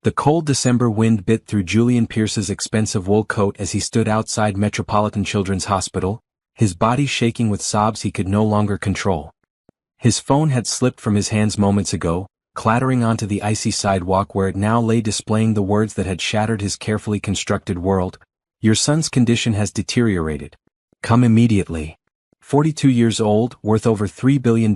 The cold December wind bit through Julian Pierce's expensive wool coat as he stood outside Metropolitan Children's Hospital, his body shaking with sobs he could no longer control. His phone had slipped from his hands moments ago, clattering onto the icy sidewalk where it now lay displaying the words that had shattered his carefully constructed world. "Your son's condition has deteriorated. Come immediately." 42 years old, worth over $3 billion,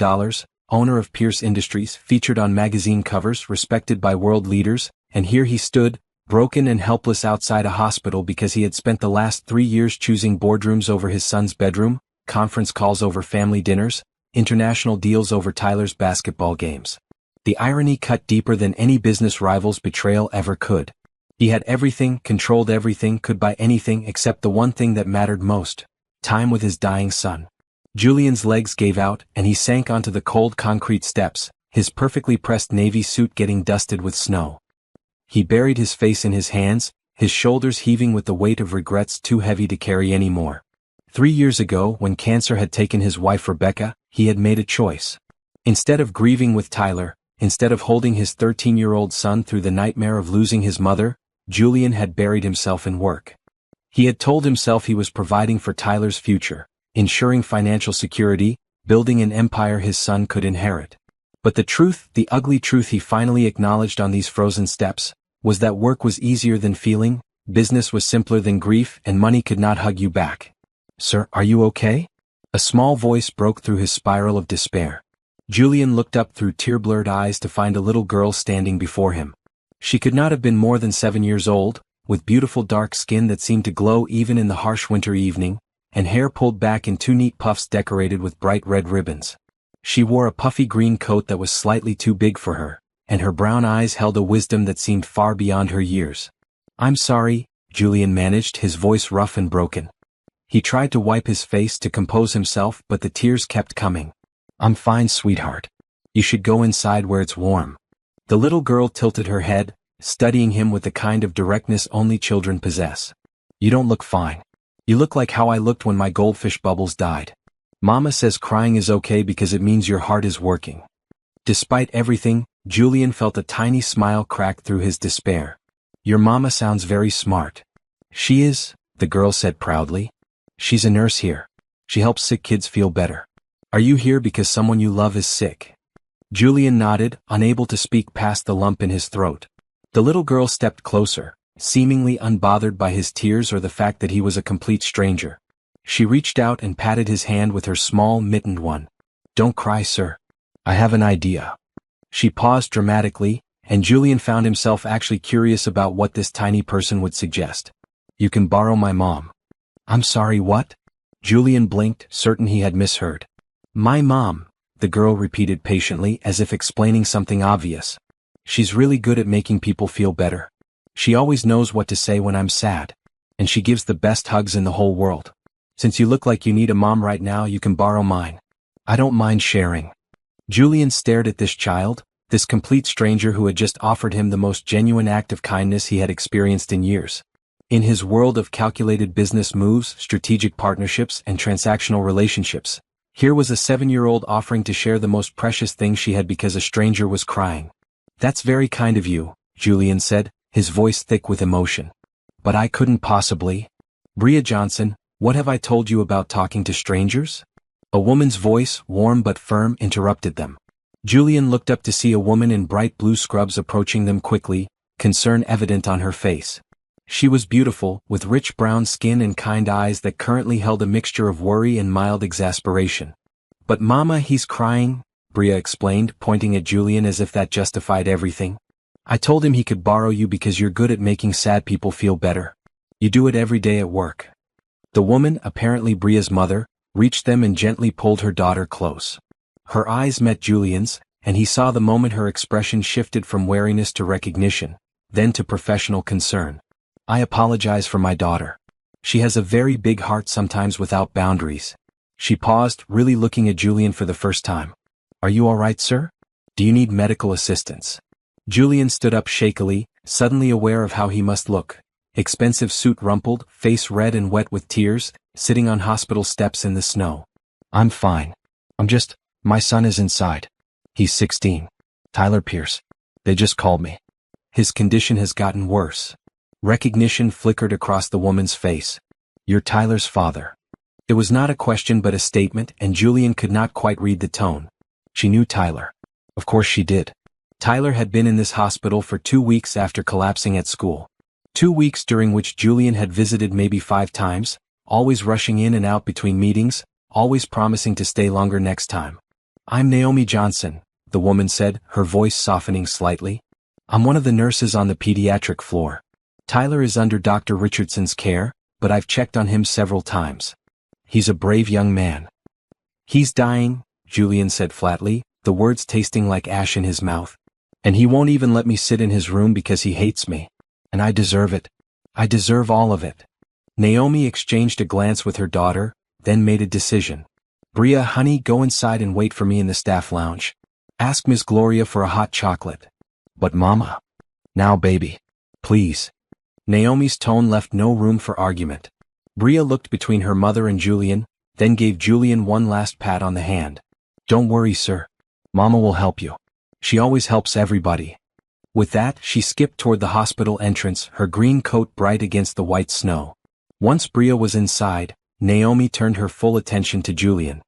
owner of Pierce Industries, featured on magazine covers, respected by world leaders, and here he stood, broken and helpless outside a hospital because he had spent the last 3 years choosing boardrooms over his son's bedroom, conference calls over family dinners, international deals over Tyler's basketball games. The irony cut deeper than any business rival's betrayal ever could. He had everything, controlled everything, could buy anything except the one thing that mattered most: time with his dying son. Julian's legs gave out, and he sank onto the cold concrete steps, his perfectly pressed navy suit getting dusted with snow. He buried his face in his hands, his shoulders heaving with the weight of regrets too heavy to carry anymore. 3 years ago, when cancer had taken his wife Rebecca, he had made a choice. Instead of grieving with Tyler, instead of holding his 13-year-old son through the nightmare of losing his mother, Julian had buried himself in work. He had told himself he was providing for Tyler's future, ensuring financial security, building an empire his son could inherit. But the truth, the ugly truth he finally acknowledged on these frozen steps, was that work was easier than feeling, business was simpler than grief, and money could not hug you back. "Sir, are you okay?" A small voice broke through his spiral of despair. Julian looked up through tear-blurred eyes to find a little girl standing before him. She could not have been more than 7 years old, with beautiful dark skin that seemed to glow even in the harsh winter evening, and hair pulled back in 2 neat puffs decorated with bright red ribbons. She wore a puffy green coat that was slightly too big for her, and her brown eyes held a wisdom that seemed far beyond her years. "I'm sorry," Julian managed, his voice rough and broken. He tried to wipe his face to compose himself, but the tears kept coming. "I'm fine, sweetheart. You should go inside where it's warm." The little girl tilted her head, studying him with the kind of directness only children possess. "You don't look fine. You look like how I looked when my goldfish Bubbles died. Mama says crying is okay because it means your heart is working." Despite everything, Julian felt a tiny smile crack through his despair. "Your mama sounds very smart." "She is," the girl said proudly. "She's a nurse here. She helps sick kids feel better." "Are you here because someone you love is sick?" Julian nodded, unable to speak past the lump in his throat. The little girl stepped closer, seemingly unbothered by his tears or the fact that he was a complete stranger. She reached out and patted his hand with her small, mittened one. "Don't cry, sir. I have an idea." She paused dramatically, and Julian found himself actually curious about what this tiny person would suggest. "You can borrow my mom." "I'm sorry, what?" Julian blinked, certain he had misheard. "My mom," the girl repeated patiently as if explaining something obvious. "She's really good at making people feel better. She always knows what to say when I'm sad. And she gives the best hugs in the whole world. Since you look like you need a mom right now, you can borrow mine. I don't mind sharing." Julian stared at this child, this complete stranger who had just offered him the most genuine act of kindness he had experienced in years. In his world of calculated business moves, strategic partnerships, and transactional relationships, here was a 7-year-old offering to share the most precious thing she had because a stranger was crying. "That's very kind of you," Julian said, his voice thick with emotion. "But I couldn't possibly." "Bria Johnson, what have I told you about talking to strangers?" A woman's voice, warm but firm, interrupted them. Julian looked up to see a woman in bright blue scrubs approaching them quickly, concern evident on her face. She was beautiful, with rich brown skin and kind eyes that currently held a mixture of worry and mild exasperation. "But Mama, he's crying," Bria explained, pointing at Julian as if that justified everything. "I told him he could borrow you because you're good at making sad people feel better. You do it every day at work." The woman, apparently Bria's mother, reached them and gently pulled her daughter close. Her eyes met Julian's, and he saw the moment her expression shifted from wariness to recognition, then to professional concern. "I apologize for my daughter. She has a very big heart, sometimes without boundaries." She paused, really looking at Julian for the first time. "Are you all right, sir? Do you need medical assistance?" Julian stood up shakily, suddenly aware of how he must look. Expensive suit rumpled, face red and wet with tears, sitting on hospital steps in the snow. "I'm fine. My son is inside. He's 16. Tyler Pierce. They just called me." His condition has gotten worse. Recognition flickered across the woman's face. You're Tyler's father. It was not a question but a statement, and Julian could not quite read the tone. She knew Tyler. Of course she did. Tyler had been in this hospital for 2 weeks after collapsing at school. 2 weeks during which Julian had visited maybe 5 times, always rushing in and out between meetings, always promising to stay longer next time. I'm Naomi Johnson, the woman said, her voice softening slightly. I'm one of the nurses on the pediatric floor. Tyler is under Dr. Richardson's care, but I've checked on him several times. He's a brave young man. He's dying, Julian said flatly, the words tasting like ash in his mouth. And he won't even let me sit in his room because he hates me. And I deserve it. I deserve all of it. Naomi exchanged a glance with her daughter, then made a decision. Bria, honey, go inside and wait for me in the staff lounge. Ask Miss Gloria for a hot chocolate. But Mama. Now baby. Please. Naomi's tone left no room for argument. Bria looked between her mother and Julian, then gave Julian one last pat on the hand. Don't worry, sir. Mama will help you. She always helps everybody. With that, she skipped toward the hospital entrance, her green coat bright against the white snow. Once Bria was inside, Naomi turned her full attention to Julian.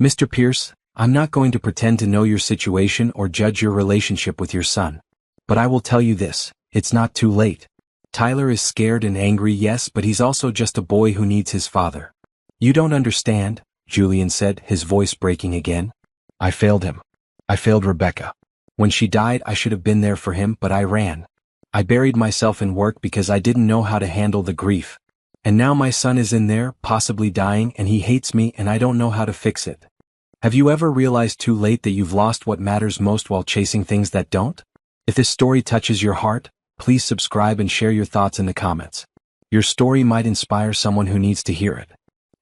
Mr. Pierce, I'm not going to pretend to know your situation or judge your relationship with your son. But I will tell you this, it's not too late. Tyler is scared and angry, yes, but he's also just a boy who needs his father. You don't understand, Julian said, his voice breaking again. I failed him. I failed Rebecca. When she died, I should have been there for him, but I ran. I buried myself in work because I didn't know how to handle the grief. And now my son is in there, possibly dying, and he hates me and I don't know how to fix it. Have you ever realized too late that you've lost what matters most while chasing things that don't? If this story touches your heart, please subscribe and share your thoughts in the comments. Your story might inspire someone who needs to hear it.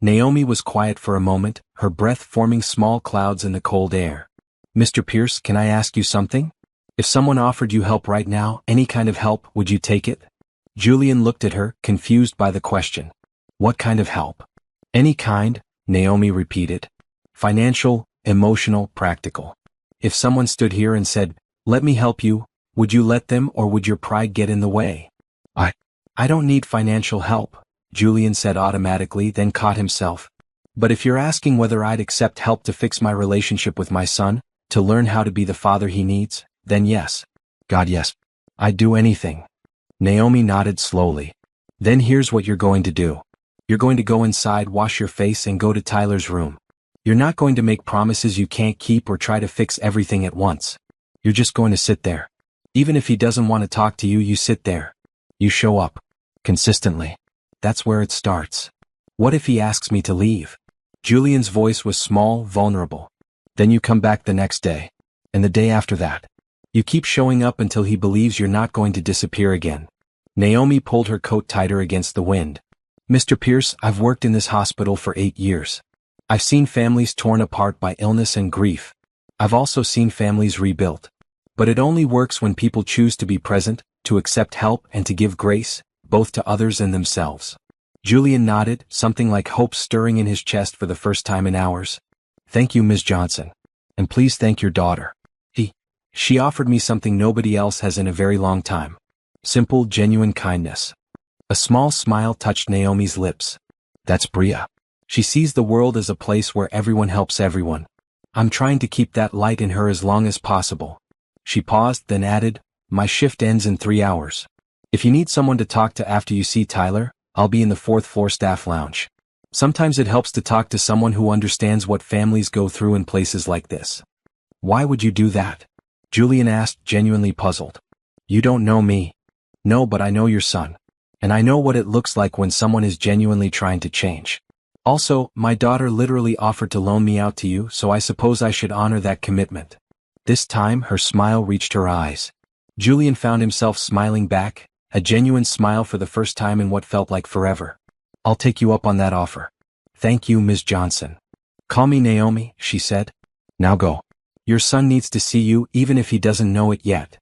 Naomi was quiet for a moment, her breath forming small clouds in the cold air. Mr. Pierce, can I ask you something? If someone offered you help right now, any kind of help, would you take it? Julian looked at her, confused by the question. What kind of help? Any kind, Naomi repeated. Financial, emotional, practical. If someone stood here and said, let me help you, would you let them or would your pride get in the way? I don't need financial help, Julian said automatically, then caught himself. But if you're asking whether I'd accept help to fix my relationship with my son, to learn how to be the father he needs, then yes. God, yes. I'd do anything. Naomi nodded slowly. Then here's what you're going to do. You're going to go inside, wash your face, and go to Tyler's room. You're not going to make promises you can't keep or try to fix everything at once. You're just going to sit there. Even if he doesn't want to talk to you, you sit there. You show up. Consistently. That's where it starts. What if he asks me to leave? Julian's voice was small, vulnerable. Then you come back the next day. And the day after that. You keep showing up until he believes you're not going to disappear again. Naomi pulled her coat tighter against the wind. Mr. Pierce, I've worked in this hospital for 8 years. I've seen families torn apart by illness and grief. I've also seen families rebuilt. But it only works when people choose to be present, to accept help and to give grace, both to others and themselves. Julian nodded, something like hope stirring in his chest for the first time in hours. Thank you, Ms. Johnson. And please thank your daughter. She offered me something nobody else has in a very long time. Simple, genuine kindness. A small smile touched Naomi's lips. That's Bria. She sees the world as a place where everyone helps everyone. I'm trying to keep that light in her as long as possible. She paused, then added, my shift ends in 3 hours. If you need someone to talk to after you see Tyler, I'll be in the 4th floor staff lounge. Sometimes it helps to talk to someone who understands what families go through in places like this. Why would you do that? Julian asked, genuinely puzzled. You don't know me. No, but I know your son. And I know what it looks like when someone is genuinely trying to change. Also, my daughter literally offered to loan me out to you, so I suppose I should honor that commitment. This time, her smile reached her eyes. Julian found himself smiling back, a genuine smile for the first time in what felt like forever. I'll take you up on that offer. Thank you, Ms. Johnson. Call me Naomi, she said. Now go. Your son needs to see you even if he doesn't know it yet.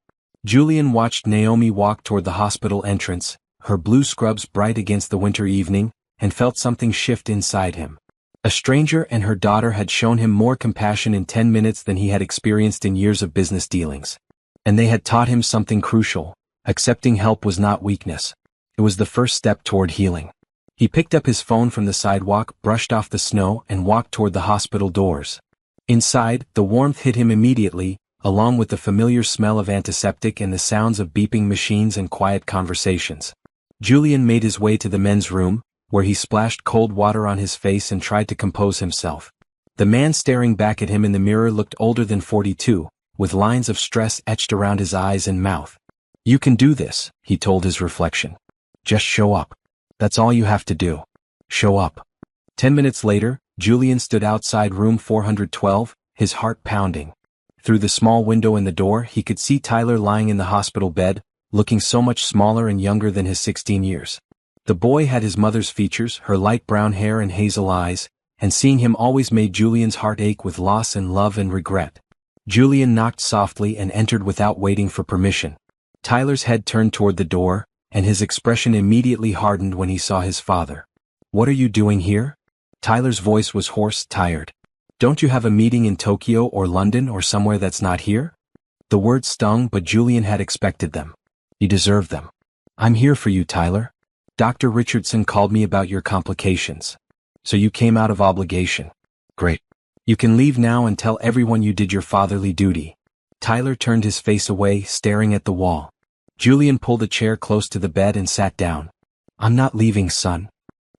Julian watched Naomi walk toward the hospital entrance, her blue scrubs bright against the winter evening, and felt something shift inside him. A stranger and her daughter had shown him more compassion in 10 minutes than he had experienced in years of business dealings. And they had taught him something crucial. Accepting help was not weakness. It was the first step toward healing. He picked up his phone from the sidewalk, brushed off the snow, and walked toward the hospital doors. Inside, the warmth hit him immediately, along with the familiar smell of antiseptic and the sounds of beeping machines and quiet conversations. Julian made his way to the men's room, where he splashed cold water on his face and tried to compose himself. The man staring back at him in the mirror looked older than 42, with lines of stress etched around his eyes and mouth. "You can do this," he told his reflection. "Just show up. That's all you have to do. Show up." 10 minutes later, Julian stood outside room 412, his heart pounding. Through the small window in the door, he could see Tyler lying in the hospital bed, looking so much smaller and younger than his 16 years. The boy had his mother's features, her light brown hair and hazel eyes, and seeing him always made Julian's heart ache with loss and love and regret. Julian knocked softly and entered without waiting for permission. Tyler's head turned toward the door, and his expression immediately hardened when he saw his father. "What are you doing here?" Tyler's voice was hoarse, tired. "Don't you have a meeting in Tokyo or London or somewhere that's not here?" The words stung, but Julian had expected them. "You deserve them. I'm here for you, Tyler. Dr. Richardson called me about your complications. So you came out of obligation. Great. You can leave now and tell everyone you did your fatherly duty." Tyler turned his face away, staring at the wall. Julian pulled a chair close to the bed and sat down. "I'm not leaving, son."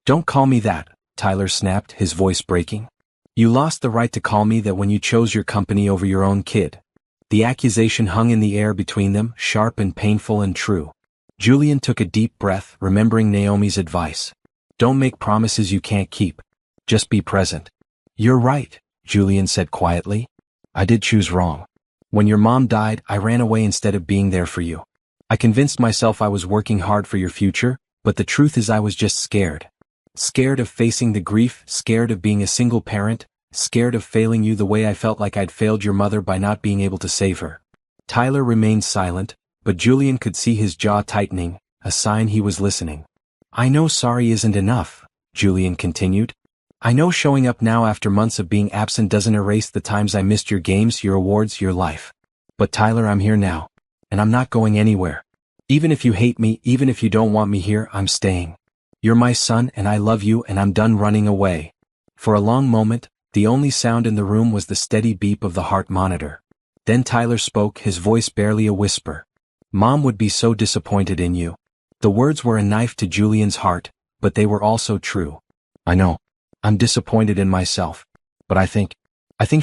"Don't call me that," Tyler snapped, his voice breaking. "You lost the right to call me that when you chose your company over your own kid." The accusation hung in the air between them, sharp and painful and true. Julian took a deep breath, remembering Naomi's advice. "Don't make promises you can't keep. Just be present." "You're right," Julian said quietly. "I did choose wrong. When your mom died, I ran away instead of being there for you. I convinced myself I was working hard for your future, but the truth is I was just scared. Scared of facing the grief, scared of being a single parent, scared of failing you the way I felt like I'd failed your mother by not being able to save her." Tyler remained silent, but Julian could see his jaw tightening, a sign he was listening. "I know sorry isn't enough," Julian continued. "I know showing up now after months of being absent doesn't erase the times I missed your games, your awards, your life. But Tyler, I'm here now. And I'm not going anywhere. Even if you hate me, even if you don't want me here, I'm staying. You're my son and I love you and I'm done running away." For a long moment, the only sound in the room was the steady beep of the heart monitor. Then Tyler spoke, his voice barely a whisper. "Mom would be so disappointed in you." The words were a knife to Julian's heart, but they were also true. "I know. I'm disappointed in myself. But I think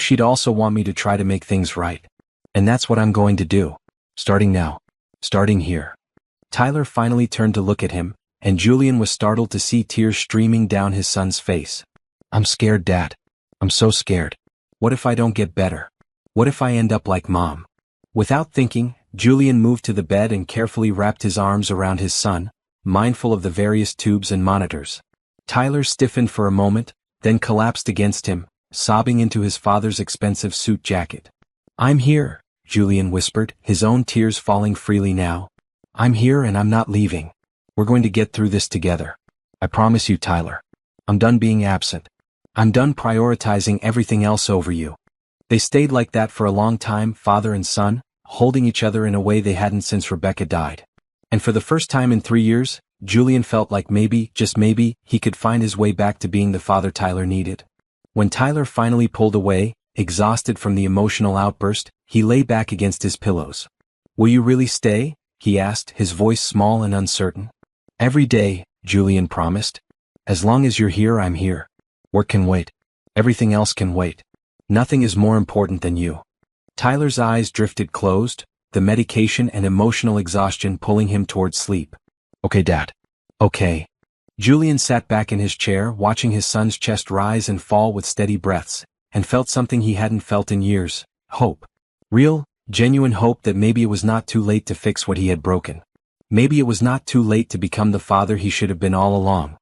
she'd also want me to try to make things right. And that's what I'm going to do. Starting now. Starting here." Tyler finally turned to look at him, and Julian was startled to see tears streaming down his son's face. "I'm scared, Dad. I'm so scared. What if I don't get better? What if I end up like Mom?" Without thinking, Julian moved to the bed and carefully wrapped his arms around his son, mindful of the various tubes and monitors. Tyler stiffened for a moment, then collapsed against him, sobbing into his father's expensive suit jacket. "I'm here," Julian whispered, his own tears falling freely now. "I'm here and I'm not leaving. We're going to get through this together. I promise you, Tyler. I'm done being absent. I'm done prioritizing everything else over you." They stayed like that for a long time, father and son, holding each other in a way they hadn't since Rebecca died. And for the first time in 3 years, Julian felt like maybe, just maybe, he could find his way back to being the father Tyler needed. When Tyler finally pulled away, exhausted from the emotional outburst, he lay back against his pillows. "Will you really stay?" he asked, his voice small and uncertain. "Every day," Julian promised. "As long as you're here, I'm here. Work can wait. Everything else can wait. Nothing is more important than you." Tyler's eyes drifted closed, the medication and emotional exhaustion pulling him toward sleep. "Okay, Dad. Okay." Julian sat back in his chair, watching his son's chest rise and fall with steady breaths, and felt something he hadn't felt in years: hope. Real, genuine hope that maybe it was not too late to fix what he had broken. Maybe it was not too late to become the father he should have been all along.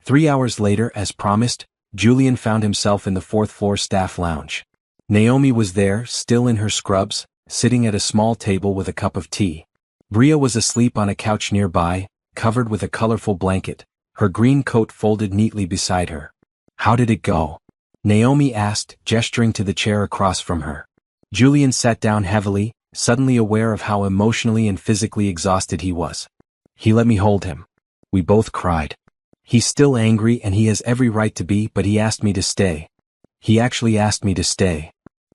3 hours later, as promised, Julian found himself in the 4th-floor staff lounge. Naomi was there, still in her scrubs, sitting at a small table with a cup of tea. Bria was asleep on a couch nearby, covered with a colorful blanket, her green coat folded neatly beside her. "How did it go?" Naomi asked, gesturing to the chair across from her. Julian sat down heavily, suddenly aware of how emotionally and physically exhausted he was. He let me hold him. We both cried. He's still angry and he has every right to be, but he asked me to stay. He actually asked me to stay.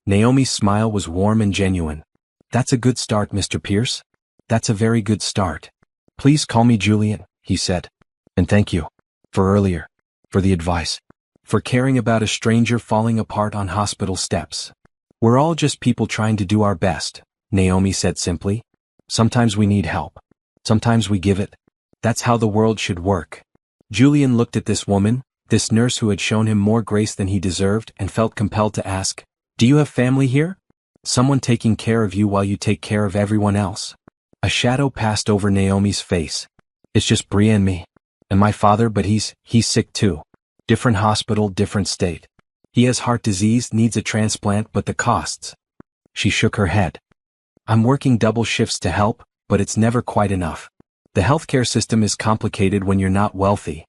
Naomi's smile was warm and genuine. That's a good start, Mr. Pierce. That's a very good start. Please call me Julian, he said. And thank you. For earlier. For the advice. For caring about a stranger falling apart on hospital steps. We're all just people trying to do our best, Naomi said simply. Sometimes we need help. Sometimes we give it. That's how the world should work. Julian looked at this woman, this nurse who had shown him more grace than he deserved, and felt compelled to ask, "Do you have family here? Someone taking care of you while you take care of everyone else?" A shadow passed over Naomi's face. "It's just Bria and me. And my father, but he's sick too. Different hospital, different state. He has heart disease, needs a transplant, but the costs." She shook her head. "I'm working double shifts to help, but it's never quite enough. The healthcare system is complicated when you're not wealthy."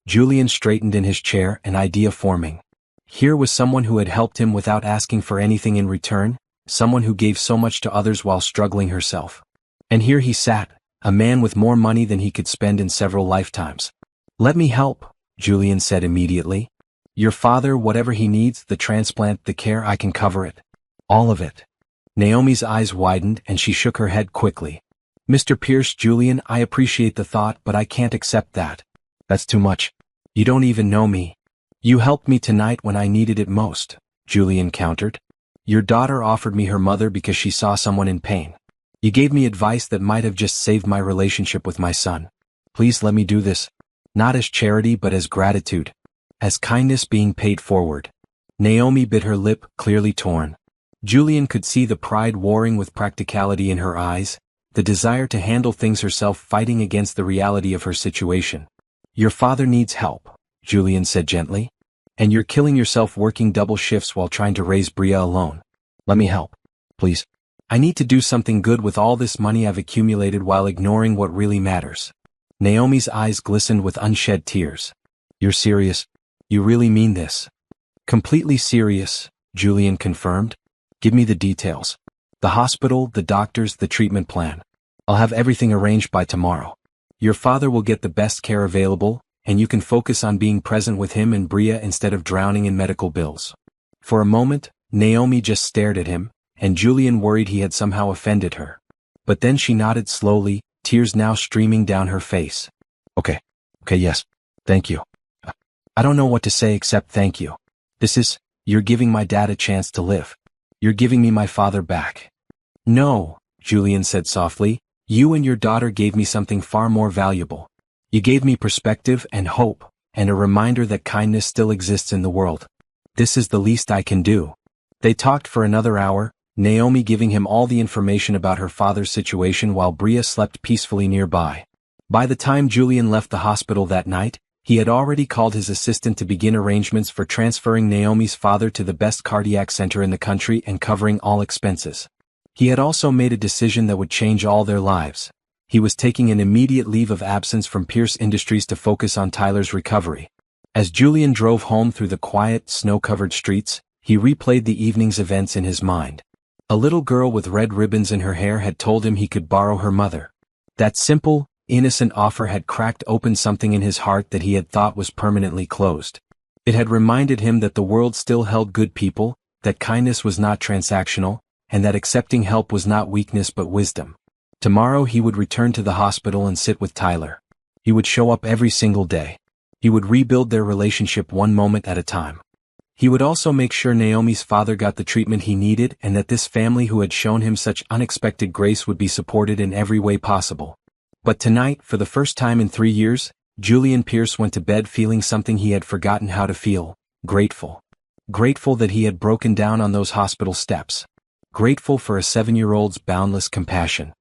Julian straightened in his chair, an idea forming. Here was someone who had helped him without asking for anything in return, someone who gave so much to others while struggling herself. And here he sat, a man with more money than he could spend in several lifetimes. "Let me help," Julian said immediately. "Your father, whatever he needs, the transplant, the care, I can cover it. All of it." Naomi's eyes widened and she shook her head quickly. "Mr. Pierce, Julian, I appreciate the thought, but I can't accept that. That's too much. You don't even know me." "You helped me tonight when I needed it most," Julian countered. "Your daughter offered me her mother because she saw someone in pain. You gave me advice that might have just saved my relationship with my son. Please let me do this. Not as charity but as gratitude. As kindness being paid forward." Naomi bit her lip, clearly torn. Julian could see the pride warring with practicality in her eyes, the desire to handle things herself fighting against the reality of her situation. "Your father needs help," Julian said gently. "And you're killing yourself working double shifts while trying to raise Bria alone. Let me help. Please. I need to do something good with all this money I've accumulated while ignoring what really matters." Naomi's eyes glistened with unshed tears. "You're serious? You really mean this?" "Completely serious," Julian confirmed. "Give me the details. The hospital, the doctors, the treatment plan. I'll have everything arranged by tomorrow. Your father will get the best care available, and you can focus on being present with him and Bria instead of drowning in medical bills." For a moment, Naomi just stared at him, and Julian worried he had somehow offended her. But then she nodded slowly, tears now streaming down her face. Okay, yes. Thank you. I don't know what to say except thank you. You're giving my dad a chance to live. You're giving me my father back." "No," Julian said softly, "you and your daughter gave me something far more valuable. You gave me perspective and hope, and a reminder that kindness still exists in the world. This is the least I can do." They talked for another hour, Naomi giving him all the information about her father's situation while Bria slept peacefully nearby. By the time Julian left the hospital that night, he had already called his assistant to begin arrangements for transferring Naomi's father to the best cardiac center in the country and covering all expenses. He had also made a decision that would change all their lives. He was taking an immediate leave of absence from Pierce Industries to focus on Tyler's recovery. As Julian drove home through the quiet, snow-covered streets, he replayed the evening's events in his mind. A little girl with red ribbons in her hair had told him he could borrow her mother. That simple, innocent offer had cracked open something in his heart that he had thought was permanently closed. It had reminded him that the world still held good people, that kindness was not transactional, and that accepting help was not weakness but wisdom. Tomorrow he would return to the hospital and sit with Tyler. He would show up every single day. He would rebuild their relationship one moment at a time. He would also make sure Naomi's father got the treatment he needed and that this family who had shown him such unexpected grace would be supported in every way possible. But tonight, for the first time in 3 years, Julian Pierce went to bed feeling something he had forgotten how to feel: grateful. Grateful that he had broken down on those hospital steps. Grateful for a 7-year-old's boundless compassion.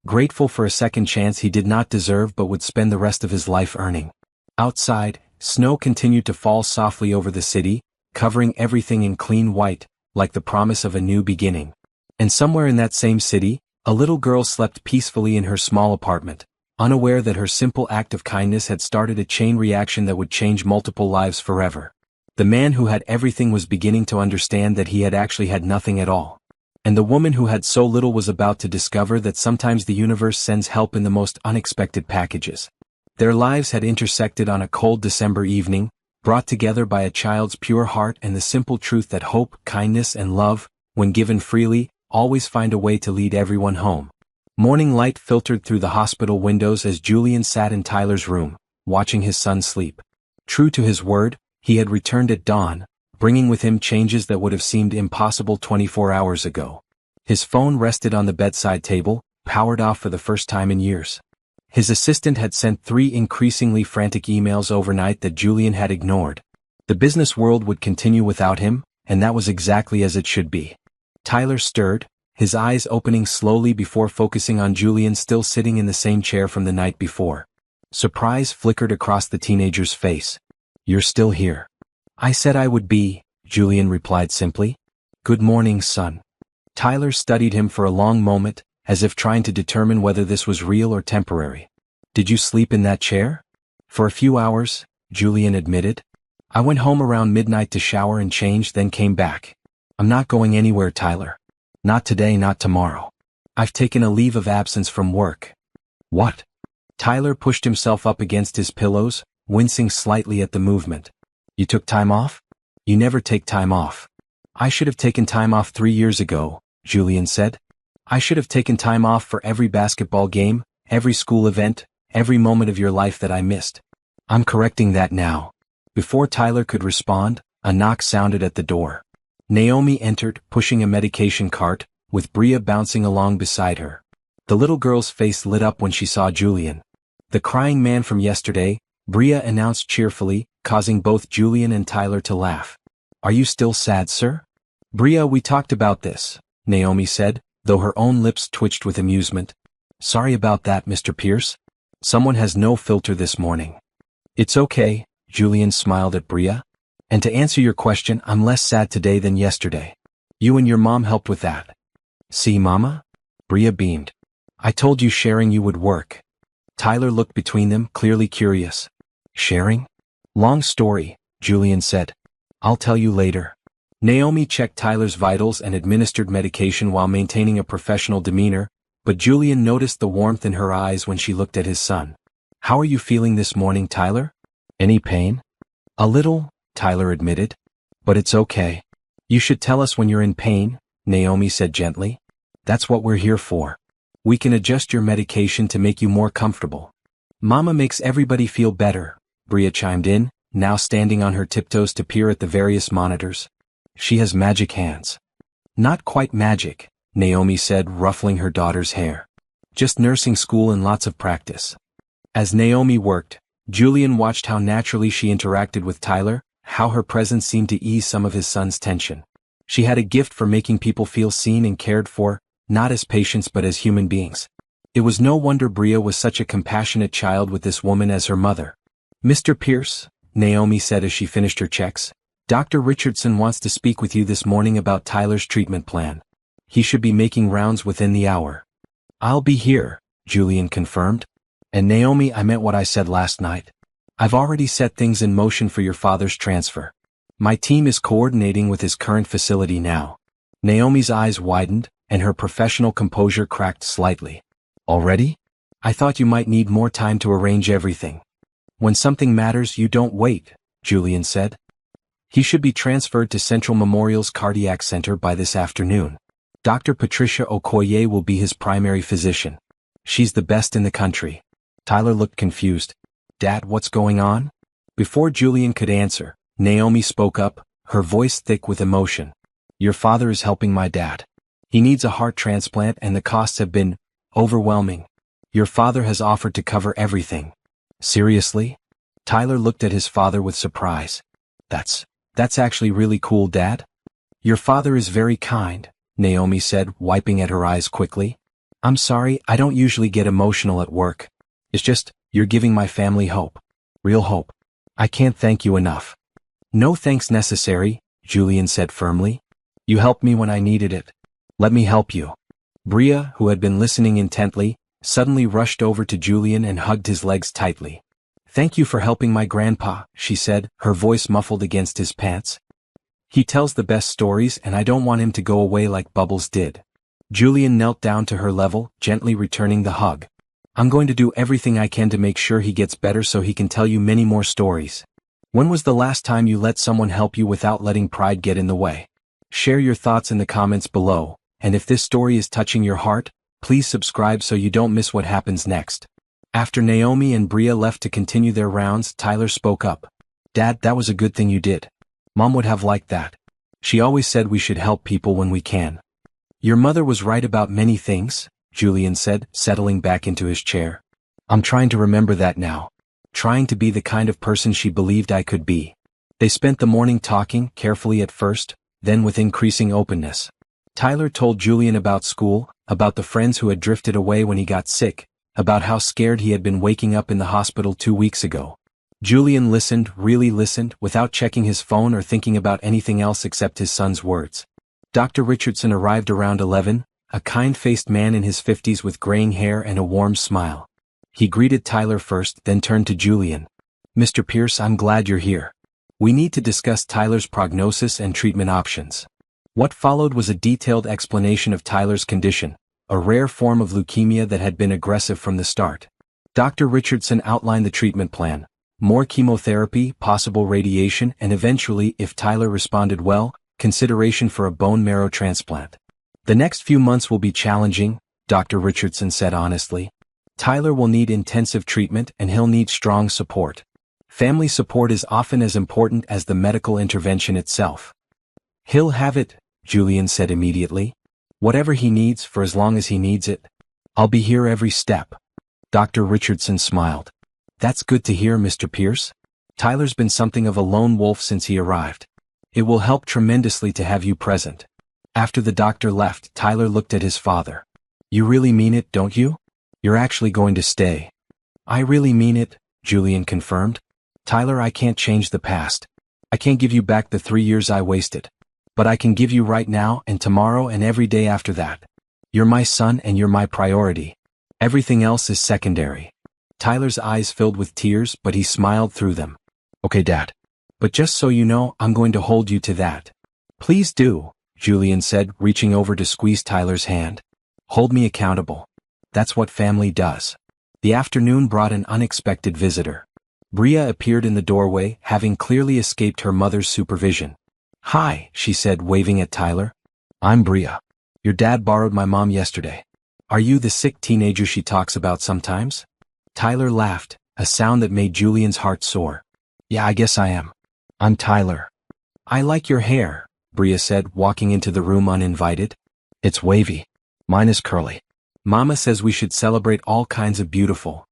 Grateful for a second chance he did not deserve but would spend the rest of his life earning. Outside, snow continued to fall softly over the city, covering everything in clean white, like the promise of a new beginning. And somewhere in that same city, a little girl slept peacefully in her small apartment, unaware that her simple act of kindness had started a chain reaction that would change multiple lives forever. The man who had everything was beginning to understand that he had actually had nothing at all. And the woman who had so little was about to discover that sometimes the universe sends help in the most unexpected packages. Their lives had intersected on a cold December evening, brought together by a child's pure heart and the simple truth that hope, kindness, and love, when given freely, always find a way to lead everyone home. Morning light filtered through the hospital windows as Julian sat in Tyler's room, watching his son sleep. True to his word, he had returned at dawn, bringing with him changes that would have seemed impossible 24 hours ago. His phone rested on the bedside table, powered off for the first time in years. His assistant had sent 3 increasingly frantic emails overnight that Julian had ignored. The business world would continue without him, and that was exactly as it should be. Tyler stirred, his eyes opening slowly before focusing on Julian still sitting in the same chair from the night before. Surprise flickered across the teenager's face. "You're still here." "I said I would be," Julian replied simply. "Good morning, son." Tyler studied him for a long moment, as if trying to determine whether this was real or temporary. "Did you sleep in that chair?" "For a few hours," Julian admitted. "I went home around midnight to shower and change, then came back." "I'm not going anywhere, Tyler. Not today, not tomorrow. I've taken a leave of absence from work." "What?" Tyler pushed himself up against his pillows, wincing slightly at the movement. "You took time off?" "You never take time off." "I should have taken time off 3 years ago," Julian said. "I should have taken time off for every basketball game, every school event, every moment of your life that I missed. I'm correcting that now." Before Tyler could respond, a knock sounded at the door. Naomi entered, pushing a medication cart, with Bria bouncing along beside her. The little girl's face lit up when she saw Julian. "The crying man from yesterday," Bria announced cheerfully, causing both Julian and Tyler to laugh. "Are you still sad, sir?" "Bria, we talked about this," Naomi said, though her own lips twitched with amusement. "Sorry about that, Mr. Pierce. Someone has no filter this morning." "It's okay," Julian smiled at Bria. "And to answer your question, I'm less sad today than yesterday. You and your mom helped with that." "See, Mama?" Bria beamed. "I told you sharing you would work." Tyler looked between them, clearly curious. "Sharing?" "Long story," Julian said. "I'll tell you later." Naomi checked Tyler's vitals and administered medication while maintaining a professional demeanor, but Julian noticed the warmth in her eyes when she looked at his son. "How are you feeling this morning, Tyler?" "Any pain?" "A little," Tyler admitted. "But it's okay." "You should tell us when you're in pain," Naomi said gently. "That's what we're here for. We can adjust your medication to make you more comfortable." "Mama makes everybody feel better," Bria chimed in, now standing on her tiptoes to peer at the various monitors. "She has magic hands." "Not quite magic," Naomi said, ruffling her daughter's hair. "Just nursing school and lots of practice." As Naomi worked, Julian watched how naturally she interacted with Tyler, how her presence seemed to ease some of his son's tension. She had a gift for making people feel seen and cared for, not as patients but as human beings. It was no wonder Bria was such a compassionate child with this woman as her mother. "Mr. Pierce," Naomi said as she finished her checks, "Dr. Richardson wants to speak with you this morning about Tyler's treatment plan. He should be making rounds within the hour." "I'll be here," Julian confirmed. "And Naomi, I meant what I said last night. I've already set things in motion for your father's transfer. My team is coordinating with his current facility now." Naomi's eyes widened, and her professional composure cracked slightly. "Already? I thought you might need more time to arrange everything." "When something matters, you don't wait," Julian said. "He should be transferred to Central Memorial's Cardiac Center by this afternoon. Dr. Patricia Okoye will be his primary physician. She's the best in the country." Tyler looked confused. "Dad, what's going on?" Before Julian could answer, Naomi spoke up, her voice thick with emotion. "Your father is helping my dad. He needs a heart transplant and the costs have been overwhelming. Your father has offered to cover everything." "Seriously?" Tyler looked at his father with surprise. That's actually really cool, Dad." "Your father is very kind," Naomi said, wiping at her eyes quickly. "I'm sorry, I don't usually get emotional at work. It's just, you're giving my family hope. Real hope. I can't thank you enough." "No thanks necessary," Julian said firmly. "You helped me when I needed it. Let me help you." Bria, who had been listening intently, suddenly rushed over to Julian and hugged his legs tightly. "Thank you for helping my grandpa," she said, her voice muffled against his pants. He tells the best stories and I don't want him to go away like Bubbles did. Julian knelt down to her level, gently returning the hug. I'm going to do everything I can to make sure he gets better so he can tell you many more stories. When was the last time you let someone help you without letting pride get in the way? Share your thoughts in the comments below, and if this story is touching your heart, please subscribe so you don't miss what happens next. After Naomi and Bria left to continue their rounds, Tyler spoke up. Dad, that was a good thing you did. Mom would have liked that. She always said we should help people when we can. Your mother was right about many things, Julian said, settling back into his chair. I'm trying to remember that now. Trying to be the kind of person she believed I could be. They spent the morning talking, carefully at first, then with increasing openness. Tyler told Julian about school, about the friends who had drifted away when he got sick, about how scared he had been waking up in the hospital 2 weeks ago. Julian listened, really listened, without checking his phone or thinking about anything else except his son's words. Dr. Richardson arrived around 11, a kind-faced man in his 50s with graying hair and a warm smile. He greeted Tyler first, then turned to Julian. Mr. Pierce, I'm glad you're here. We need to discuss Tyler's prognosis and treatment options. What followed was a detailed explanation of Tyler's condition, a rare form of leukemia that had been aggressive from the start. Dr. Richardson outlined the treatment plan. More chemotherapy, possible radiation, and eventually, if Tyler responded well, consideration for a bone marrow transplant. The next few months will be challenging, Dr. Richardson said honestly. Tyler will need intensive treatment and he'll need strong support. Family support is often as important as the medical intervention itself. He'll have it, Julian said immediately. Whatever he needs for as long as he needs it. I'll be here every step. Dr. Richardson smiled. That's good to hear, Mr. Pierce. Tyler's been something of a lone wolf since he arrived. It will help tremendously to have you present. After the doctor left, Tyler looked at his father. You really mean it, don't you? You're actually going to stay. I really mean it, Julian confirmed. Tyler, I can't change the past. I can't give you back the 3 years I wasted. But I can give you right now and tomorrow and every day after that. You're my son and you're my priority. Everything else is secondary. Tyler's eyes filled with tears, but he smiled through them. Okay, Dad. But just so you know, I'm going to hold you to that. Please do, Julian said, reaching over to squeeze Tyler's hand. Hold me accountable. That's what family does. The afternoon brought an unexpected visitor. Bria appeared in the doorway, having clearly escaped her mother's supervision. Hi, she said, waving at Tyler. I'm Bria. Your dad borrowed my mom yesterday. Are you the sick teenager she talks about sometimes? Tyler laughed, a sound that made Julian's heart soar. Yeah, I guess I am. I'm Tyler. I like your hair, Bria said, walking into the room uninvited. It's wavy. Mine is curly. Mama says we should celebrate all kinds of beautiful.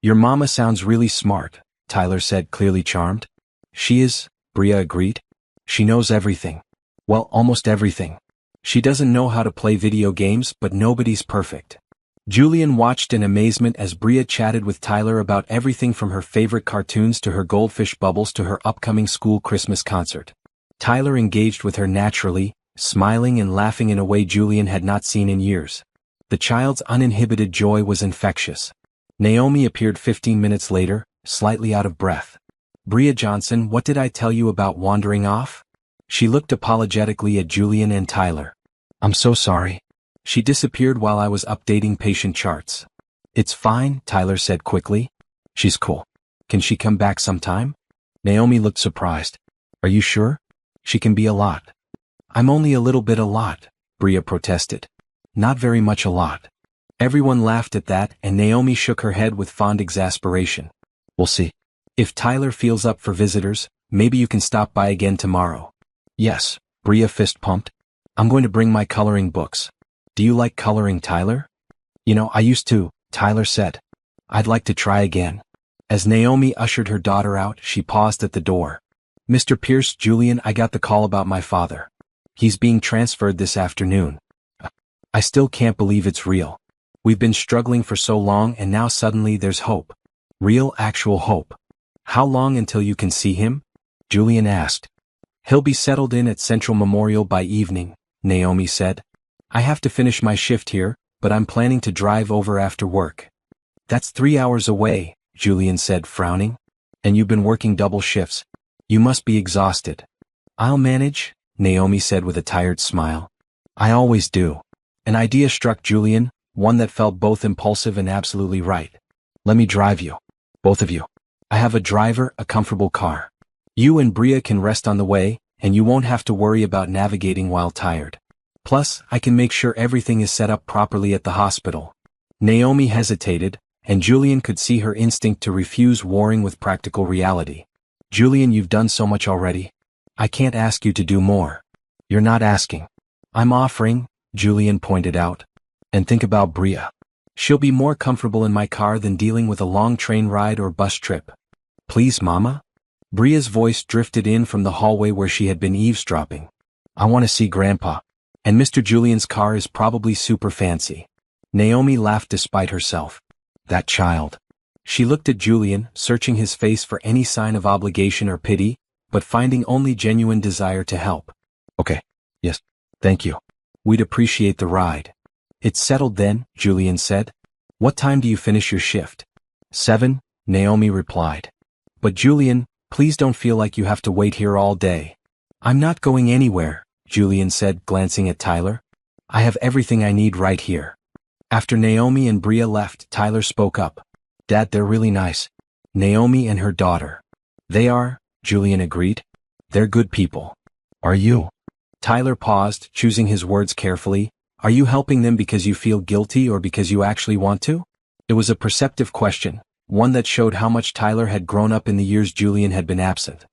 Your mama sounds really smart, Tyler said, clearly charmed. She is, Bria agreed. She knows everything. Well, almost everything. She doesn't know how to play video games, but nobody's perfect. Julian watched in amazement as Bria chatted with Tyler about everything from her favorite cartoons to her goldfish bubbles to her upcoming school Christmas concert. Tyler engaged with her naturally, smiling and laughing in a way Julian had not seen in years. The child's uninhibited joy was infectious. Naomi appeared 15 minutes later, slightly out of breath. Bria Johnson, what did I tell you about wandering off? She looked apologetically at Julian and Tyler. I'm so sorry. She disappeared while I was updating patient charts. It's fine, Tyler said quickly. She's cool. Can she come back sometime? Naomi looked surprised. Are you sure? She can be a lot. I'm only a little bit a lot, Bria protested. Not very much a lot. Everyone laughed at that and Naomi shook her head with fond exasperation. We'll see. If Tyler feels up for visitors, maybe you can stop by again tomorrow. Yes, Bria fist pumped. I'm going to bring my coloring books. Do you like coloring, Tyler? You know, I used to, Tyler said. I'd like to try again. As Naomi ushered her daughter out, she paused at the door. Mr. Pierce, Julian, I got the call about my father. He's being transferred this afternoon. I still can't believe it's real. We've been struggling for so long and now suddenly there's hope. Real, actual hope. How long until you can see him? Julian asked. He'll be settled in at Central Memorial by evening, Naomi said. I have to finish my shift here, but I'm planning to drive over after work. That's 3 hours away, Julian said, frowning. And you've been working double shifts. You must be exhausted. I'll manage, Naomi said with a tired smile. I always do. An idea struck Julian, one that felt both impulsive and absolutely right. Let me drive you. Both of you. I have a driver, a comfortable car. You and Bria can rest on the way, and you won't have to worry about navigating while tired. Plus, I can make sure everything is set up properly at the hospital. Naomi hesitated, and Julian could see her instinct to refuse warring with practical reality. Julian, you've done so much already. I can't ask you to do more. You're not asking. I'm offering, Julian pointed out. And think about Bria. She'll be more comfortable in my car than dealing with a long train ride or bus trip. Please, Mama? Bria's voice drifted in from the hallway where she had been eavesdropping. I want to see Grandpa. And Mr. Julian's car is probably super fancy. Naomi laughed despite herself. That child. She looked at Julian, searching his face for any sign of obligation or pity, but finding only genuine desire to help. Okay. Yes. Thank you. We'd appreciate the ride. It's settled then, Julian said. What time do you finish your shift? 7, Naomi replied. But Julian, please don't feel like you have to wait here all day. I'm not going anywhere, Julian said, glancing at Tyler. I have everything I need right here. After Naomi and Bria left, Tyler spoke up. Dad, they're really nice. Naomi and her daughter. They are, Julian agreed. They're good people. Are you? Tyler paused, choosing his words carefully. Are you helping them because you feel guilty or because you actually want to? It was a perceptive question, one that showed how much Tyler had grown up in the years Julian had been absent.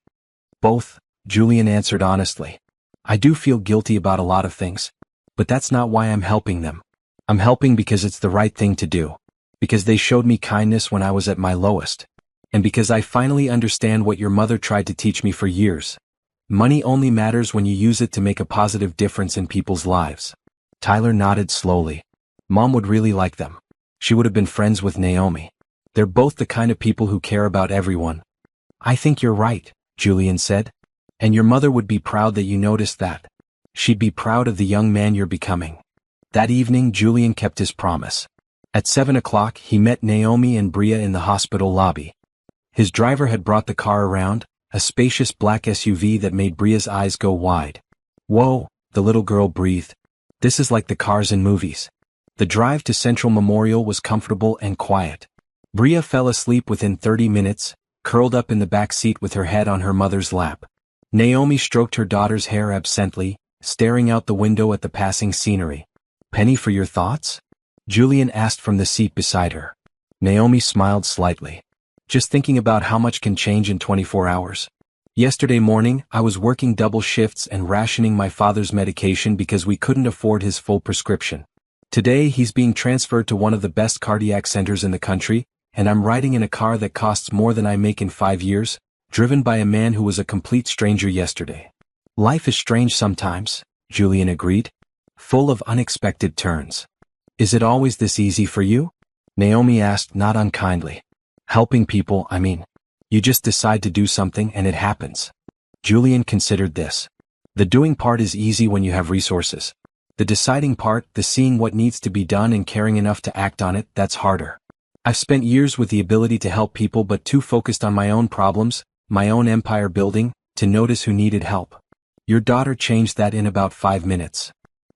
Both, Julian answered honestly. I do feel guilty about a lot of things, but that's not why I'm helping them. I'm helping because it's the right thing to do, because they showed me kindness when I was at my lowest, and because I finally understand what your mother tried to teach me for years. Money only matters when you use it to make a positive difference in people's lives. Tyler nodded slowly. Mom would really like them. She would have been friends with Naomi. They're both the kind of people who care about everyone. I think you're right, Julian said. And your mother would be proud that you noticed that. She'd be proud of the young man you're becoming. That evening, Julian kept his promise. At 7 o'clock, he met Naomi and Bria in the hospital lobby. His driver had brought the car around, a spacious black SUV that made Bria's eyes go wide. Whoa, the little girl breathed. This is like the cars in movies. The drive to Central Memorial was comfortable and quiet. Bria fell asleep within 30 minutes, curled up in the back seat with her head on her mother's lap. Naomi stroked her daughter's hair absently, staring out the window at the passing scenery. Penny for your thoughts? Julian asked from the seat beside her. Naomi smiled slightly. Just thinking about how much can change in 24 hours. Yesterday morning, I was working double shifts and rationing my father's medication because we couldn't afford his full prescription. Today, he's being transferred to one of the best cardiac centers in the country, and I'm riding in a car that costs more than I make in 5 years, driven by a man who was a complete stranger yesterday. Life is strange sometimes, Julian agreed. Full of unexpected turns. Is it always this easy for you? Naomi asked, not unkindly. Helping people, I mean. You just decide to do something and it happens. Julian considered this. The doing part is easy when you have resources. The deciding part, the seeing what needs to be done and caring enough to act on it, that's harder. I've spent years with the ability to help people but too focused on my own problems, my own empire building, to notice who needed help. Your daughter changed that in about 5 minutes.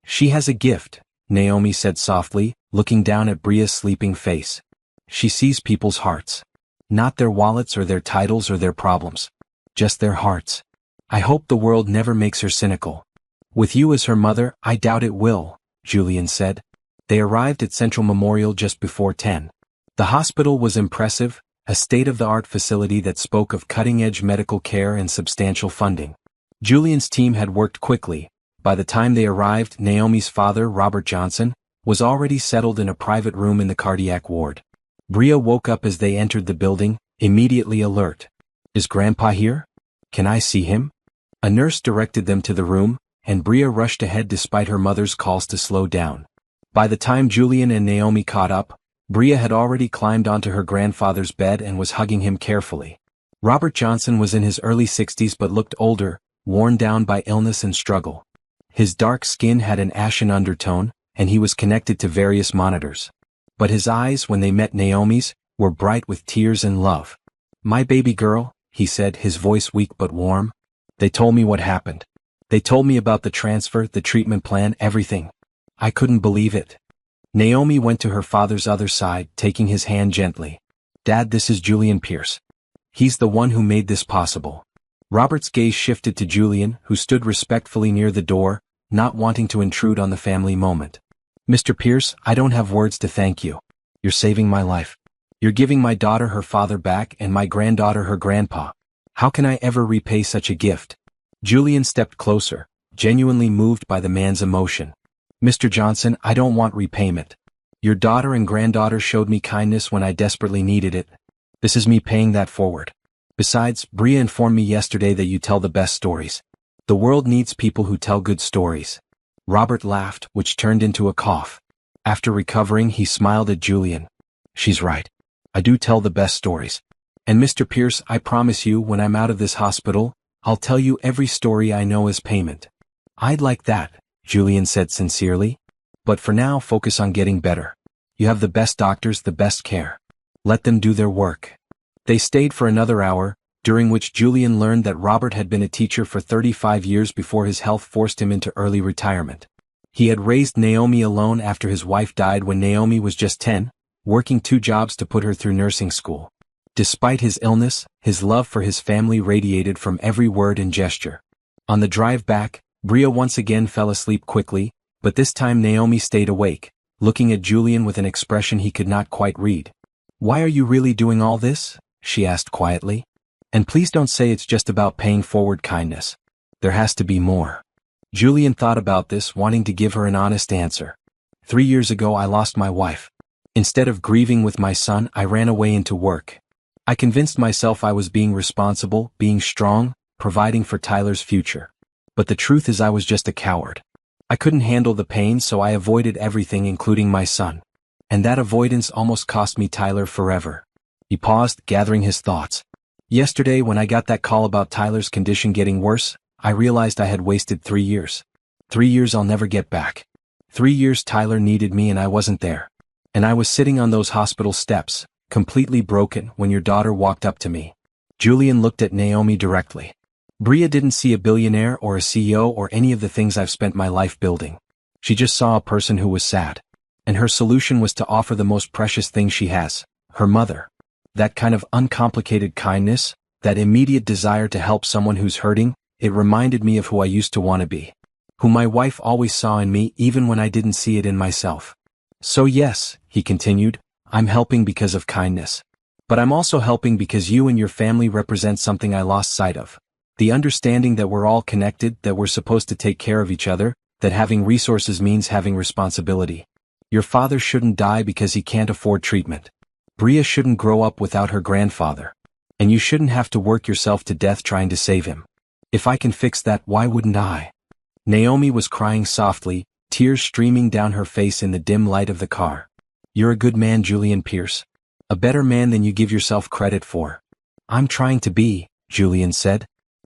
She has a gift, Naomi said softly, looking down at Bria's sleeping face. She sees people's hearts. Not their wallets or their titles or their problems. Just their hearts. I hope the world never makes her cynical. With you as her mother, I doubt it will, Julian said. They arrived at Central Memorial just before 10. The hospital was impressive, a state-of-the-art facility that spoke of cutting-edge medical care and substantial funding. Julian's team had worked quickly. By the time they arrived, Naomi's father, Robert Johnson, was already settled in a private room in the cardiac ward. Bria woke up as they entered the building, immediately alert. Is Grandpa here? Can I see him? A nurse directed them to the room, and Bria rushed ahead despite her mother's calls to slow down. By the time Julian and Naomi caught up, Bria had already climbed onto her grandfather's bed and was hugging him carefully. Robert Johnson was in his early 60s but looked older, worn down by illness and struggle. His dark skin had an ashen undertone, and he was connected to various monitors. But his eyes, when they met Naomi's, were bright with tears and love. My baby girl, he said, his voice weak but warm. They told me what happened. They told me about the transfer, the treatment plan, everything. I couldn't believe it. Naomi went to her father's other side, taking his hand gently. Dad, this is Julian Pierce. He's the one who made this possible. Robert's gaze shifted to Julian, who stood respectfully near the door, not wanting to intrude on the family moment. Mr. Pierce, I don't have words to thank you. You're saving my life. You're giving my daughter her father back and my granddaughter her grandpa. How can I ever repay such a gift? Julian stepped closer, genuinely moved by the man's emotion. Mr. Johnson, I don't want repayment. Your daughter and granddaughter showed me kindness when I desperately needed it. This is me paying that forward. Besides, Bria informed me yesterday that you tell the best stories. The world needs people who tell good stories. Robert laughed, which turned into a cough. After recovering, he smiled at Julian. She's right. I do tell the best stories. And Mr. Pierce, I promise you, when I'm out of this hospital, I'll tell you every story I know as payment. I'd like that, Julian said sincerely. But for now, focus on getting better. You have the best doctors, the best care. Let them do their work. They stayed for another hour, during which Julian learned that Robert had been a teacher for 35 years before his health forced him into early retirement. He had raised Naomi alone after his wife died when Naomi was just 10, working 2 jobs to put her through nursing school. Despite his illness, his love for his family radiated from every word and gesture. On the drive back, Bria once again fell asleep quickly, but this time Naomi stayed awake, looking at Julian with an expression he could not quite read. Why are you really doing all this? She asked quietly. And please don't say it's just about paying forward kindness. There has to be more. Julian thought about this, wanting to give her an honest answer. 3 years ago I lost my wife. Instead of grieving with my son, I ran away into work. I convinced myself I was being responsible, being strong, providing for Tyler's future. But the truth is I was just a coward. I couldn't handle the pain, so I avoided everything, including my son. And that avoidance almost cost me Tyler forever. He paused, gathering his thoughts. Yesterday, when I got that call about Tyler's condition getting worse, I realized I had wasted 3 years. 3 years I'll never get back. 3 years Tyler needed me and I wasn't there. And I was sitting on those hospital steps, completely broken, when your daughter walked up to me. Julian looked at Naomi directly. Bria didn't see a billionaire or a CEO or any of the things I've spent my life building. She just saw a person who was sad. And her solution was to offer the most precious thing she has, her mother. That kind of uncomplicated kindness, that immediate desire to help someone who's hurting, it reminded me of who I used to want to be. Who my wife always saw in me even when I didn't see it in myself. So yes, he continued, I'm helping because of kindness. But I'm also helping because you and your family represent something I lost sight of. The understanding that we're all connected, that we're supposed to take care of each other, that having resources means having responsibility. Your father shouldn't die because he can't afford treatment. Bria shouldn't grow up without her grandfather. And you shouldn't have to work yourself to death trying to save him. If I can fix that, why wouldn't I? Naomi was crying softly, tears streaming down her face in the dim light of the car. You're a good man, Julian Pierce. A better man than you give yourself credit for. I'm trying to be, Julian said.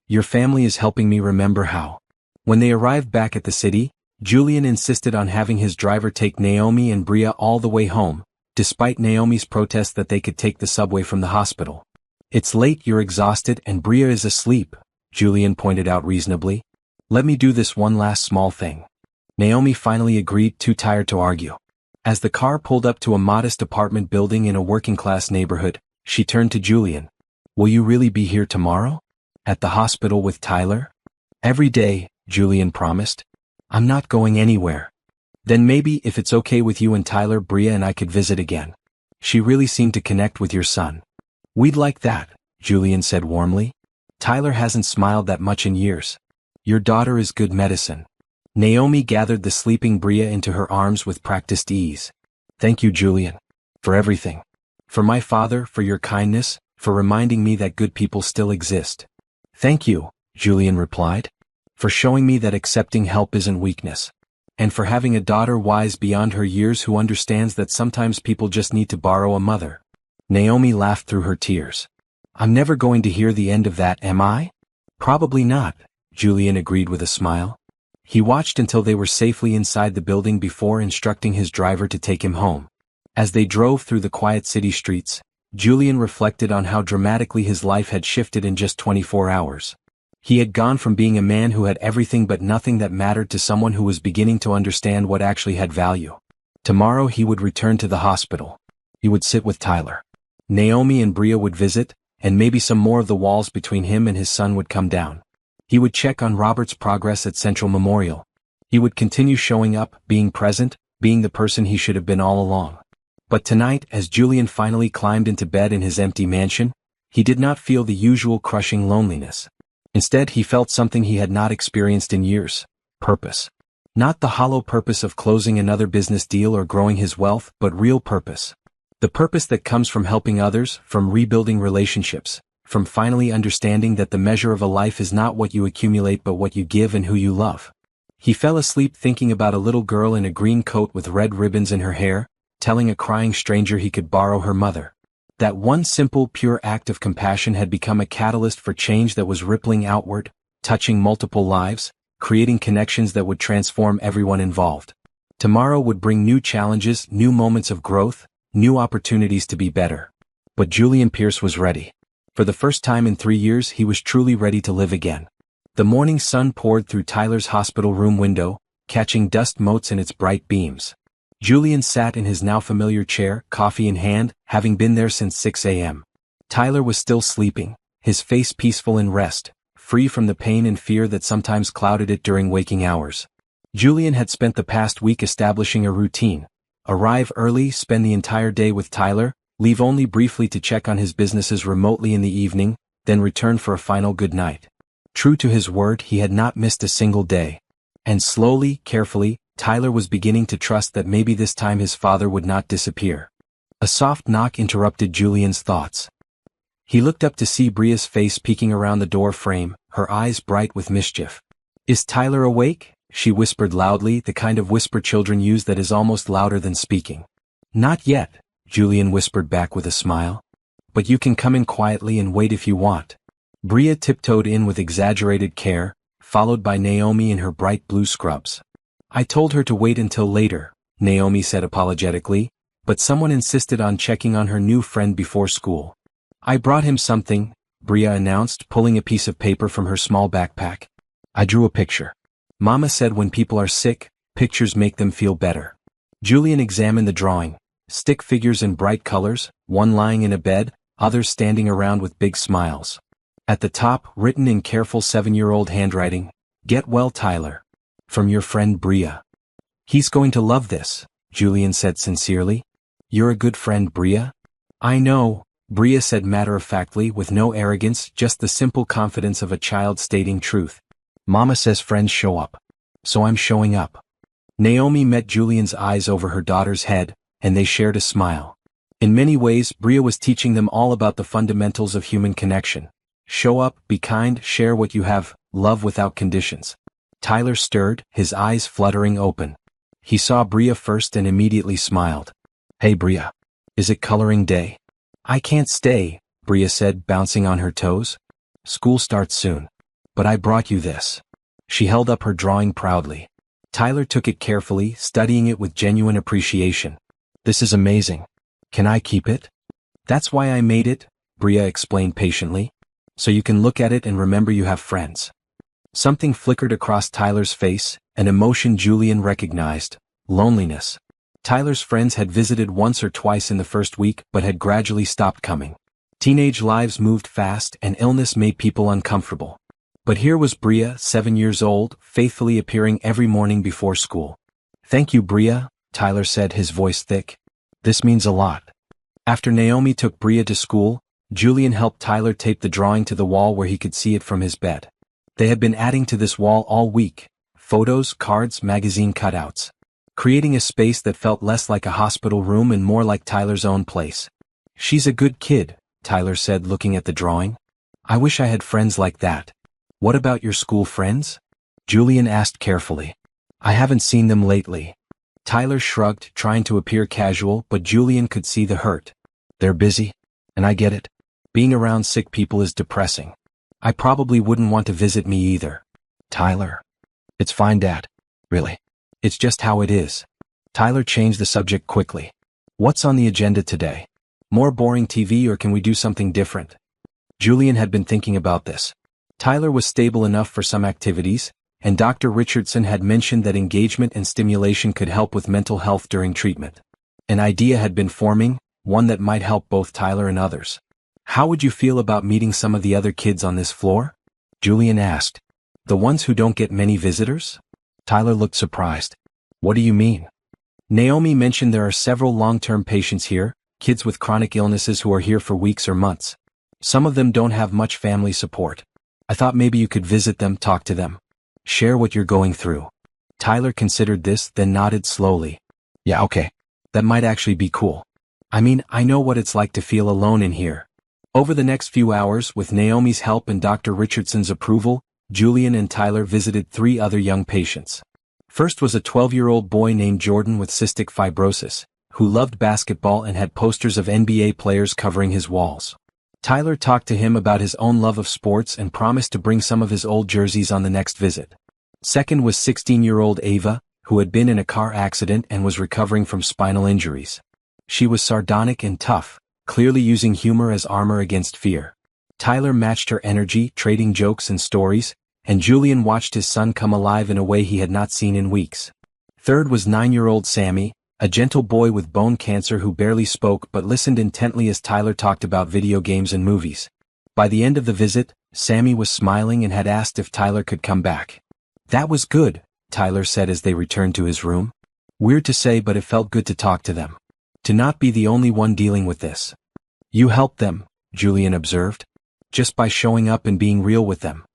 Your family is helping me remember how. When they arrived back at the city, Julian insisted on having his driver take Naomi and Bria all the way home, despite Naomi's protest that they could take the subway from the hospital. It's late, you're exhausted, and Bria is asleep, Julian pointed out reasonably. Let me do this one last small thing. Naomi finally agreed, too tired to argue. As the car pulled up to a modest apartment building in a working-class neighborhood, she turned to Julian. Will you really be here tomorrow? At the hospital with Tyler? Every day, Julian promised. I'm not going anywhere. Then maybe, if it's okay with you and Tyler, Bria and I could visit again. She really seemed to connect with your son. We'd like that, Julian said warmly. Tyler hasn't smiled that much in years. Your daughter is good medicine. Naomi gathered the sleeping Bria into her arms with practiced ease. Thank you, Julian. For everything. For my father, for your kindness, for reminding me that good people still exist. Thank you, Julian replied. For showing me that accepting help isn't weakness. And for having a daughter wise beyond her years who understands that sometimes people just need to borrow a mother. Naomi laughed through her tears. I'm never going to hear the end of that, am I? Probably not, Julian agreed with a smile. He watched until they were safely inside the building before instructing his driver to take him home. As they drove through the quiet city streets, Julian reflected on how dramatically his life had shifted in just 24 hours. He had gone from being a man who had everything but nothing that mattered to someone who was beginning to understand what actually had value. Tomorrow he would return to the hospital. He would sit with Tyler. Naomi and Bria would visit, and maybe some more of the walls between him and his son would come down. He would check on Robert's progress at Central Memorial. He would continue showing up, being present, being the person he should have been all along. But tonight, as Julian finally climbed into bed in his empty mansion, he did not feel the usual crushing loneliness. Instead, he felt something he had not experienced in years: purpose. Not the hollow purpose of closing another business deal or growing his wealth, but real purpose. The purpose that comes from helping others, from rebuilding relationships, from finally understanding that the measure of a life is not what you accumulate but what you give and who you love. He fell asleep thinking about a little girl in a green coat with red ribbons in her hair, telling a crying stranger he could borrow her mother. That one simple, pure act of compassion had become a catalyst for change that was rippling outward, touching multiple lives, creating connections that would transform everyone involved. Tomorrow would bring new challenges, new moments of growth, new opportunities to be better. But Julian Pierce was ready. For the first time in 3 years, he was truly ready to live again. The morning sun poured through Tyler's hospital room window, catching dust motes in its bright beams. Julian sat in his now familiar chair, coffee in hand, having been there since 6 a.m. Tyler was still sleeping, his face peaceful in rest, free from the pain and fear that sometimes clouded it during waking hours. Julian had spent the past week establishing a routine: arrive early, spend the entire day with Tyler, leave only briefly to check on his businesses remotely in the evening, then return for a final good night. True to his word, he had not missed a single day. And slowly, carefully, Tyler was beginning to trust that maybe this time his father would not disappear. A soft knock interrupted Julian's thoughts. He looked up to see Bria's face peeking around the door frame, her eyes bright with mischief. "Is Tyler awake?" she whispered loudly, the kind of whisper children use that is almost louder than speaking. "Not yet," Julian whispered back with a smile. "But you can come in quietly and wait if you want." Bria tiptoed in with exaggerated care, followed by Naomi in her bright blue scrubs. "I told her to wait until later," Naomi said apologetically, but someone insisted on checking on her new friend before school. "I brought him something," Bria announced, pulling a piece of paper from her small backpack. "I drew a picture. Mama said when people are sick, pictures make them feel better." Julian examined the drawing: stick figures in bright colors, one lying in a bed, others standing around with big smiles. At the top, written in careful 7-year-old handwriting, "Get well, Tyler. From your friend Bria." "He's going to love this," Julian said sincerely. "You're a good friend, Bria." "I know," Bria said matter-of-factly, with no arrogance, just the simple confidence of a child stating truth. "Mama says friends show up. So I'm showing up." Naomi met Julian's eyes over her daughter's head, and they shared a smile. In many ways, Bria was teaching them all about the fundamentals of human connection. Show up, be kind, share what you have, love without conditions. Tyler stirred, his eyes fluttering open. He saw Bria first and immediately smiled. "Hey Bria. Is it coloring day?" "I can't stay," Bria said, bouncing on her toes. "School starts soon. But I brought you this." She held up her drawing proudly. Tyler took it carefully, studying it with genuine appreciation. "This is amazing. Can I keep it?" "That's why I made it," Bria explained patiently. "So you can look at it and remember you have friends." Something flickered across Tyler's face, an emotion Julian recognized: loneliness. Tyler's friends had visited once or twice in the first week but had gradually stopped coming. Teenage lives moved fast and illness made people uncomfortable. But here was Bria, 7 years old, faithfully appearing every morning before school. "Thank you, Bria," Tyler said, his voice thick. "This means a lot." After Naomi took Bria to school, Julian helped Tyler tape the drawing to the wall where he could see it from his bed. They had been adding to this wall all week: photos, cards, magazine cutouts. Creating a space that felt less like a hospital room and more like Tyler's own place. "She's a good kid," Tyler said, looking at the drawing. "I wish I had friends like that." "What about your school friends?" Julian asked carefully. "I haven't seen them lately." Tyler shrugged, trying to appear casual, but Julian could see the hurt. "They're busy. And I get it. Being around sick people is depressing. I probably wouldn't want to visit me either." "Tyler." "It's fine, Dad. Really. It's just how it is." Tyler changed the subject quickly. "What's on the agenda today? More boring TV, or can we do something different?" Julian had been thinking about this. Tyler was stable enough for some activities, and Dr. Richardson had mentioned that engagement and stimulation could help with mental health during treatment. An idea had been forming, one that might help both Tyler and others. "How would you feel about meeting some of the other kids on this floor?" Julian asked. "The ones who don't get many visitors?" Tyler looked surprised. "What do you mean?" "Naomi mentioned there are several long-term patients here, kids with chronic illnesses who are here for weeks or months. Some of them don't have much family support. I thought maybe you could visit them, talk to them. Share what you're going through." Tyler considered this, then nodded slowly. "Yeah, okay. That might actually be cool. I mean, I know what it's like to feel alone in here." Over the next few hours, with Naomi's help and Dr. Richardson's approval, Julian and Tyler visited 3 other young patients. First was a 12-year-old boy named Jordan with cystic fibrosis, who loved basketball and had posters of NBA players covering his walls. Tyler talked to him about his own love of sports and promised to bring some of his old jerseys on the next visit. Second was 16-year-old Ava, who had been in a car accident and was recovering from spinal injuries. She was sardonic and tough, clearly using humor as armor against fear. Tyler matched her energy, trading jokes and stories, and Julian watched his son come alive in a way he had not seen in weeks. Third was 9-year-old Sammy, a gentle boy with bone cancer who barely spoke but listened intently as Tyler talked about video games and movies. By the end of the visit, Sammy was smiling and had asked if Tyler could come back. "That was good," Tyler said as they returned to his room. "Weird to say, but it felt good to talk to them. To not be the only one dealing with this." "You helped them," Julian observed. "Just by showing up and being real with them."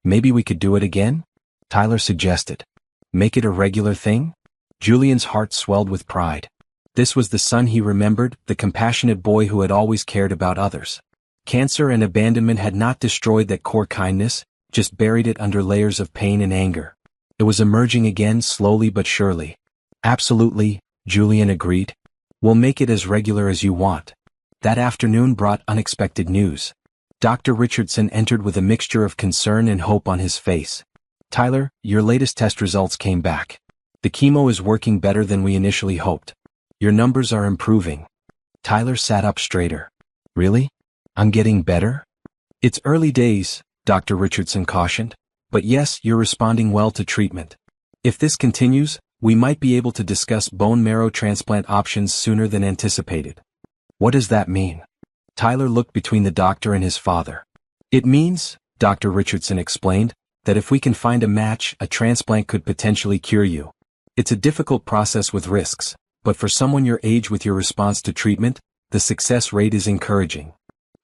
"Maybe we could do it again?" Tyler suggested. "Make it a regular thing?" Julian's heart swelled with pride. This was the son he remembered, the compassionate boy who had always cared about others. Cancer and abandonment had not destroyed that core kindness, just buried it under layers of pain and anger. It was emerging again, slowly but surely. "Absolutely," Julian agreed. "We'll make it as regular as you want." That afternoon brought unexpected news. Dr. Richardson entered with a mixture of concern and hope on his face. "Tyler, your latest test results came back. The chemo is working better than we initially hoped. Your numbers are improving." Tyler sat up straighter. "Really? I'm getting better?" "It's early days," Dr. Richardson cautioned, "but yes, you're responding well to treatment. If this continues, we might be able to discuss bone marrow transplant options sooner than anticipated." "What does that mean?" Tyler looked between the doctor and his father. "It means," Dr. Richardson explained, "that if we can find a match, a transplant could potentially cure you. It's a difficult process with risks, but for someone your age with your response to treatment, the success rate is encouraging."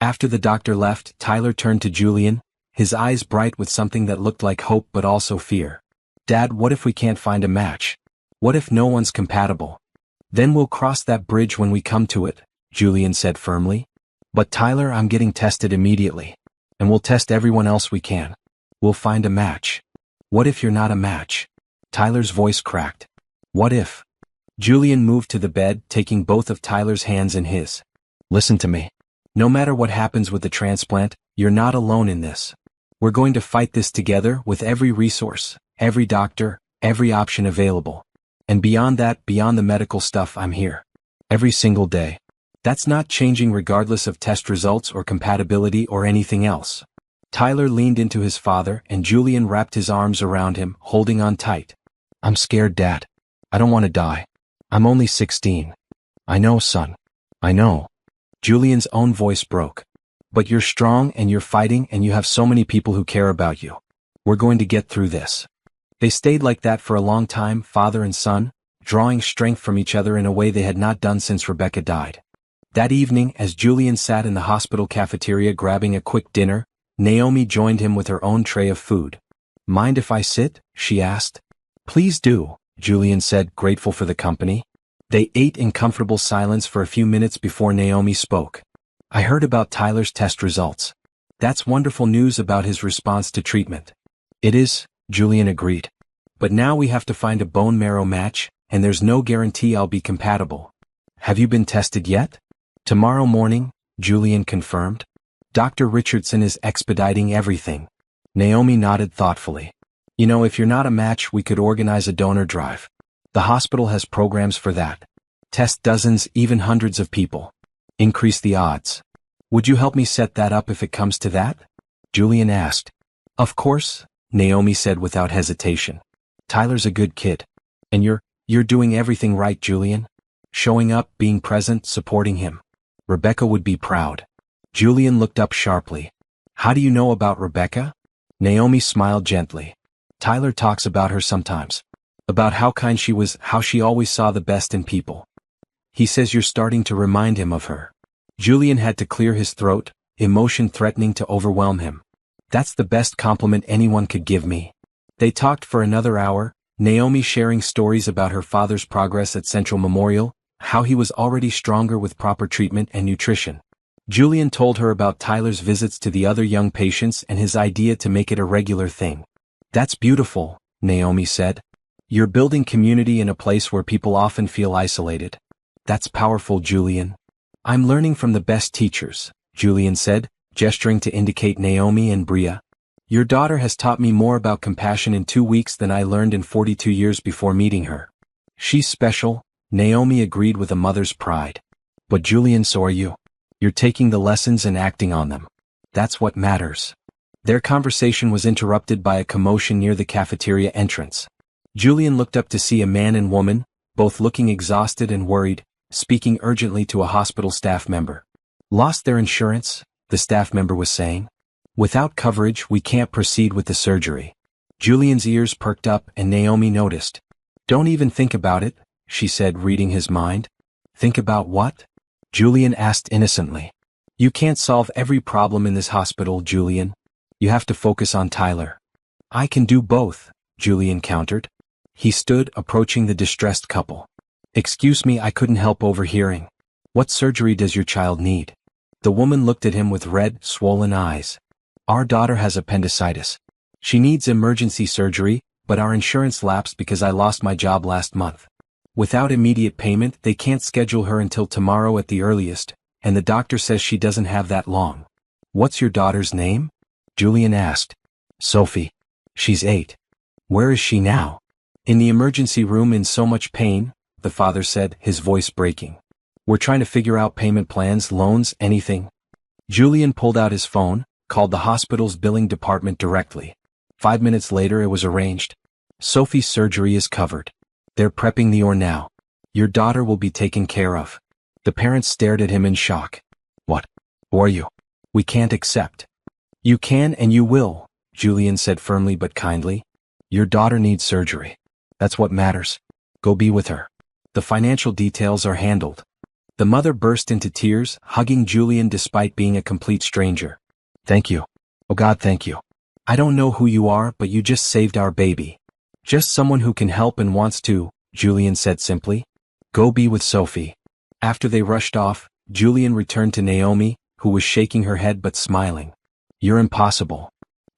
After the doctor left, Tyler turned to Julian, his eyes bright with something that looked like hope but also fear. "Dad, what if we can't find a match? What if no one's compatible?" "Then we'll cross that bridge when we come to it," Julian said firmly. "But Tyler, I'm getting tested immediately. And we'll test everyone else we can. We'll find a match." "What if you're not a match?" Tyler's voice cracked. "What if?" Julian moved to the bed, taking both of Tyler's hands in his. "Listen to me. No matter what happens with the transplant, you're not alone in this. We're going to fight this together with every resource, every doctor, every option available. And beyond that, beyond the medical stuff, I'm here. Every single day. That's not changing regardless of test results or compatibility or anything else." Tyler leaned into his father and Julian wrapped his arms around him, holding on tight. "I'm scared, Dad. I don't want to die. I'm only 16. "I know, son. I know." Julian's own voice broke. "But you're strong and you're fighting and you have so many people who care about you. We're going to get through this." They stayed like that for a long time, father and son, drawing strength from each other in a way they had not done since Rebecca died. That evening, as Julian sat in the hospital cafeteria grabbing a quick dinner, Naomi joined him with her own tray of food. "Mind if I sit?" she asked. "Please do," Julian said, grateful for the company. They ate in comfortable silence for a few minutes before Naomi spoke. "I heard about Tyler's test results. That's wonderful news about his response to treatment." "It is," Julian agreed. "But now we have to find a bone marrow match, and there's no guarantee I'll be compatible." "Have you been tested yet?" "Tomorrow morning," Julian confirmed. "Dr. Richardson is expediting everything." Naomi nodded thoughtfully. "You know, if you're not a match, we could organize a donor drive. The hospital has programs for that. Test dozens, even hundreds of people. Increase the odds. Would you help me set that up if it comes to that?" Julian asked. Of course, Naomi said without hesitation. Tyler's a good kid. And you're doing everything right, Julian. Showing up, being present, supporting him. Rebecca would be proud. Julian looked up sharply. How do you know about Rebecca? Naomi smiled gently. Tyler talks about her sometimes. About how kind she was, how she always saw the best in people. He says you're starting to remind him of her. Julian had to clear his throat, emotion threatening to overwhelm him. That's the best compliment anyone could give me. They talked for another hour, Naomi sharing stories about her father's progress at Central Memorial, how he was already stronger with proper treatment and nutrition. Julian told her about Tyler's visits to the other young patients and his idea to make it a regular thing. That's beautiful, Naomi said. You're building community in a place where people often feel isolated. That's powerful, Julian. I'm learning from the best teachers, Julian said, gesturing to indicate Naomi and Bria. Your daughter has taught me more about compassion in 2 weeks than I learned in 42 years before meeting her. She's special, Naomi agreed with a mother's pride. But Julian, so are you. You're taking the lessons and acting on them. That's what matters. Their conversation was interrupted by a commotion near the cafeteria entrance. Julian looked up to see a man and woman, both looking exhausted and worried, speaking urgently to a hospital staff member. Lost their insurance, the staff member was saying. Without coverage, we can't proceed with the surgery. Julian's ears perked up and Naomi noticed. Don't even think about it, she said, reading his mind. Think about what? Julian asked innocently. You can't solve every problem in this hospital, Julian. You have to focus on Tyler. I can do both, Julian countered. He stood, approaching the distressed couple. Excuse me, I couldn't help overhearing. What surgery does your child need? The woman looked at him with red, swollen eyes. Our daughter has appendicitis. She needs emergency surgery, but our insurance lapsed because I lost my job last month. Without immediate payment, they can't schedule her until tomorrow at the earliest, and the doctor says she doesn't have that long. What's your daughter's name? Julian asked. Sophie. She's 8. Where is she now? In the emergency room in so much pain, the father said, his voice breaking. We're trying to figure out payment plans, loans, anything. Julian pulled out his phone, called the hospital's billing department directly. 5 minutes later it was arranged. Sophie's surgery is covered. They're prepping the OR now. Your daughter will be taken care of. The parents stared at him in shock. What? Who are you? We can't accept. You can and you will, Julian said firmly but kindly. Your daughter needs surgery. That's what matters. Go be with her. The financial details are handled. The mother burst into tears, hugging Julian despite being a complete stranger. Thank you. Oh God, thank you. I don't know who you are, but you just saved our baby. Just someone who can help and wants to, Julian said simply. Go be with Sophie. After they rushed off, Julian returned to Naomi, who was shaking her head but smiling. You're impossible.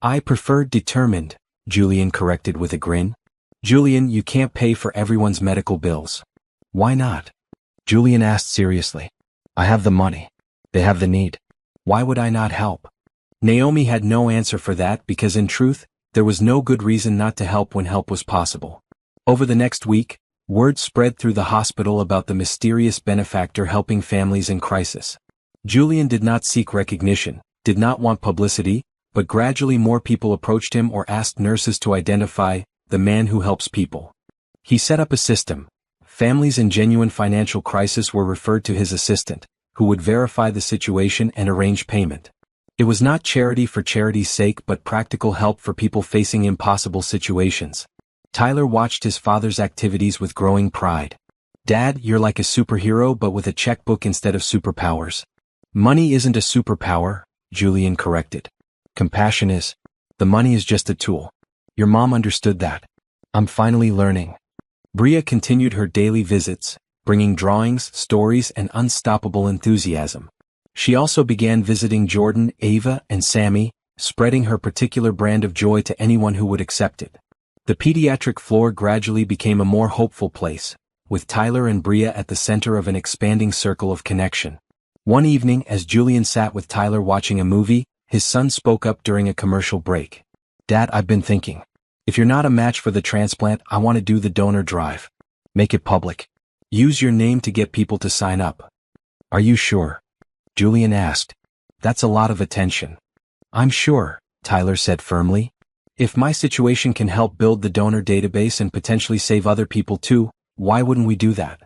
I prefer determined, Julian corrected with a grin. Julian, you can't pay for everyone's medical bills. Why not? Julian asked seriously. I have the money. They have the need. Why would I not help? Naomi had no answer for that because in truth, there was no good reason not to help when help was possible. Over the next week, word spread through the hospital about the mysterious benefactor helping families in crisis. Julian did not seek recognition, did not want publicity, but gradually more people approached him or asked nurses to identify the man who helps people. He set up a system. Families in genuine financial crisis were referred to his assistant, who would verify the situation and arrange payment. It was not charity for charity's sake but practical help for people facing impossible situations. Tyler watched his father's activities with growing pride. Dad, you're like a superhero but with a checkbook instead of superpowers. Money isn't a superpower, Julian corrected. Compassion is. The money is just a tool. Your mom understood that. I'm finally learning. Bria continued her daily visits, bringing drawings, stories, and unstoppable enthusiasm. She also began visiting Jordan, Ava, and Sammy, spreading her particular brand of joy to anyone who would accept it. The pediatric floor gradually became a more hopeful place, with Tyler and Bria at the center of an expanding circle of connection. One evening, as Julian sat with Tyler watching a movie, his son spoke up during a commercial break. Dad, I've been thinking. If you're not a match for the transplant, I want to do the donor drive. Make it public. Use your name to get people to sign up. Are you sure? Julian asked. That's a lot of attention. I'm sure, Tyler said firmly. If my situation can help build the donor database and potentially save other people too, why wouldn't we do that?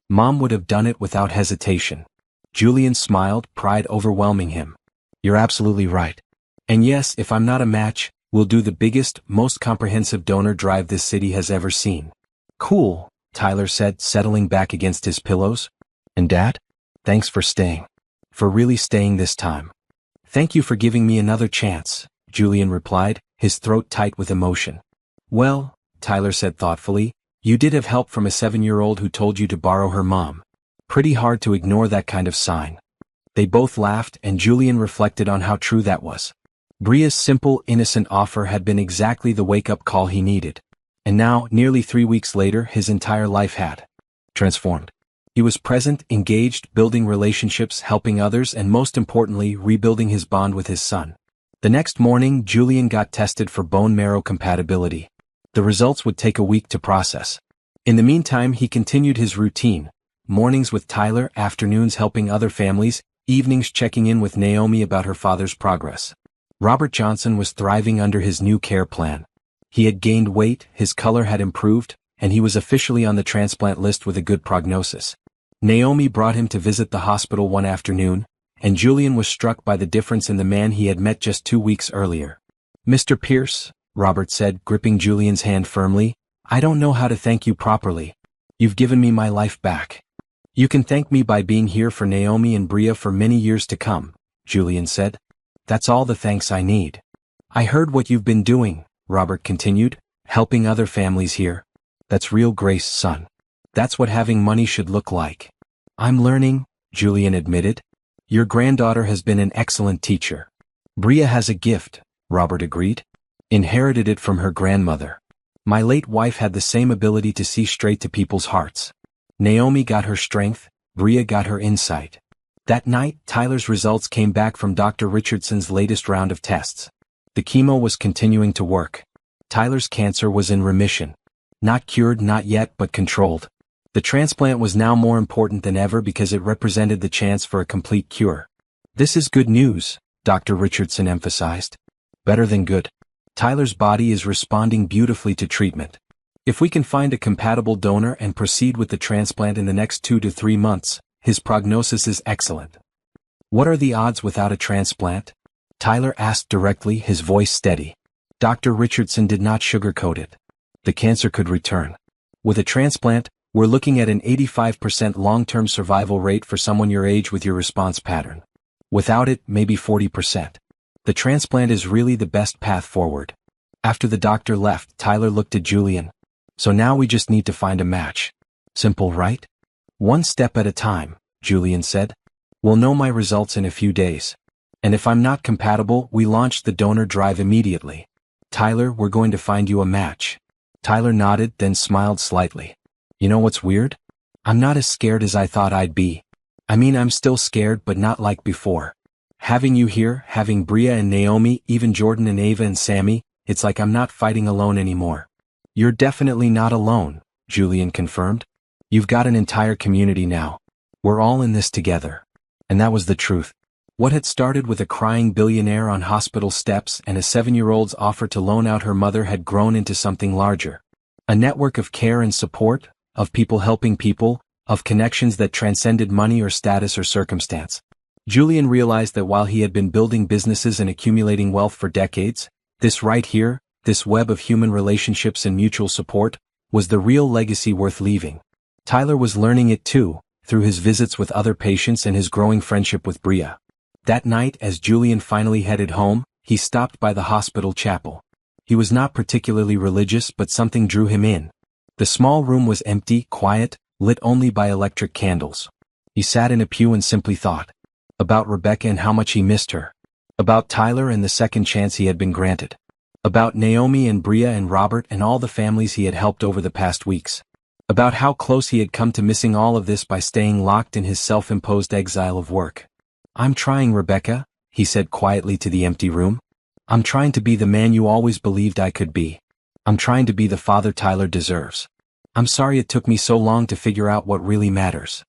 Mom would have done it without hesitation. Julian smiled, pride overwhelming him. You're absolutely right. And yes, if I'm not a match, we'll do the biggest, most comprehensive donor drive this city has ever seen. Cool, Tyler said, settling back against his pillows. And Dad? Thanks for staying. For really staying this time. Thank you for giving me another chance, Julian replied, his throat tight with emotion. Well, Tyler said thoughtfully, you did have help from a 7-year-old who told you to borrow her mom. Pretty hard to ignore that kind of sign. They both laughed, and Julian reflected on how true that was. Bria's simple, innocent offer had been exactly the wake-up call he needed. And now, nearly 3 weeks later, his entire life had transformed. He was present, engaged, building relationships, helping others, and most importantly, rebuilding his bond with his son. The next morning, Julian got tested for bone marrow compatibility. The results would take a week to process. In the meantime, he continued his routine. Mornings with Tyler, afternoons helping other families, evenings checking in with Naomi about her father's progress. Robert Johnson was thriving under his new care plan. He had gained weight, his color had improved, and he was officially on the transplant list with a good prognosis. Naomi brought him to visit the hospital one afternoon, and Julian was struck by the difference in the man he had met just 2 weeks earlier. Mr. Pierce, Robert said, gripping Julian's hand firmly, I don't know how to thank you properly. You've given me my life back. You can thank me by being here for Naomi and Bria for many years to come, Julian said. That's all the thanks I need. I heard what you've been doing, Robert continued, helping other families here. That's real grace, son. That's what having money should look like. I'm learning, Julian admitted. Your granddaughter has been an excellent teacher. Bria has a gift, Robert agreed. Inherited it from her grandmother. My late wife had the same ability to see straight to people's hearts. Naomi got her strength, Bria got her insight. That night, Tyler's results came back from Dr. Richardson's latest round of tests. The chemo was continuing to work. Tyler's cancer was in remission. Not cured, not yet, but controlled. The transplant was now more important than ever because it represented the chance for a complete cure. This is good news, Dr. Richardson emphasized. Better than good. Tyler's body is responding beautifully to treatment. If we can find a compatible donor and proceed with the transplant in the next 2 to 3 months, his prognosis is excellent. What are the odds without a transplant? Tyler asked directly, his voice steady. Dr. Richardson did not sugarcoat it. The cancer could return. With a transplant, we're looking at an 85% long-term survival rate for someone your age with your response pattern. Without it, maybe 40%. The transplant is really the best path forward. After the doctor left, Tyler looked at Julian. So now we just need to find a match. Simple, right? One step at a time, Julian said. We'll know my results in a few days. And if I'm not compatible, we launch the donor drive immediately. Tyler, we're going to find you a match. Tyler nodded, then smiled slightly. You know what's weird? I'm not as scared as I thought I'd be. I mean, I'm still scared, but not like before. Having you here, having Bria and Naomi, even Jordan and Ava and Sammy, it's like I'm not fighting alone anymore. You're definitely not alone, Julian confirmed. You've got an entire community now. We're all in this together. And that was the truth. What had started with a crying billionaire on hospital steps and a 7-year-old's offer to loan out her mother had grown into something larger. A network of care and support, of people helping people, of connections that transcended money or status or circumstance. Julian realized that while he had been building businesses and accumulating wealth for decades, this right here, this web of human relationships and mutual support, was the real legacy worth leaving. Tyler was learning it too, through his visits with other patients and his growing friendship with Bria. That night, as Julian finally headed home, he stopped by the hospital chapel. He was not particularly religious, but something drew him in. The small room was empty, quiet, lit only by electric candles. He sat in a pew and simply thought. About Rebecca and how much he missed her. About Tyler and the second chance he had been granted. About Naomi and Bria and Robert and all the families he had helped over the past weeks. About how close he had come to missing all of this by staying locked in his self-imposed exile of work. I'm trying, Rebecca, he said quietly to the empty room. I'm trying to be the man you always believed I could be. I'm trying to be the father Tyler deserves. I'm sorry it took me so long to figure out what really matters.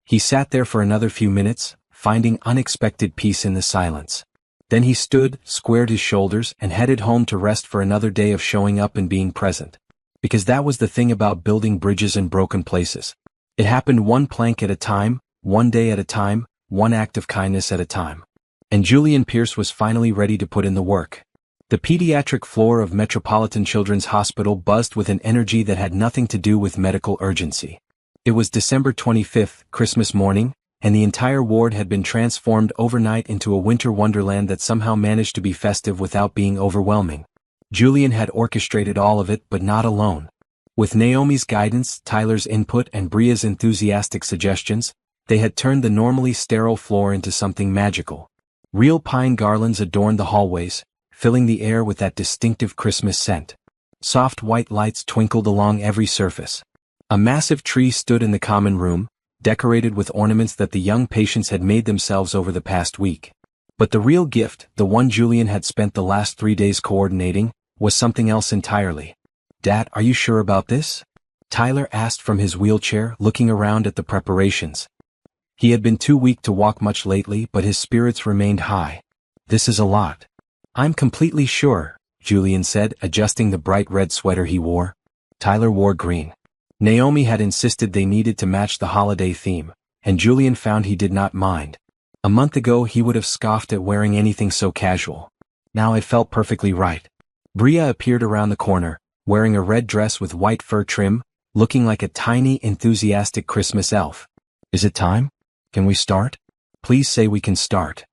He sat there for another few minutes, finding unexpected peace in the silence. Then he stood, squared his shoulders, and headed home to rest for another day of showing up and being present. Because that was the thing about building bridges in broken places. It happened one plank at a time, one day at a time, one act of kindness at a time. And Julian Pierce was finally ready to put in the work. The pediatric floor of Metropolitan Children's Hospital buzzed with an energy that had nothing to do with medical urgency. It was December 25th, Christmas morning, and the entire ward had been transformed overnight into a winter wonderland that somehow managed to be festive without being overwhelming. Julian had orchestrated all of it, but not alone. With Naomi's guidance, Tyler's input, and Bria's enthusiastic suggestions, they had turned the normally sterile floor into something magical. Real pine garlands adorned the hallways, filling the air with that distinctive Christmas scent. Soft white lights twinkled along every surface. A massive tree stood in the common room, decorated with ornaments that the young patients had made themselves over the past week. But the real gift, the one Julian had spent the last 3 days coordinating, was something else entirely. "Dad, are you sure about this?" Tyler asked from his wheelchair, looking around at the preparations. He had been too weak to walk much lately, but his spirits remained high. "This is a lot." "I'm completely sure," Julian said, adjusting the bright red sweater he wore. Tyler wore green. Naomi had insisted they needed to match the holiday theme, and Julian found he did not mind. A month ago he would have scoffed at wearing anything so casual. Now it felt perfectly right. Bria appeared around the corner, wearing a red dress with white fur trim, looking like a tiny, enthusiastic Christmas elf. "Is it time? Can we start?" "Please say we can start."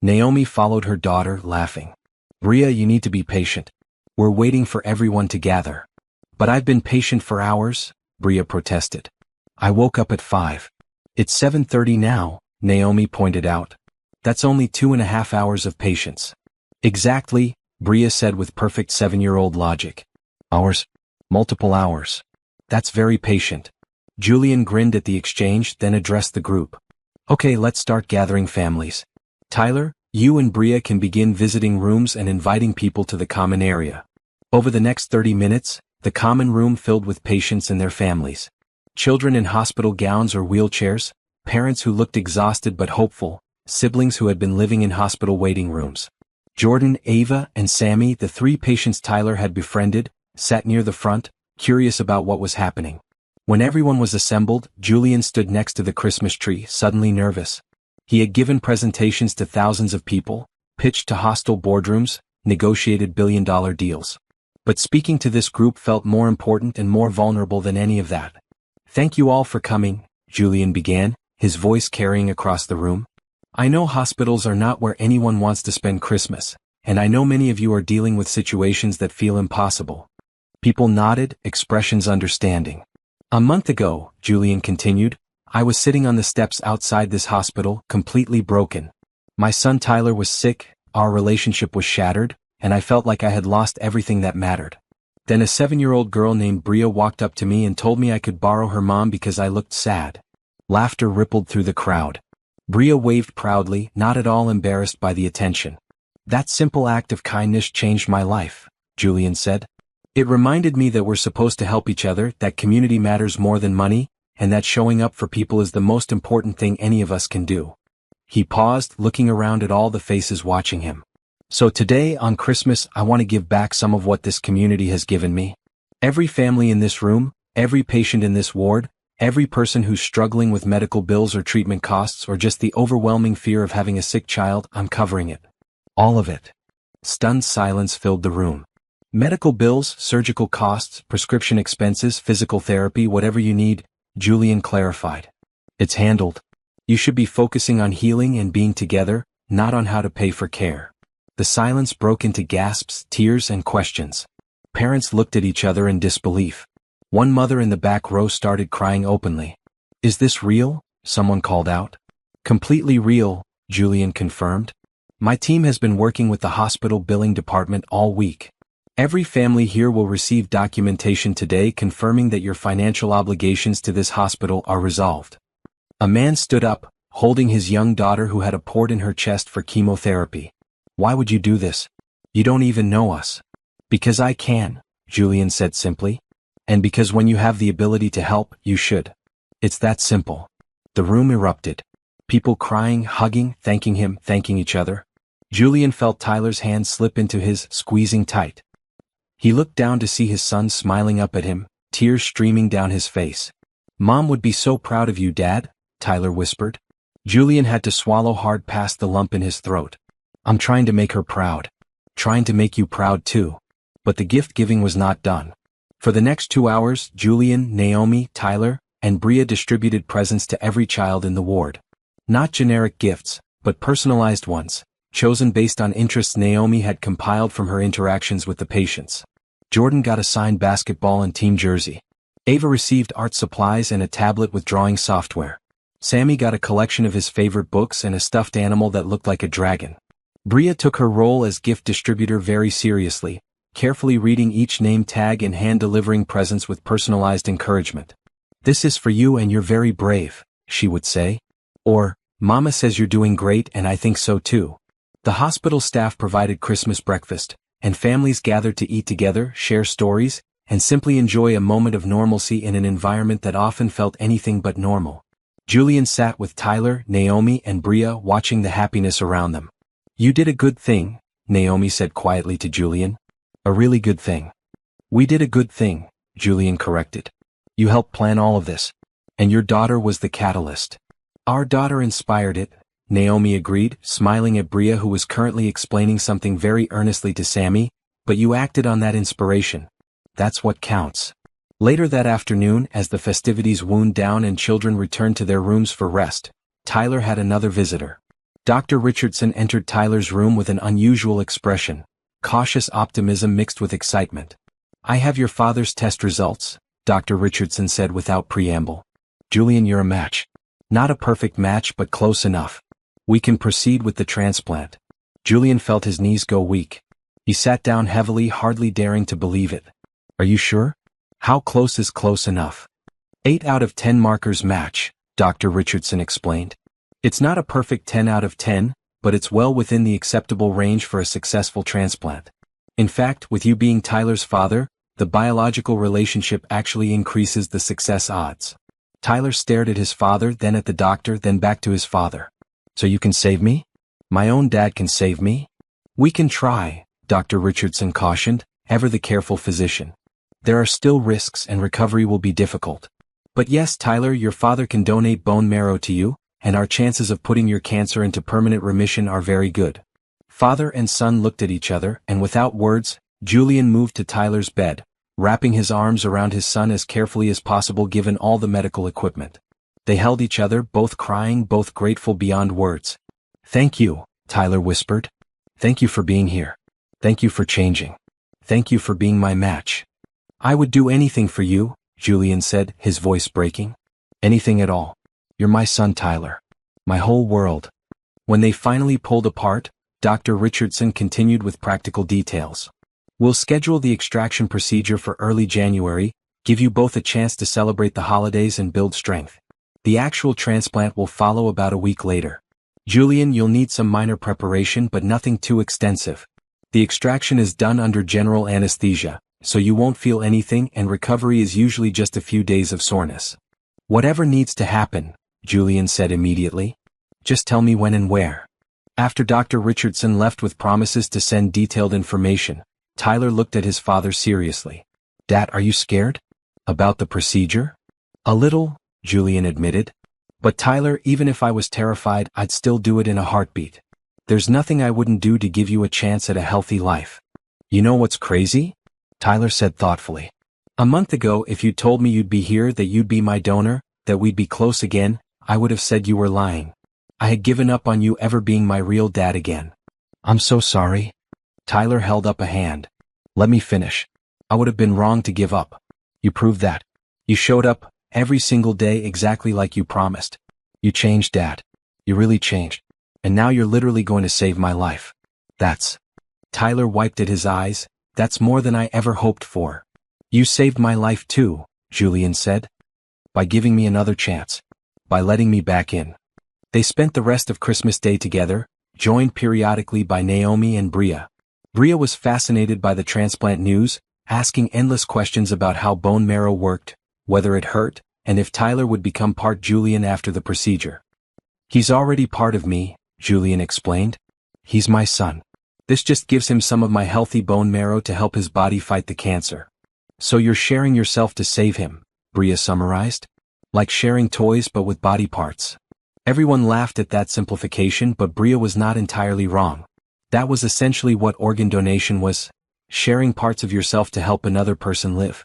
Naomi followed her daughter, laughing. "Bria, you need to be patient. We're waiting for everyone to gather." "But I've been patient for hours," Bria protested. "I woke up at 5. "It's 7:30 now," Naomi pointed out. "That's only 2.5 hours of patience." "Exactly," Bria said with perfect 7-year-old logic. "Hours? Multiple hours. That's very patient." Julian grinned at the exchange, then addressed the group. "Okay, let's start gathering families. Tyler, you and Bria can begin visiting rooms and inviting people to the common area." Over the next 30 minutes, the common room filled with patients and their families. Children in hospital gowns or wheelchairs, parents who looked exhausted but hopeful, siblings who had been living in hospital waiting rooms. Jordan, Ava, and Sammy, the 3 patients Tyler had befriended, sat near the front, curious about what was happening. When everyone was assembled, Julian stood next to the Christmas tree, suddenly nervous. He had given presentations to thousands of people, pitched to hostile boardrooms, negotiated billion-dollar deals. But speaking to this group felt more important and more vulnerable than any of that. "Thank you all for coming," Julian began, his voice carrying across the room. "I know hospitals are not where anyone wants to spend Christmas, and I know many of you are dealing with situations that feel impossible." People nodded, expressions understanding. "A month ago," Julian continued, "I was sitting on the steps outside this hospital, completely broken. My son Tyler was sick, our relationship was shattered, and I felt like I had lost everything that mattered. Then a 7-year-old girl named Bria walked up to me and told me I could borrow her mom because I looked sad." Laughter rippled through the crowd. Bria waved proudly, not at all embarrassed by the attention. "That simple act of kindness changed my life," Julian said. "It reminded me that we're supposed to help each other, that community matters more than money, and that showing up for people is the most important thing any of us can do." He paused, looking around at all the faces watching him. "So today, on Christmas, I want to give back some of what this community has given me. Every family in this room, every patient in this ward, every person who's struggling with medical bills or treatment costs or just the overwhelming fear of having a sick child, I'm covering it. All of it." Stunned silence filled the room. "Medical bills, surgical costs, prescription expenses, physical therapy, whatever you need," Julian clarified. "It's handled. You should be focusing on healing and being together, not on how to pay for care." The silence broke into gasps, tears, and questions. Parents looked at each other in disbelief. One mother in the back row started crying openly. "Is this real?" someone called out. "Completely real," Julian confirmed. "My team has been working with the hospital billing department all week. Every family here will receive documentation today confirming that your financial obligations to this hospital are resolved." A man stood up, holding his young daughter who had a port in her chest for chemotherapy. "Why would you do this? You don't even know us." "Because I can," Julian said simply. "And because when you have the ability to help, you should. It's that simple." The room erupted. People crying, hugging, thanking him, thanking each other. Julian felt Tyler's hand slip into his, squeezing tight. He looked down to see his son smiling up at him, tears streaming down his face. "Mom would be so proud of you, Dad," Tyler whispered. Julian had to swallow hard past the lump in his throat. "I'm trying to make her proud. Trying to make you proud too." But the gift-giving was not done. For the next 2 hours, Julian, Naomi, Tyler, and Bria distributed presents to every child in the ward. Not generic gifts, but personalized ones, chosen based on interests Naomi had compiled from her interactions with the patients. Jordan got a signed basketball and team jersey. Ava received art supplies and a tablet with drawing software. Sammy got a collection of his favorite books and a stuffed animal that looked like a dragon. Bria took her role as gift distributor very seriously, carefully reading each name tag and hand-delivering presents with personalized encouragement. "This is for you and you're very brave," she would say. Or, "Mama says you're doing great and I think so too." The hospital staff provided Christmas breakfast, and families gathered to eat together, share stories, and simply enjoy a moment of normalcy in an environment that often felt anything but normal. Julian sat with Tyler, Naomi, and Bria watching the happiness around them. "You did a good thing," Naomi said quietly to Julian. "A really good thing." "We did a good thing," Julian corrected. "You helped plan all of this. And your daughter was the catalyst." "Our daughter inspired it," Naomi agreed, smiling at Bria who was currently explaining something very earnestly to Sammy, "but you acted on that inspiration. That's what counts." Later that afternoon, as the festivities wound down and children returned to their rooms for rest, Tyler had another visitor. Dr. Richardson entered Tyler's room with an unusual expression, cautious optimism mixed with excitement. "I have your father's test results," Dr. Richardson said without preamble. "Julian, you're a match. Not a perfect match but close enough. We can proceed with the transplant." Julian felt his knees go weak. He sat down heavily, hardly daring to believe it. "Are you sure? How close is close enough?" 8 out of 10 markers match, Dr. Richardson explained. "It's not a perfect 10 out of 10, but it's well within the acceptable range for a successful transplant. In fact, with you being Tyler's father, the biological relationship actually increases the success odds." Tyler stared at his father, then at the doctor, then back to his father. "So you can save me? My own dad can save me?" "We can try," Dr. Richardson cautioned, ever the careful physician. "There are still risks and recovery will be difficult. But yes, Tyler, your father can donate bone marrow to you, and our chances of putting your cancer into permanent remission are very good." Father and son looked at each other, and without words, Julian moved to Tyler's bed, wrapping his arms around his son as carefully as possible given all the medical equipment. They held each other, both crying, both grateful beyond words. "Thank you," Tyler whispered. "Thank you for being here. Thank you for changing. Thank you for being my match." "I would do anything for you," Julian said, his voice breaking. "Anything at all. You're my son, Tyler. My whole world." When they finally pulled apart, Dr. Richardson continued with practical details. "We'll schedule the extraction procedure for early January, give you both a chance to celebrate the holidays and build strength. The actual transplant will follow about a week later. Julian, you'll need some minor preparation but nothing too extensive. The extraction is done under general anesthesia, so you won't feel anything and recovery is usually just a few days of soreness." "Whatever needs to happen," Julian said immediately. "Just tell me when and where." After Dr. Richardson left with promises to send detailed information, Tyler looked at his father seriously. "Dad, are you scared? About the procedure?" "A little," Julian admitted. "But Tyler, even if I was terrified, I'd still do it in a heartbeat. There's nothing I wouldn't do to give you a chance at a healthy life." "You know what's crazy?" Tyler said thoughtfully. "A month ago, if you'd told me you'd be here, that you'd be my donor, that we'd be close again, I would have said you were lying. I had given up on you ever being my real dad again." "I'm so sorry." Tyler held up a hand. "Let me finish. I would have been wrong to give up. You proved that. You showed up, every single day exactly like you promised. You changed, Dad. You really changed. And now you're literally going to save my life. That's..." Tyler wiped at his eyes. "That's more than I ever hoped for." "You saved my life too," Julian said. "By giving me another chance. By letting me back in." They spent the rest of Christmas Day together, joined periodically by Naomi and Bria. Bria was fascinated by the transplant news, asking endless questions about how bone marrow worked, whether it hurt, and if Tyler would become part Julian after the procedure. "He's already part of me," Julian explained. He's my son. This just gives him some of my healthy bone marrow to help his body fight the cancer. So you're sharing yourself to save him, Bria summarized. Like sharing toys but with body parts. Everyone laughed at that simplification, but Bria was not entirely wrong. That was essentially what organ donation was, sharing parts of yourself to help another person live.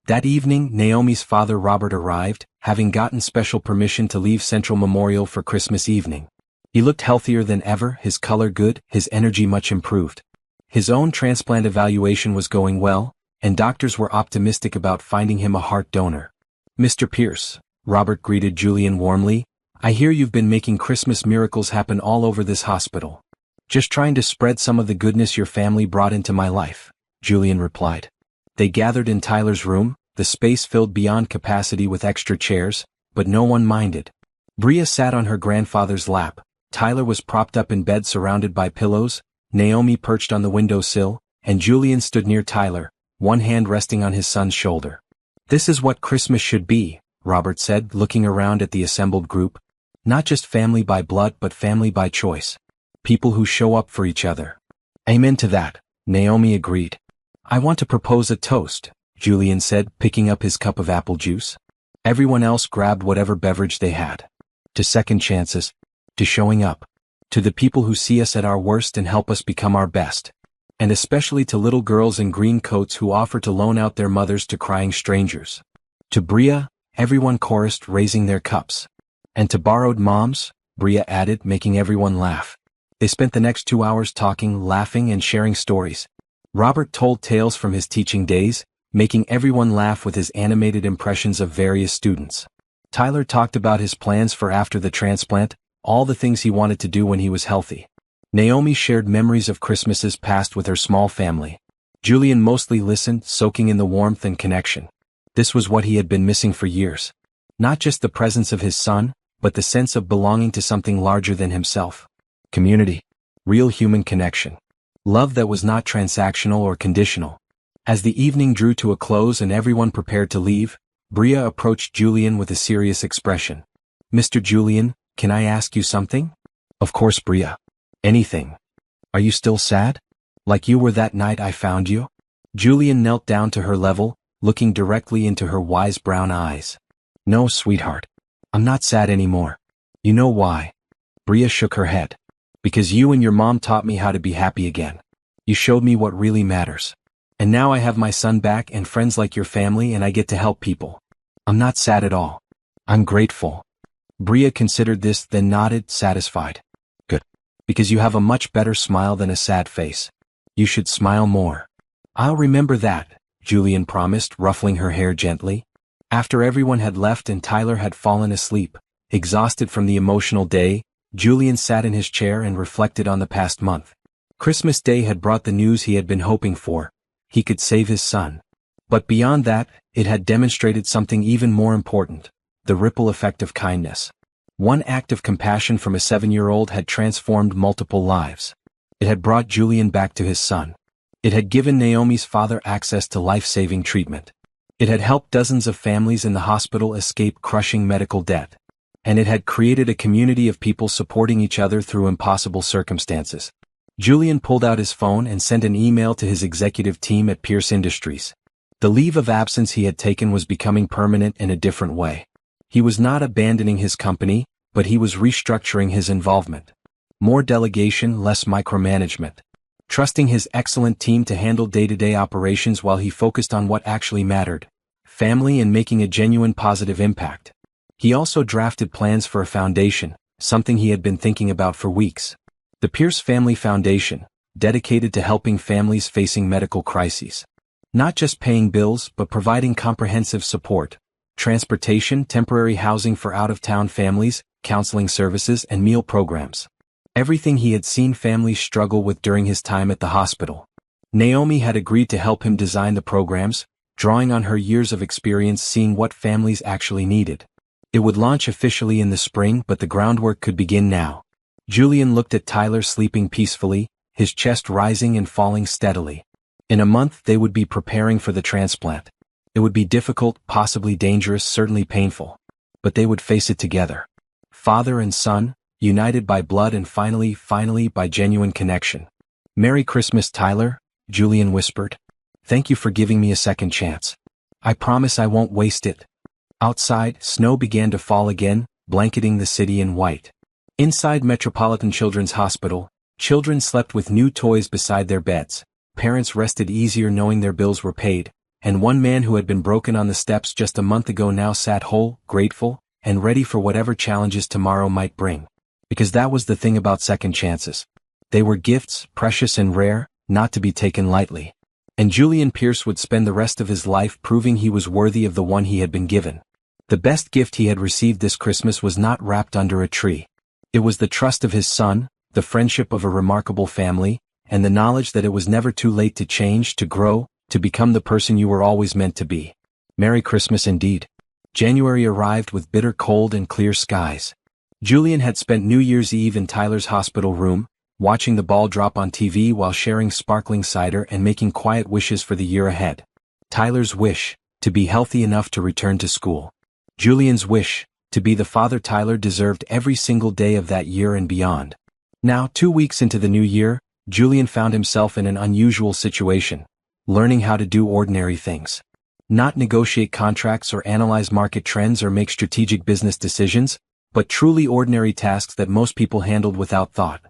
That evening, Naomi's father Robert arrived, having gotten special permission to leave Central Memorial for Christmas evening. He looked healthier than ever, his color good, his energy much improved. His own transplant evaluation was going well, and doctors were optimistic about finding him a heart donor. Mr. Pierce, Robert greeted Julian warmly, I hear you've been making Christmas miracles happen all over this hospital. Just trying to spread some of the goodness your family brought into my life, Julian replied. They gathered in Tyler's room, the space filled beyond capacity with extra chairs, but no one minded. Bria sat on her grandfather's lap, Tyler was propped up in bed surrounded by pillows, Naomi perched on the windowsill, and Julian stood near Tyler, one hand resting on his son's shoulder. This is what Christmas should be, Robert said, looking around at the assembled group. Not just family by blood but family by choice. People who show up for each other. Amen to that, Naomi agreed. I want to propose a toast, Julian said, picking up his cup of apple juice. Everyone else grabbed whatever beverage they had. To second chances. To showing up. To the people who see us at our worst and help us become our best. And especially to little girls in green coats who offer to loan out their mothers to crying strangers. To Bria, everyone chorused, raising their cups. And to borrowed moms, Bria added, making everyone laugh. They spent the next 2 hours talking, laughing, and sharing stories. Robert told tales from his teaching days, making everyone laugh with his animated impressions of various students. Tyler talked about his plans for after the transplant, all the things he wanted to do when he was healthy. Naomi shared memories of Christmases past with her small family. Julian mostly listened, soaking in the warmth and connection. This was what he had been missing for years. Not just the presence of his son, but the sense of belonging to something larger than himself. Community. Real human connection. Love that was not transactional or conditional. As the evening drew to a close and everyone prepared to leave, Bria approached Julian with a serious expression. Mr. Julian, can I ask you something? Of course, Bria. Anything. Are you still sad? Like you were that night I found you? Julian knelt down to her level, looking directly into her wise brown eyes. No, sweetheart. I'm not sad anymore. You know why? Bria shook her head. Because you and your mom taught me how to be happy again. You showed me what really matters. And now I have my son back and friends like your family and I get to help people. I'm not sad at all. I'm grateful. Bria considered this, then nodded, satisfied. Good. Because you have a much better smile than a sad face. You should smile more. I'll remember that, Julian promised, ruffling her hair gently. After everyone had left and Tyler had fallen asleep, exhausted from the emotional day, Julian sat in his chair and reflected on the past month. Christmas Day had brought the news he had been hoping for. He could save his son. But beyond that, it had demonstrated something even more important, the ripple effect of kindness. One act of compassion from a 7-year-old had transformed multiple lives. It had brought Julian back to his son. It had given Naomi's father access to life-saving treatment. It had helped dozens of families in the hospital escape crushing medical debt. And it had created a community of people supporting each other through impossible circumstances. Julian pulled out his phone and sent an email to his executive team at Pierce Industries. The leave of absence he had taken was becoming permanent in a different way. He was not abandoning his company, but he was restructuring his involvement. More delegation, less micromanagement. Trusting his excellent team to handle day-to-day operations while he focused on what actually mattered, family and making a genuine positive impact. He also drafted plans for a foundation, something he had been thinking about for weeks. The Pierce Family Foundation, dedicated to helping families facing medical crises. Not just paying bills but providing comprehensive support, transportation, temporary housing for out-of-town families, counseling services, and meal programs. Everything he had seen families struggle with during his time at the hospital. Naomi had agreed to help him design the programs, drawing on her years of experience seeing what families actually needed. It would launch officially in the spring, but the groundwork could begin now. Julian looked at Tyler sleeping peacefully, his chest rising and falling steadily. In a month they would be preparing for the transplant. It would be difficult, possibly dangerous, certainly painful. But they would face it together. Father and son, united by blood and finally by genuine connection. "Merry Christmas, Tyler," Julian whispered. "Thank you for giving me a second chance. I promise I won't waste it." Outside, snow began to fall again, blanketing the city in white. Inside Metropolitan Children's Hospital, children slept with new toys beside their beds, parents rested easier knowing their bills were paid, and one man who had been broken on the steps just a month ago now sat whole, grateful, and ready for whatever challenges tomorrow might bring. Because that was the thing about second chances. They were gifts, precious and rare, not to be taken lightly. And Julian Pierce would spend the rest of his life proving he was worthy of the one he had been given. The best gift he had received this Christmas was not wrapped under a tree. It was the trust of his son, the friendship of a remarkable family, and the knowledge that it was never too late to change, to grow, to become the person you were always meant to be. Merry Christmas indeed. January arrived with bitter cold and clear skies. Julian had spent New Year's Eve in Tyler's hospital room, watching the ball drop on TV while sharing sparkling cider and making quiet wishes for the year ahead. Tyler's wish, to be healthy enough to return to school. Julian's wish, to be the father Tyler deserved every single day of that year and beyond. Now, 2 weeks into the new year, Julian found himself in an unusual situation, learning how to do ordinary things. Not negotiate contracts or analyze market trends or make strategic business decisions, but truly ordinary tasks that most people handled without thought.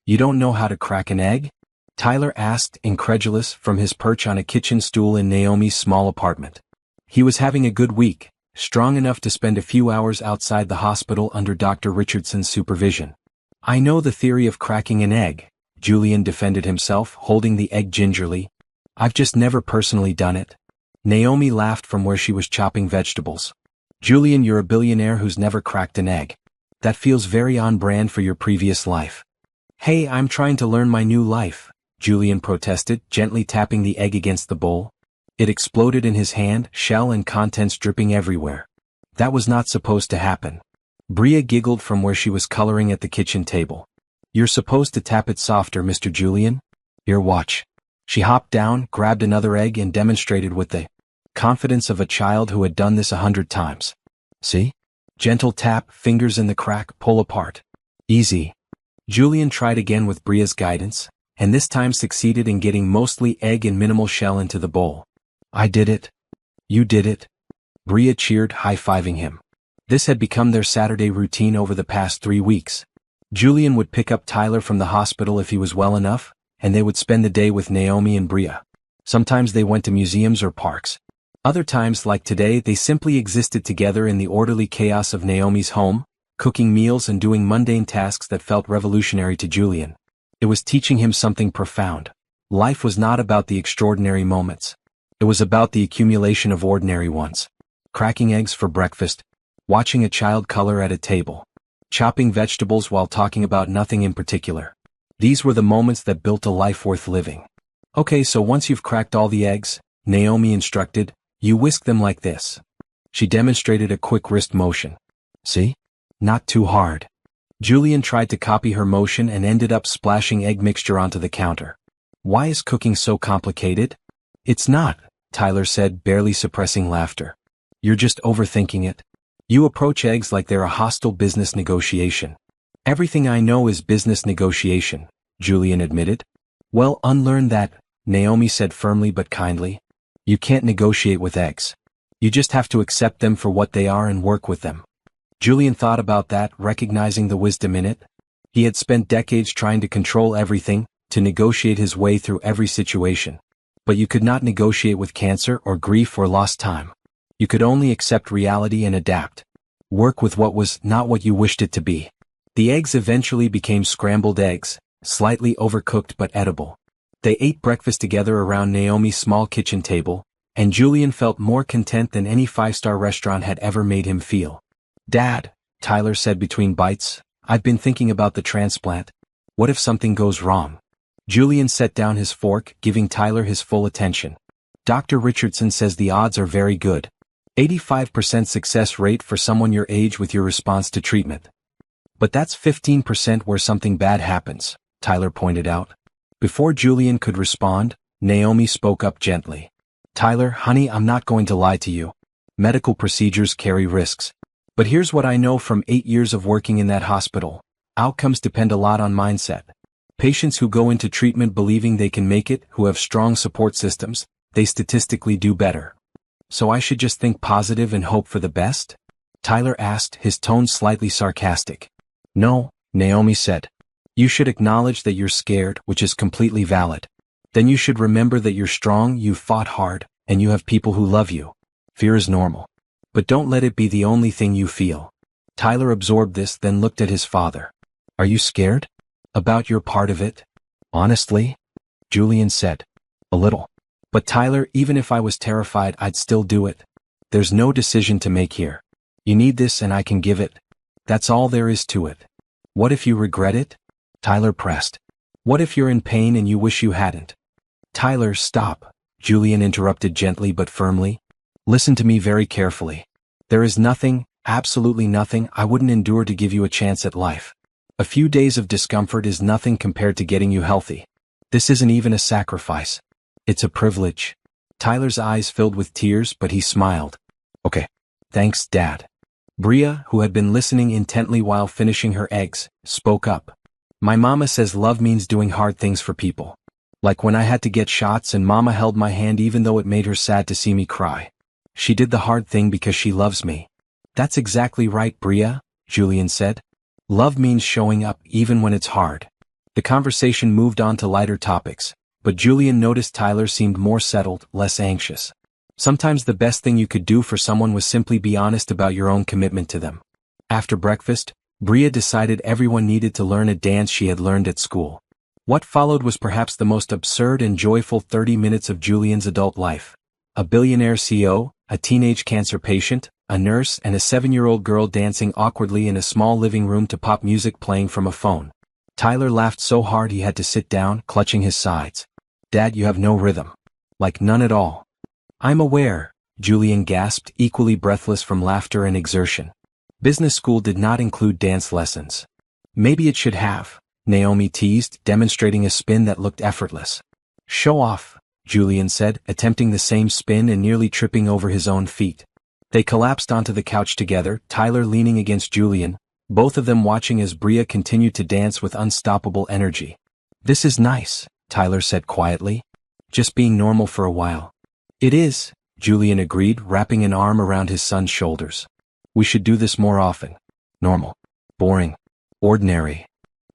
"You don't know how to crack an egg?" Tyler asked, incredulous, from his perch on a kitchen stool in Naomi's small apartment. He was having a good week, strong enough to spend a few hours outside the hospital under Dr. Richardson's supervision. "I know the theory of cracking an egg," Julian defended himself, holding the egg gingerly. "I've just never personally done it." Naomi laughed from where she was chopping vegetables. "Julian, you're a billionaire who's never cracked an egg. That feels very on brand for your previous life." "Hey, I'm trying to learn my new life," Julian protested, gently tapping the egg against the bowl. It exploded in his hand, shell and contents dripping everywhere. That was not supposed to happen. Bria giggled from where she was coloring at the kitchen table. "You're supposed to tap it softer, Mr. Julian. Here, watch." She hopped down, grabbed another egg and demonstrated with the confidence of a child who had done this 100 times. "See? Gentle tap, fingers in the crack, pull apart. Easy." Julian tried again with Bria's guidance, and this time succeeded in getting mostly egg and minimal shell into the bowl. "I did it. You did it." Bria cheered, high-fiving him. This had become their Saturday routine over the past 3 weeks. Julian would pick up Tyler from the hospital if he was well enough, and they would spend the day with Naomi and Bria. Sometimes they went to museums or parks. Other times, like today, they simply existed together in the orderly chaos of Naomi's home, cooking meals and doing mundane tasks that felt revolutionary to Julian. It was teaching him something profound. Life was not about the extraordinary moments. It was about the accumulation of ordinary ones. Cracking eggs for breakfast, watching a child color at a table, chopping vegetables while talking about nothing in particular. These were the moments that built a life worth living. "Okay, so once you've cracked all the eggs," Naomi instructed, "you whisk them like this." She demonstrated a quick wrist motion. "See? Not too hard." Julian tried to copy her motion and ended up splashing egg mixture onto the counter. "Why is cooking so complicated?" "It's not," Tyler said, barely suppressing laughter. "You're just overthinking it. You approach eggs like they're a hostile business negotiation." "Everything I know is business negotiation," Julian admitted. "Well, unlearn that," Naomi said firmly but kindly. "You can't negotiate with eggs. You just have to accept them for what they are and work with them." Julian thought about that, recognizing the wisdom in it. He had spent decades trying to control everything, to negotiate his way through every situation. But you could not negotiate with cancer or grief or lost time. You could only accept reality and adapt. Work with what was not what you wished it to be. The eggs eventually became scrambled eggs, slightly overcooked but edible. They ate breakfast together around Naomi's small kitchen table, and Julian felt more content than any five-star restaurant had ever made him feel. "Dad," Tyler said between bites, "I've been thinking about the transplant. What if something goes wrong?" Julian set down his fork, giving Tyler his full attention. "Dr. Richardson says the odds are very good. 85% success rate for someone your age with your response to treatment. But that's 15% where something bad happens," Tyler pointed out. Before Julian could respond, Naomi spoke up gently. "Tyler, honey, I'm not going to lie to you. Medical procedures carry risks. But here's what I know from 8 years of working in that hospital. Outcomes depend a lot on mindset. Patients who go into treatment believing they can make it, who have strong support systems, they statistically do better. So I should just think positive and hope for the best? Tyler asked, his tone slightly sarcastic. No, Naomi said. You should acknowledge that you're scared, which is completely valid. Then you should remember that you're strong, you've fought hard, and you have people who love you. Fear is normal. But don't let it be the only thing you feel. Tyler absorbed this, then looked at his father. Are you scared? About your part of it? Honestly? Julian said. A little. But Tyler, even if I was terrified, I'd still do it. There's no decision to make here. You need this and I can give it. That's all there is to it. What if you regret it? Tyler pressed. What if you're in pain and you wish you hadn't? Tyler, stop, Julian interrupted gently but firmly. Listen to me very carefully. There is nothing, absolutely nothing, I wouldn't endure to give you a chance at life. A few days of discomfort is nothing compared to getting you healthy. This isn't even a sacrifice. It's a privilege. Tyler's eyes filled with tears, but he smiled. Okay. Thanks, Dad. Bria, who had been listening intently while finishing her eggs, spoke up. My mama says love means doing hard things for people. Like when I had to get shots and mama held my hand even though it made her sad to see me cry. She did the hard thing because she loves me. That's exactly right, Bria, Julian said. Love means showing up even when it's hard. The conversation moved on to lighter topics, but Julian noticed Tyler seemed more settled, less anxious. Sometimes the best thing you could do for someone was simply be honest about your own commitment to them. After breakfast, Bria decided everyone needed to learn a dance she had learned at school. What followed was perhaps the most absurd and joyful 30 minutes of Julian's adult life. A billionaire CEO, a teenage cancer patient, a nurse, and a 7-year-old girl dancing awkwardly in a small living room to pop music playing from a phone. Tyler laughed so hard he had to sit down, clutching his sides. Dad, you have no rhythm. Like none at all. I'm aware, Julian gasped, equally breathless from laughter and exertion. Business school did not include dance lessons. Maybe it should have, Naomi teased, demonstrating a spin that looked effortless. Show off, Julian said, attempting the same spin and nearly tripping over his own feet. They collapsed onto the couch together, Tyler leaning against Julian, both of them watching as Bria continued to dance with unstoppable energy. This is nice, Tyler said quietly. Just being normal for a while. It is, Julian agreed, wrapping an arm around his son's shoulders. We should do this more often. Normal. Boring. Ordinary.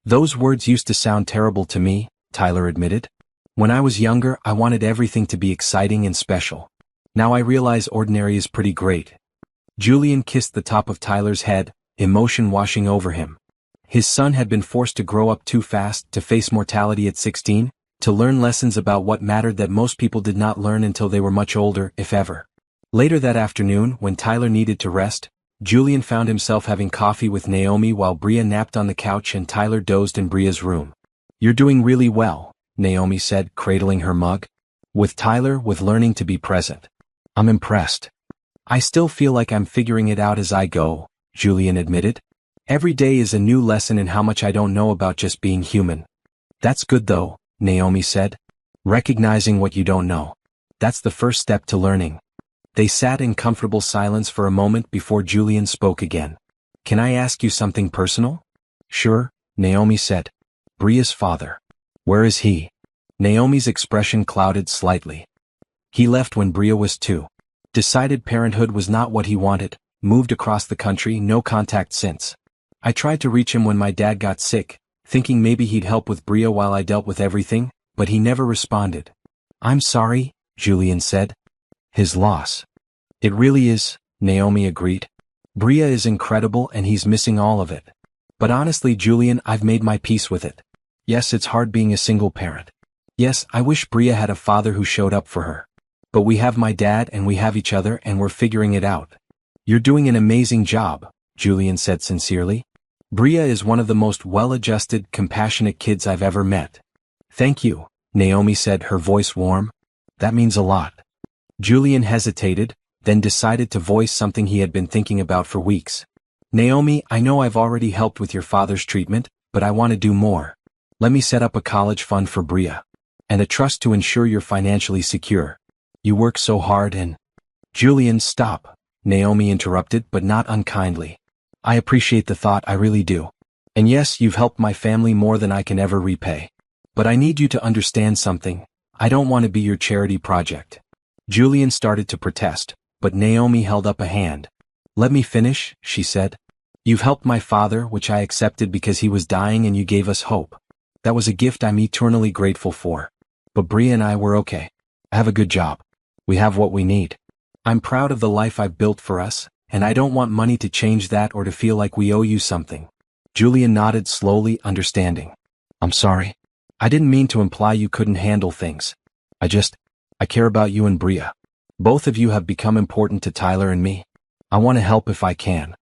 Those words used to sound terrible to me, Tyler admitted. When I was younger, I wanted everything to be exciting and special. Now I realize ordinary is pretty great. Julian kissed the top of Tyler's head, emotion washing over him. His son had been forced to grow up too fast, to face mortality at 16, to learn lessons about what mattered that most people did not learn until they were much older, if ever. Later that afternoon, when Tyler needed to rest, Julian found himself having coffee with Naomi while Bria napped on the couch and Tyler dozed in Bria's room. You're doing really well, Naomi said, cradling her mug. With Tyler, with learning to be present. I'm impressed. I still feel like I'm figuring it out as I go, Julian admitted. Every day is a new lesson in how much I don't know about just being human. That's good though, Naomi said. Recognizing what you don't know. That's the first step to learning. They sat in comfortable silence for a moment before Julian spoke again. Can I ask you something personal? Sure, Naomi said. Bria's father. Where is he? Naomi's expression clouded slightly. He left when Bria was 2. Decided parenthood was not what he wanted, moved across the country, no contact since. I tried to reach him when my dad got sick, thinking maybe he'd help with Bria while I dealt with everything, but he never responded. I'm sorry, Julian said. His loss. It really is, Naomi agreed. Bria is incredible and he's missing all of it. But honestly, Julian, I've made my peace with it. Yes, it's hard being a single parent. Yes, I wish Bria had a father who showed up for her. But we have my dad and we have each other and we're figuring it out. You're doing an amazing job, Julian said sincerely. Bria is one of the most well-adjusted, compassionate kids I've ever met. Thank you, Naomi said, her voice warm. That means a lot. Julian hesitated, then decided to voice something he had been thinking about for weeks. Naomi, I know I've already helped with your father's treatment, but I want to do more. Let me set up a college fund for Bria. And a trust to ensure you're financially secure. You work so hard and... Julian, stop, Naomi interrupted, but not unkindly. I appreciate the thought, I really do. And yes, you've helped my family more than I can ever repay. But I need you to understand something. I don't want to be your charity project. Julian started to protest, but Naomi held up a hand. Let me finish, she said. You've helped my father, which I accepted because he was dying and you gave us hope. That was a gift I'm eternally grateful for. But Bria and I were okay. I have a good job. We have what we need. I'm proud of the life I've built for us, and I don't want money to change that or to feel like we owe you something. Julian nodded slowly, understanding. I'm sorry. I didn't mean to imply you couldn't handle things. I care about you and Bria. Both of you have become important to Tyler and me. I want to help if I can.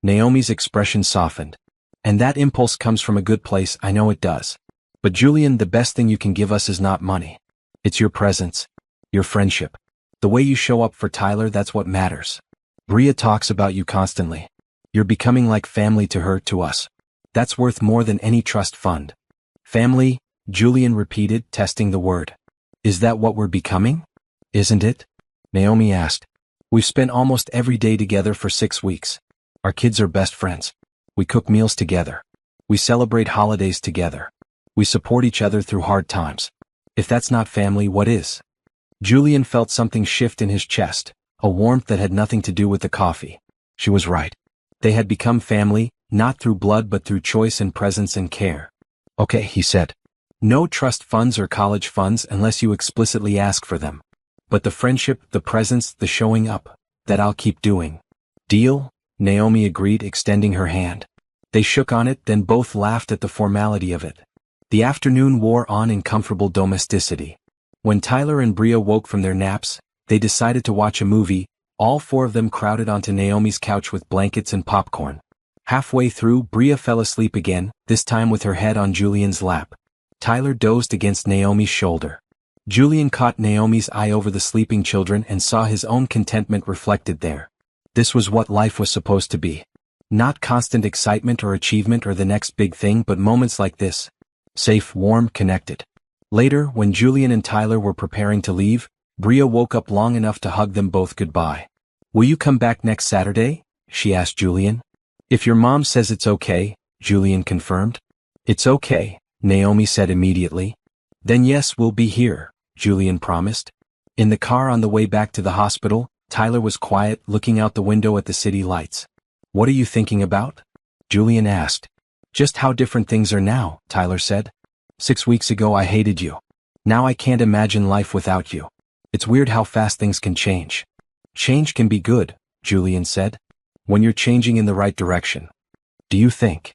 Naomi's expression softened. And that impulse comes from a good place, I know it does. But Julian, the best thing you can give us is not money. It's your presence. Your friendship. The way you show up for Tyler, that's what matters. Bria talks about you constantly. You're becoming like family to her, to us. That's worth more than any trust fund. Family, Julian repeated, testing the word. Is that what we're becoming? Isn't it? Naomi asked. We've spent almost every day together for 6 weeks. Our kids are best friends. We cook meals together. We celebrate holidays together. We support each other through hard times. If that's not family, what is? Julian felt something shift in his chest, a warmth that had nothing to do with the coffee. She was right. They had become family, not through blood but through choice and presence and care. Okay, he said. No trust funds or college funds unless you explicitly ask for them. But the friendship, the presence, the showing up, that I'll keep doing. Deal? Naomi agreed, extending her hand. They shook on it, then both laughed at the formality of it. The afternoon wore on in comfortable domesticity. When Tyler and Bria woke from their naps, they decided to watch a movie. All 4 of them crowded onto Naomi's couch with blankets and popcorn. Halfway through, Bria fell asleep again, this time with her head on Julian's lap. Tyler dozed against Naomi's shoulder. Julian caught Naomi's eye over the sleeping children and saw his own contentment reflected there. This was what life was supposed to be. Not constant excitement or achievement or the next big thing, but moments like this. Safe, warm, connected. Later, when Julian and Tyler were preparing to leave, Bria woke up long enough to hug them both goodbye. Will you come back next Saturday? She asked Julian. If your mom says it's okay, Julian confirmed. It's okay, Naomi said immediately. Then yes, we'll be here, Julian promised. In the car on the way back to the hospital, Tyler was quiet, looking out the window at the city lights. What are you thinking about? Julian asked. Just how different things are now, Tyler said. 6 weeks ago I hated you. Now I can't imagine life without you. It's weird how fast things can change. Change can be good, Julian said. When you're changing in the right direction. Do you think?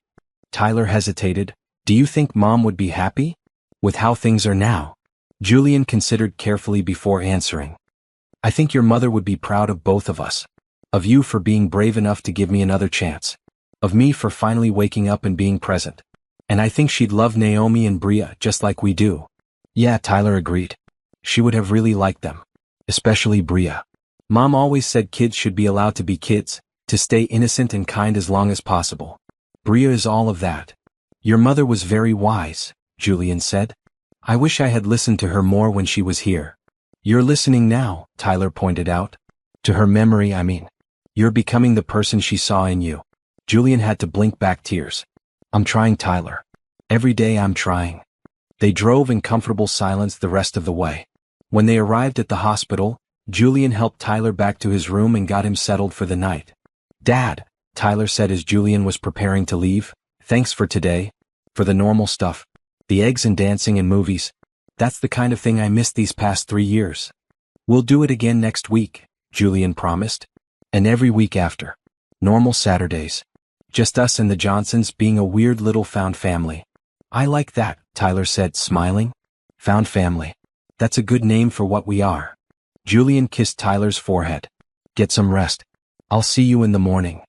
Tyler hesitated. Do you think Mom would be happy? With how things are now? Julian considered carefully before answering. I think your mother would be proud of both of us. Of you for being brave enough to give me another chance. Of me for finally waking up and being present. And I think she'd love Naomi and Bria just like we do. Yeah, Tyler agreed. She would have really liked them. Especially Bria. Mom always said kids should be allowed to be kids, to stay innocent and kind as long as possible. Bria is all of that. Your mother was very wise, Julian said. I wish I had listened to her more when she was here. You're listening now, Tyler pointed out. To her memory, I mean. You're becoming the person she saw in you. Julian had to blink back tears. I'm trying, Tyler. Every day I'm trying. They drove in comfortable silence the rest of the way. When they arrived at the hospital, Julian helped Tyler back to his room and got him settled for the night. Dad, Tyler said as Julian was preparing to leave, thanks for today. For the normal stuff. The eggs and dancing and movies. That's the kind of thing I missed these past 3 years. We'll do it again next week, Julian promised. And every week after. Normal Saturdays. Just us and the Johnsons being a weird little found family. I like that, Tyler said, smiling. Found family. That's a good name for what we are. Julian kissed Tyler's forehead. Get some rest. I'll see you in the morning.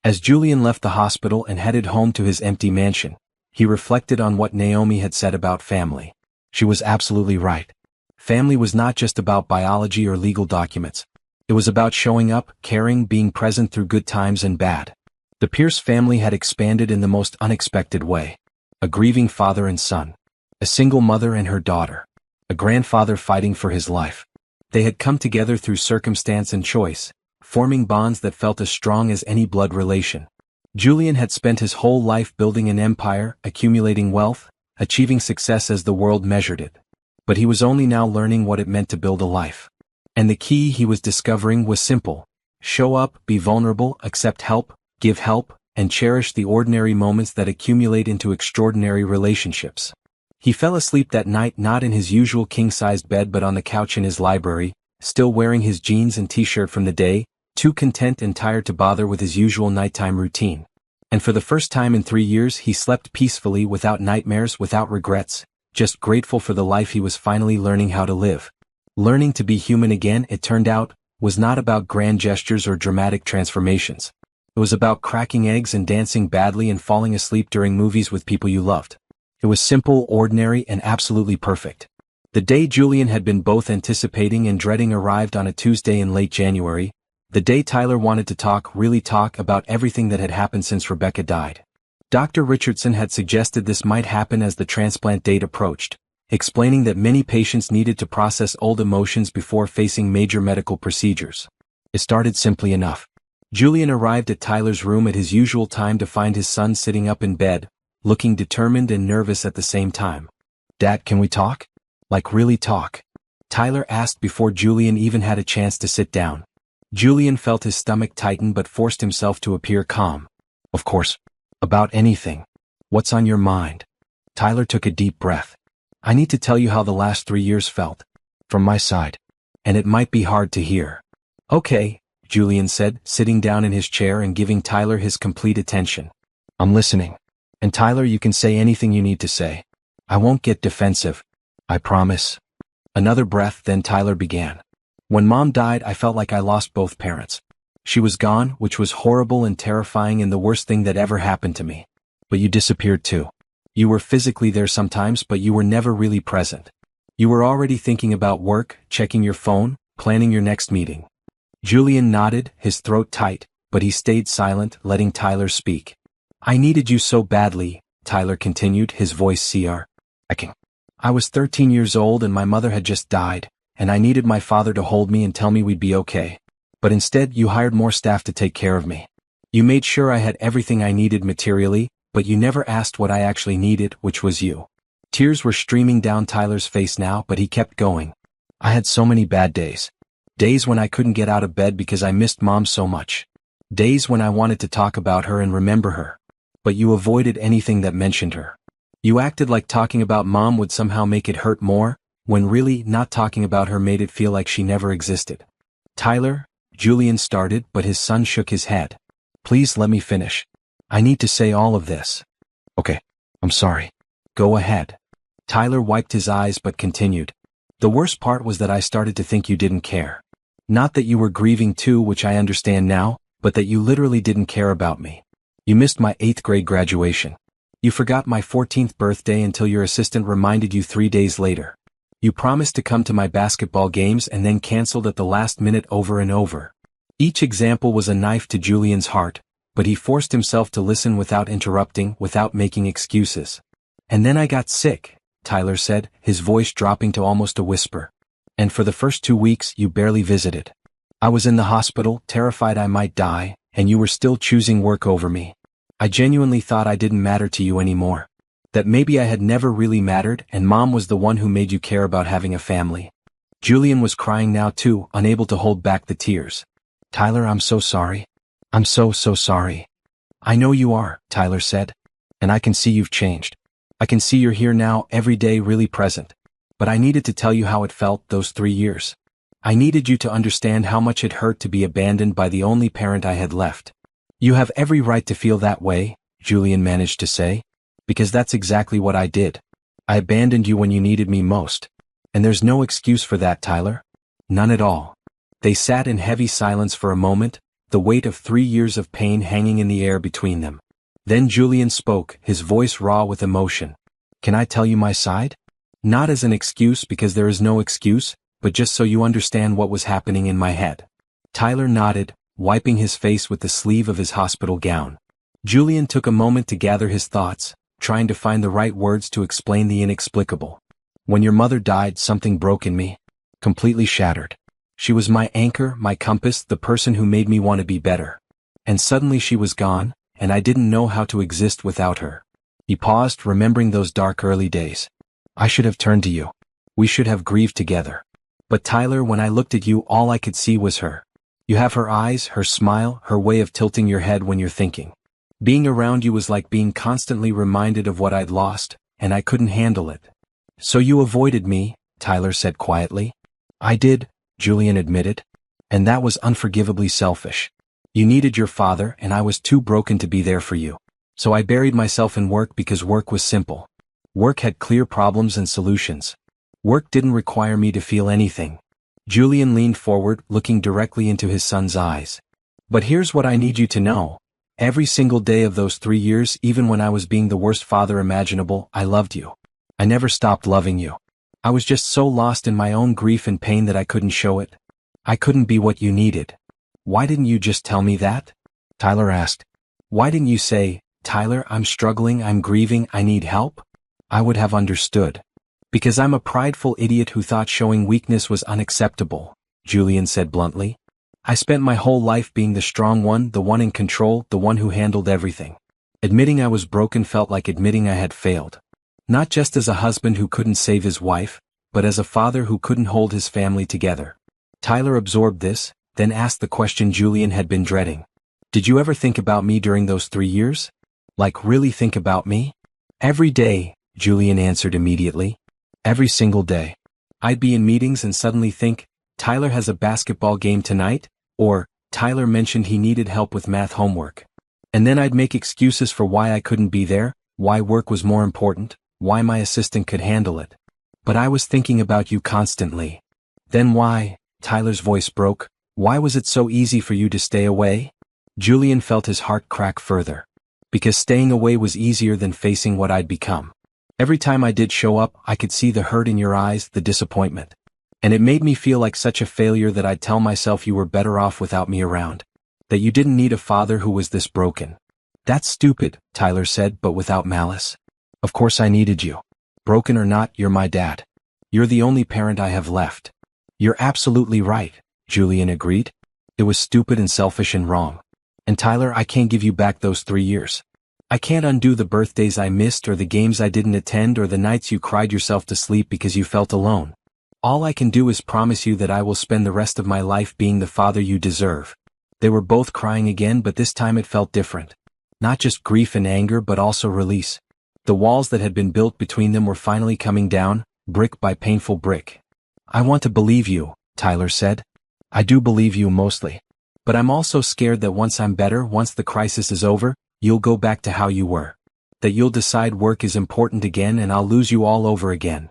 As Julian left the hospital and headed home to his empty mansion, he reflected on what Naomi had said about family. She was absolutely right. Family was not just about biology or legal documents. It was about showing up, caring, being present through good times and bad. The Pierce family had expanded in the most unexpected way. A grieving father and son. A single mother and her daughter. A grandfather fighting for his life. They had come together through circumstance and choice, forming bonds that felt as strong as any blood relation. Julian had spent his whole life building an empire, accumulating wealth, achieving success as the world measured it. But he was only now learning what it meant to build a life. And the key he was discovering was simple. Show up, be vulnerable, accept help, give help, and cherish the ordinary moments that accumulate into extraordinary relationships. He fell asleep that night not in his usual king-sized bed but on the couch in his library, still wearing his jeans and t-shirt from the day, too content and tired to bother with his usual nighttime routine. And for the first time in 3 years he slept peacefully, without nightmares, without regrets, just grateful for the life he was finally learning how to live. Learning to be human again, it turned out, was not about grand gestures or dramatic transformations. It was about cracking eggs and dancing badly and falling asleep during movies with people you loved. It was simple, ordinary, and absolutely perfect. The day Julian had been both anticipating and dreading arrived on a Tuesday in late January, the day Tyler wanted to really talk about everything that had happened since Rebecca died. Dr. Richardson had suggested this might happen as the transplant date approached, explaining that many patients needed to process old emotions before facing major medical procedures. It started simply enough. Julian arrived at Tyler's room at his usual time to find his son sitting up in bed, looking determined and nervous at the same time. "Dad, can we talk? Like really talk?" Tyler asked before Julian even had a chance to sit down. Julian felt his stomach tighten but forced himself to appear calm. "Of course. About anything. What's on your mind?" Tyler took a deep breath. "I need to tell you how the last 3 years felt. From my side. And it might be hard to hear." "Okay," Julian said, sitting down in his chair and giving Tyler his complete attention. "I'm listening. And Tyler, you can say anything you need to say. I won't get defensive. I promise." Another breath, then Tyler began. "When Mom died, I felt like I lost both parents. She was gone, which was horrible and terrifying and the worst thing that ever happened to me. But you disappeared too. You were physically there sometimes, but you were never really present. You were already thinking about work, checking your phone, planning your next meeting." Julian nodded, his throat tight, but he stayed silent, letting Tyler speak. "I needed you so badly," Tyler continued, his voice cracking. "I was 13 years old and my mother had just died, and I needed my father to hold me and tell me we'd be okay. But instead you hired more staff to take care of me. You made sure I had everything I needed materially, but you never asked what I actually needed, which was you." Tears were streaming down Tyler's face now, but he kept going. "I had so many bad days. Days when I couldn't get out of bed because I missed Mom so much. Days when I wanted to talk about her and remember her. But you avoided anything that mentioned her. You acted like talking about Mom would somehow make it hurt more, when really, not talking about her made it feel like she never existed." "Tyler," Julian started, but his son shook his head. "Please let me finish. I need to say all of this." "Okay, I'm sorry. Go ahead." Tyler wiped his eyes but continued. "The worst part was that I started to think you didn't care. Not that you were grieving too, which I understand now, but that you literally didn't care about me. You missed my 8th grade graduation. You forgot my 14th birthday until your assistant reminded you 3 days later. You promised to come to my basketball games and then canceled at the last minute over and over." Each example was a knife to Julian's heart, but he forced himself to listen without interrupting, without making excuses. "And then I got sick," Tyler said, his voice dropping to almost a whisper. "And for the first 2 weeks you barely visited. I was in the hospital, terrified I might die, and you were still choosing work over me. I genuinely thought I didn't matter to you anymore. That maybe I had never really mattered and Mom was the one who made you care about having a family." Julian was crying now too, unable to hold back the tears. "Tyler, I'm so sorry. I'm so sorry." "I know you are," Tyler said. "And I can see you've changed. I can see you're here now, every day really present. But I needed to tell you how it felt those 3 years. I needed you to understand how much it hurt to be abandoned by the only parent I had left." "You have every right to feel that way," Julian managed to say. "Because that's exactly what I did. I abandoned you when you needed me most. And there's no excuse for that, Tyler. None at all." They sat in heavy silence for a moment, the weight of 3 years of pain hanging in the air between them. Then Julian spoke, his voice raw with emotion. "Can I tell you my side? Not as an excuse because there is no excuse, but just so you understand what was happening in my head." Tyler nodded, wiping his face with the sleeve of his hospital gown. Julian took a moment to gather his thoughts, trying to find the right words to explain the inexplicable. "When your mother died, something broke in me. Completely shattered. She was my anchor, my compass, the person who made me want to be better. And suddenly she was gone, and I didn't know how to exist without her. He paused, remembering those dark early days. I should have turned to you. We should have grieved together. But Tyler, when I looked at you, all I could see was her. You have her eyes, her smile, her way of tilting your head when you're thinking. Being around you was like being constantly reminded of what I'd lost, and I couldn't handle it. So you avoided me, Tyler said quietly. I did, Julian admitted. And that was unforgivably selfish. You needed your father, and I was too broken to be there for you. So I buried myself in work because work was simple. Work had clear problems and solutions. Work didn't require me to feel anything. Julian leaned forward, looking directly into his son's eyes. But here's what I need you to know. Every single day of those 3 years, even when I was being the worst father imaginable, I loved you. I never stopped loving you. I was just so lost in my own grief and pain that I couldn't show it. I couldn't be what you needed. Why didn't you just tell me that? Tyler asked. Why didn't you say, Tyler, I'm struggling, I'm grieving, I need help? I would have understood. Because I'm a prideful idiot who thought showing weakness was unacceptable, Julian said bluntly. I spent my whole life being the strong one, the one in control, the one who handled everything. Admitting I was broken felt like admitting I had failed. Not just as a husband who couldn't save his wife, but as a father who couldn't hold his family together. Tyler absorbed this, then asked the question Julian had been dreading. Did you ever think about me during those 3 years? Like really think about me? Every day, Julian answered immediately. Every single day. I'd be in meetings and suddenly think, Tyler has a basketball game tonight, or, Tyler mentioned he needed help with math homework. And then I'd make excuses for why I couldn't be there, why work was more important, why my assistant could handle it. But I was thinking about you constantly. Then why, Tyler's voice broke, why was it so easy for you to stay away? Julian felt his heart crack further. Because staying away was easier than facing what I'd become. Every time I did show up, I could see the hurt in your eyes, the disappointment. And it made me feel like such a failure that I'd tell myself you were better off without me around. That you didn't need a father who was this broken. That's stupid, Tyler said, but without malice. Of course I needed you. Broken or not, you're my dad. You're the only parent I have left. You're absolutely right, Julian agreed. It was stupid and selfish and wrong. And Tyler, I can't give you back those 3 years. I can't undo the birthdays I missed or the games I didn't attend or the nights you cried yourself to sleep because you felt alone. All I can do is promise you that I will spend the rest of my life being the father you deserve. They were both crying again, but this time it felt different. Not just grief and anger, but also release. The walls that had been built between them were finally coming down, brick by painful brick. I want to believe you, Tyler said. I do believe you mostly. But I'm also scared that once I'm better, once the crisis is over, you'll go back to how you were. That you'll decide work is important again and I'll lose you all over again.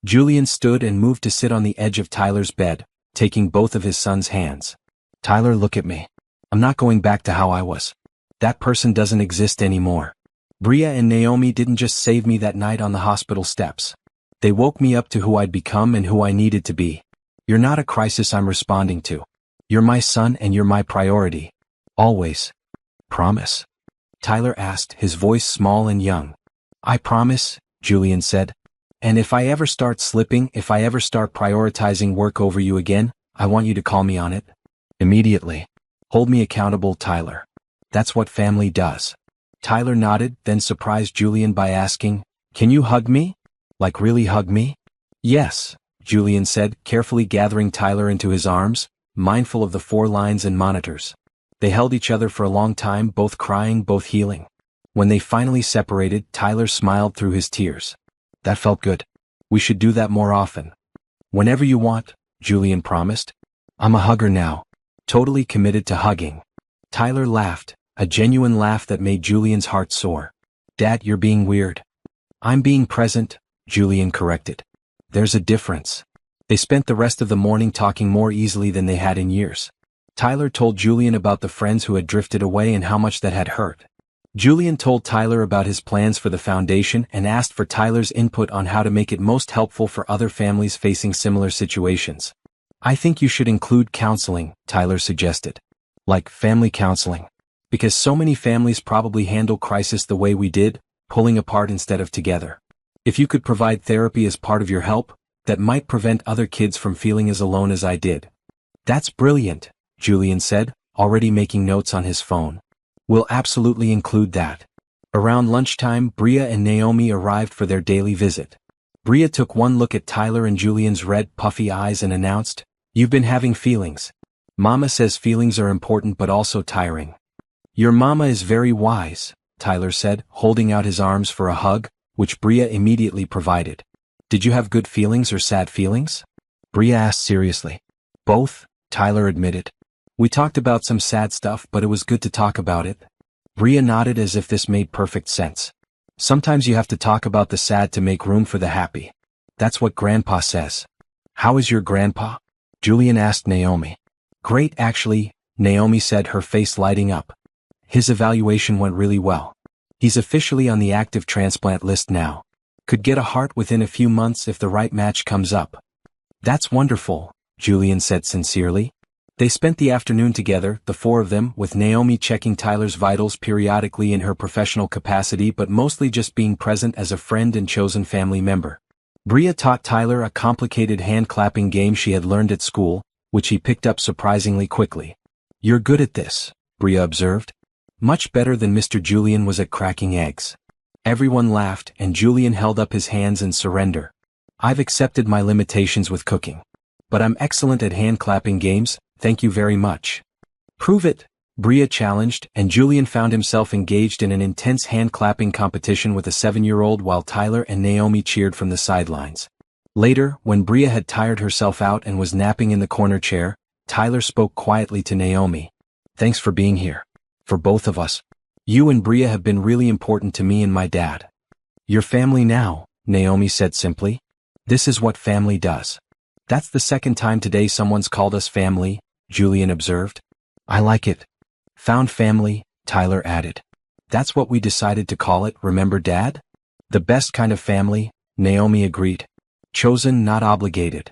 Julian stood and moved to sit on the edge of Tyler's bed, taking both of his son's hands. Tyler, look at me. I'm not going back to how I was. That person doesn't exist anymore. Bria and Naomi didn't just save me that night on the hospital steps. They woke me up to who I'd become and who I needed to be. You're not a crisis I'm responding to. You're my son and you're my priority. Always. Promise? Tyler asked, his voice small and young. I promise, Julian said. And if I ever start slipping, if I ever start prioritizing work over you again, I want you to call me on it. Immediately. Hold me accountable, Tyler. That's what family does. Tyler nodded, then surprised Julian by asking, Can you hug me? Like really hug me? Yes, Julian said, carefully gathering Tyler into his arms, mindful of the 4 lines and monitors. They held each other for a long time, both crying, both healing. When they finally separated, Tyler smiled through his tears. That felt good. We should do that more often. Whenever you want, Julian promised. I'm a hugger now. Totally committed to hugging. Tyler laughed, a genuine laugh that made Julian's heart soar. Dad, you're being weird. I'm being present, Julian corrected. There's a difference. They spent the rest of the morning talking more easily than they had in years. Tyler told Julian about the friends who had drifted away and how much that had hurt. Julian told Tyler about his plans for the foundation and asked for Tyler's input on how to make it most helpful for other families facing similar situations. I think you should include counseling, Tyler suggested. Like family counseling. Because so many families probably handle crisis the way we did, pulling apart instead of together. If you could provide therapy as part of your help, that might prevent other kids from feeling as alone as I did. That's brilliant, Julian said, already making notes on his phone. We'll absolutely include that. Around lunchtime, Bria and Naomi arrived for their daily visit. Bria took one look at Tyler and Julian's red, puffy eyes and announced, "You've been having feelings. Mama says feelings are important but also tiring." "Your mama is very wise," Tyler said, holding out his arms for a hug, which Bria immediately provided. "Did you have good feelings or sad feelings?" Bria asked seriously. "Both," Tyler admitted. "We talked about some sad stuff, but it was good to talk about it." Bria nodded as if this made perfect sense. "Sometimes you have to talk about the sad to make room for the happy. That's what Grandpa says." "How is your grandpa?" Julian asked Naomi. "Great actually," Naomi said, her face lighting up. "His evaluation went really well. He's officially on the active transplant list now. Could get a heart within a few months if the right match comes up." "That's wonderful," Julian said sincerely. They spent the afternoon together, the four of them, with Naomi checking Tyler's vitals periodically in her professional capacity but mostly just being present as a friend and chosen family member. Bria taught Tyler a complicated hand-clapping game she had learned at school, which he picked up surprisingly quickly. "You're good at this," Bria observed. "Much better than Mr. Julian was at cracking eggs." Everyone laughed, and Julian held up his hands in surrender. "I've accepted my limitations with cooking. But I'm excellent at hand-clapping games, thank you very much." "Prove it," Bria challenged, and Julian found himself engaged in an intense hand-clapping competition with a 7-year-old while Tyler and Naomi cheered from the sidelines. Later, when Bria had tired herself out and was napping in the corner chair, Tyler spoke quietly to Naomi. "Thanks for being here. For both of us. You and Bria have been really important to me and my dad." "Your family now," Naomi said simply. "This is what family does." "That's the second time today someone's called us family," Julian observed. "I like it." "Found family," Tyler added. "That's what we decided to call it, remember Dad?" "The best kind of family," Naomi agreed. "Chosen, not obligated."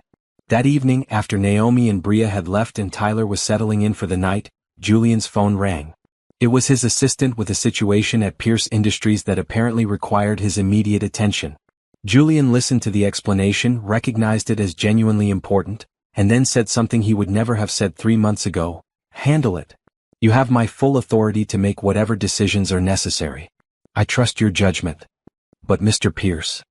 That evening, after Naomi and Bria had left and Tyler was settling in for the night, Julian's phone rang. It was his assistant with a situation at Pierce Industries that apparently required his immediate attention. Julian listened to the explanation, recognized it as genuinely important, and then said something he would never have said 3 months ago. "Handle it. You have my full authority to make whatever decisions are necessary. I trust your judgment." "But Mr. Pierce."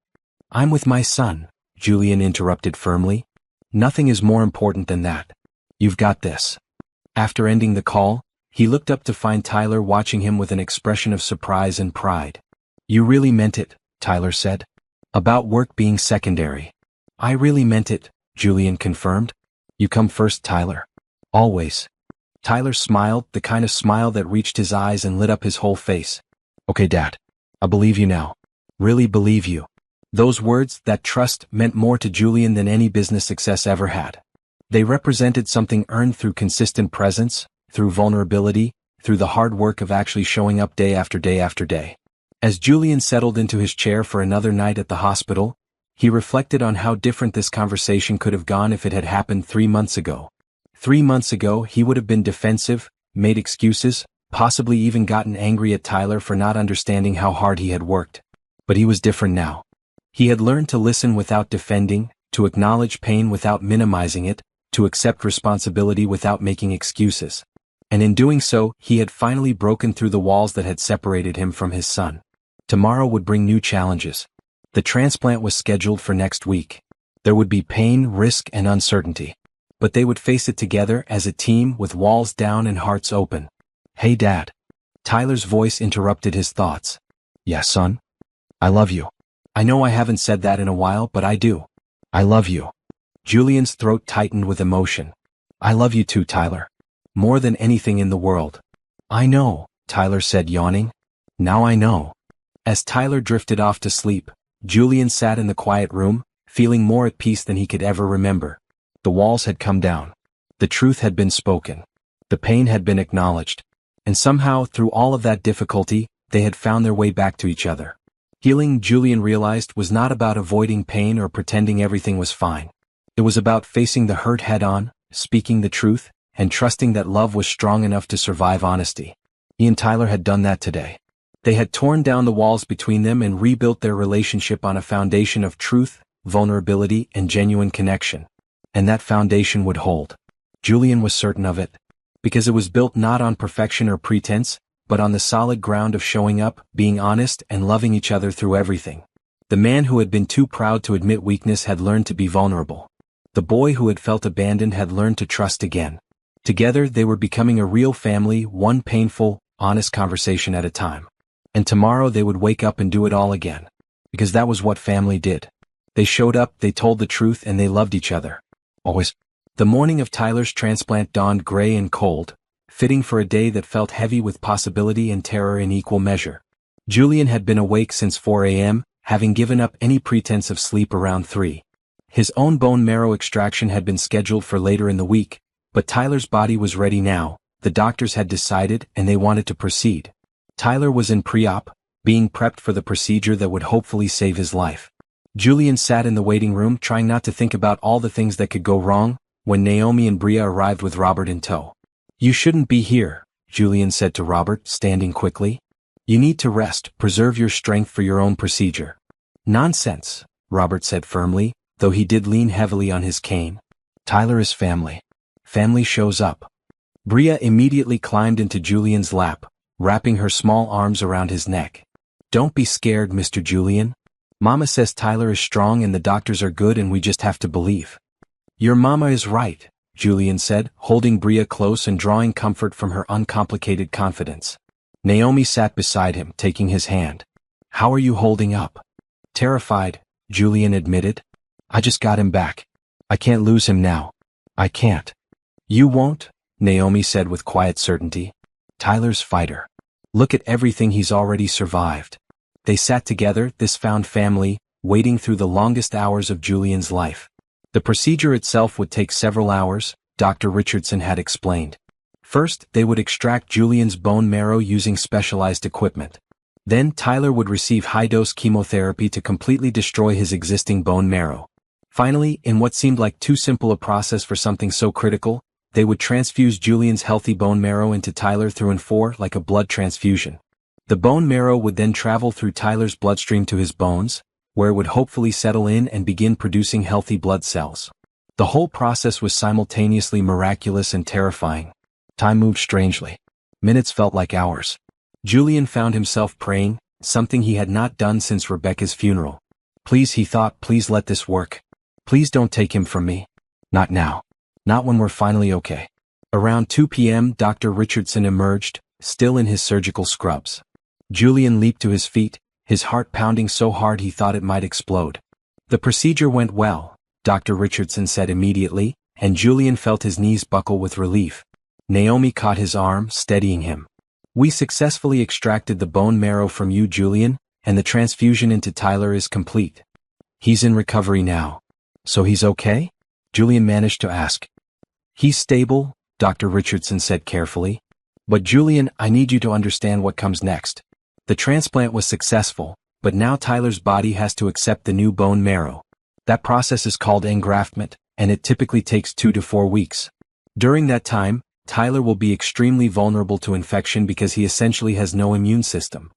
"I'm with my son," Julian interrupted firmly. "Nothing is more important than that. You've got this." After ending the call, he looked up to find Tyler watching him with an expression of surprise and pride. "You really meant it," Tyler said. "About work being secondary." "I really meant it," Julian confirmed. "You come first, Tyler. Always." Tyler smiled, the kind of smile that reached his eyes and lit up his whole face. "Okay, Dad. I believe you now. Really believe you." Those words, that trust, meant more to Julian than any business success ever had. They represented something earned through consistent presence, through vulnerability, through the hard work of actually showing up day after day after day. As Julian settled into his chair for another night at the hospital, he reflected on how different this conversation could have gone if it had happened 3 months ago. 3 months ago, he would have been defensive, made excuses, possibly even gotten angry at Tyler for not understanding how hard he had worked. But he was different now. He had learned to listen without defending, to acknowledge pain without minimizing it, to accept responsibility without making excuses. And in doing so, he had finally broken through the walls that had separated him from his son. Tomorrow would bring new challenges. The transplant was scheduled for next week. There would be pain, risk, and uncertainty. But they would face it together as a team with walls down and hearts open. "Hey, Dad." Tyler's voice interrupted his thoughts. "Yeah, son? I love you. I know I haven't said that in a while, but I do. I love you." Julian's throat tightened with emotion. "I love you too, Tyler. More than anything in the world." "I know," Tyler said, yawning. "Now I know." As Tyler drifted off to sleep, Julian sat in the quiet room, feeling more at peace than he could ever remember. The walls had come down. The truth had been spoken. The pain had been acknowledged. And somehow, through all of that difficulty, they had found their way back to each other. Healing, Julian realized, was not about avoiding pain or pretending everything was fine. It was about facing the hurt head-on, speaking the truth, and trusting that love was strong enough to survive honesty. He and Tyler had done that today. They had torn down the walls between them and rebuilt their relationship on a foundation of truth, vulnerability, and genuine connection. And that foundation would hold. Julian was certain of it. Because it was built not on perfection or pretense, but on the solid ground of showing up, being honest, and loving each other through everything. The man who had been too proud to admit weakness had learned to be vulnerable. The boy who had felt abandoned had learned to trust again. Together they were becoming a real family, one painful, honest conversation at a time. And tomorrow they would wake up and do it all again. Because that was what family did. They showed up, they told the truth, and they loved each other. Always. The morning of Tyler's transplant dawned gray and cold, fitting for a day that felt heavy with possibility and terror in equal measure. Julian had been awake since 4 a.m., having given up any pretense of sleep around 3. His own bone marrow extraction had been scheduled for later in the week, but Tyler's body was ready now. The doctors had decided, and they wanted to proceed. Tyler was in pre-op, being prepped for the procedure that would hopefully save his life. Julian sat in the waiting room trying not to think about all the things that could go wrong, when Naomi and Bria arrived with Robert in tow. "You shouldn't be here," Julian said to Robert, standing quickly. "You need to rest, preserve your strength for your own procedure." "Nonsense," Robert said firmly, though he did lean heavily on his cane. "Tyler is family. Family shows up." Bria immediately climbed into Julian's lap, wrapping her small arms around his neck. "Don't be scared, Mr. Julian. Mama says Tyler is strong and the doctors are good and we just have to believe." "Your mama is right," Julian said, holding Bria close and drawing comfort from her uncomplicated confidence. Naomi sat beside him, taking his hand. "How are you holding up?" "Terrified," Julian admitted. "I just got him back. I can't lose him now. I can't." "You won't," Naomi said with quiet certainty. "Tyler's fighter. Look at everything he's already survived." They sat together, this found family, waiting through the longest hours of Julian's life. The procedure itself would take several hours, Dr. Richardson had explained. First, they would extract Julian's bone marrow using specialized equipment. Then Tyler would receive high-dose chemotherapy to completely destroy his existing bone marrow. Finally, in what seemed like too simple a process for something so critical, they would transfuse Julian's healthy bone marrow into Tyler through and for like a blood transfusion. The bone marrow would then travel through Tyler's bloodstream to his bones, where it would hopefully settle in and begin producing healthy blood cells. The whole process was simultaneously miraculous and terrifying. Time moved strangely. Minutes felt like hours. Julian found himself praying, something he had not done since Rebecca's funeral. "Please," he thought, "please let this work. Please don't take him from me. Not now. Not when we're finally okay." Around 2 p.m. Dr. Richardson emerged, still in his surgical scrubs. Julian leaped to his feet, his heart pounding so hard he thought it might explode. "The procedure went well," Dr. Richardson said immediately, and Julian felt his knees buckle with relief. Naomi caught his arm, steadying him. "We successfully extracted the bone marrow from you, Julian, and the transfusion into Tyler is complete. He's in recovery now." "So he's okay?" Julian managed to ask. "He's stable," Dr. Richardson said carefully. "But Julian, I need you to understand what comes next. The transplant was successful, but now Tyler's body has to accept the new bone marrow. That process is called engraftment, and it typically takes 2 to 4 weeks. During that time, Tyler will be extremely vulnerable to infection because he essentially has no immune system."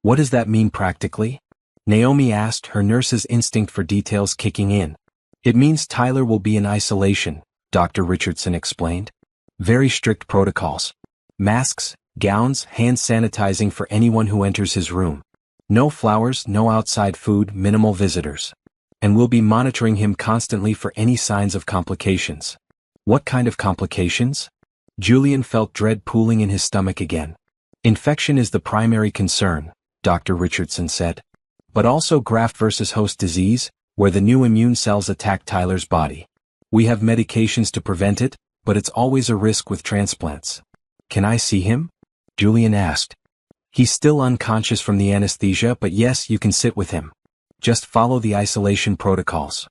"What does that mean practically?" Naomi asked, her nurse's instinct for details kicking in. "It means Tyler will be in isolation," Dr. Richardson explained. "Very strict protocols. Masks, gowns, hand sanitizing for anyone who enters his room. No flowers, no outside food, minimal visitors. And we'll be monitoring him constantly for any signs of complications." "What kind of complications?" Julian felt dread pooling in his stomach again. "Infection is the primary concern," Dr. Richardson said. "But also graft versus host disease, where the new immune cells attack Tyler's body. We have medications to prevent it, but it's always a risk with transplants." "Can I see him?" Julian asked. "He's still unconscious from the anesthesia, but yes, you can sit with him. Just follow the isolation protocols."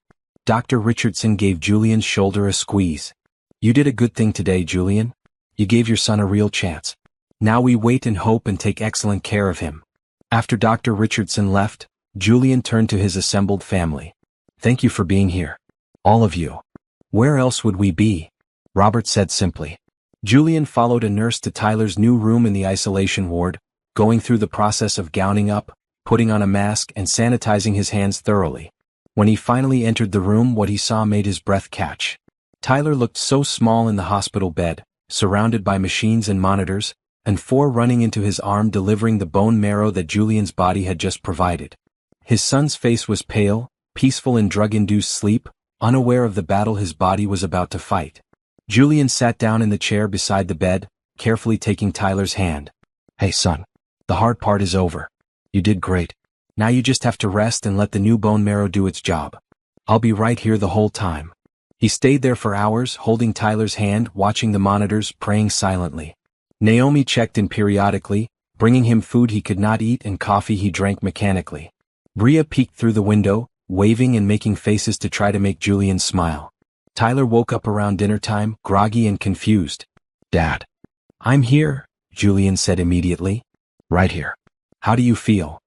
Dr. Richardson gave Julian's shoulder a squeeze. "You did a good thing today, Julian. You gave your son a real chance. Now we wait and hope and take excellent care of him." After Dr. Richardson left, Julian turned to his assembled family. "Thank you for being here. All of you. Where else would we be?" Robert said simply. Julian followed a nurse to Tyler's new room in the isolation ward, going through the process of gowning up, putting on a mask and sanitizing his hands thoroughly. When he finally entered the room, what he saw made his breath catch. Tyler looked so small in the hospital bed, surrounded by machines and monitors, and 4 running into his arm delivering the bone marrow that Julian's body had just provided. His son's face was pale, peaceful in drug-induced sleep, unaware of the battle his body was about to fight. Julian sat down in the chair beside the bed, carefully taking Tyler's hand. "Hey son, the hard part is over. You did great. Now you just have to rest and let the new bone marrow do its job. I'll be right here the whole time." He stayed there for hours, holding Tyler's hand, watching the monitors, praying silently. Naomi checked in periodically, bringing him food he could not eat and coffee he drank mechanically. Bria peeked through the window, waving and making faces to try to make Julian smile. Tyler woke up around dinner time, groggy and confused. "Dad." "I'm here," Julian said immediately. "Right here. How do you feel?"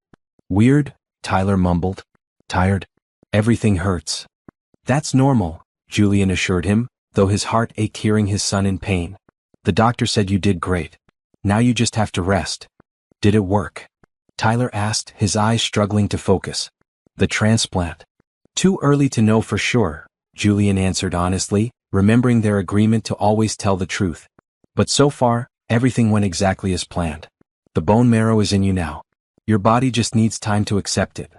"Weird," Tyler mumbled. "Tired. Everything hurts." "That's normal," Julian assured him, though his heart ached hearing his son in pain. "The doctor said you did great. Now you just have to rest." "Did it work?" Tyler asked, his eyes struggling to focus. "The transplant." "Too early to know for sure," Julian answered honestly, remembering their agreement to always tell the truth. "But so far, everything went exactly as planned. The bone marrow is in you now. Your body just needs time to accept it."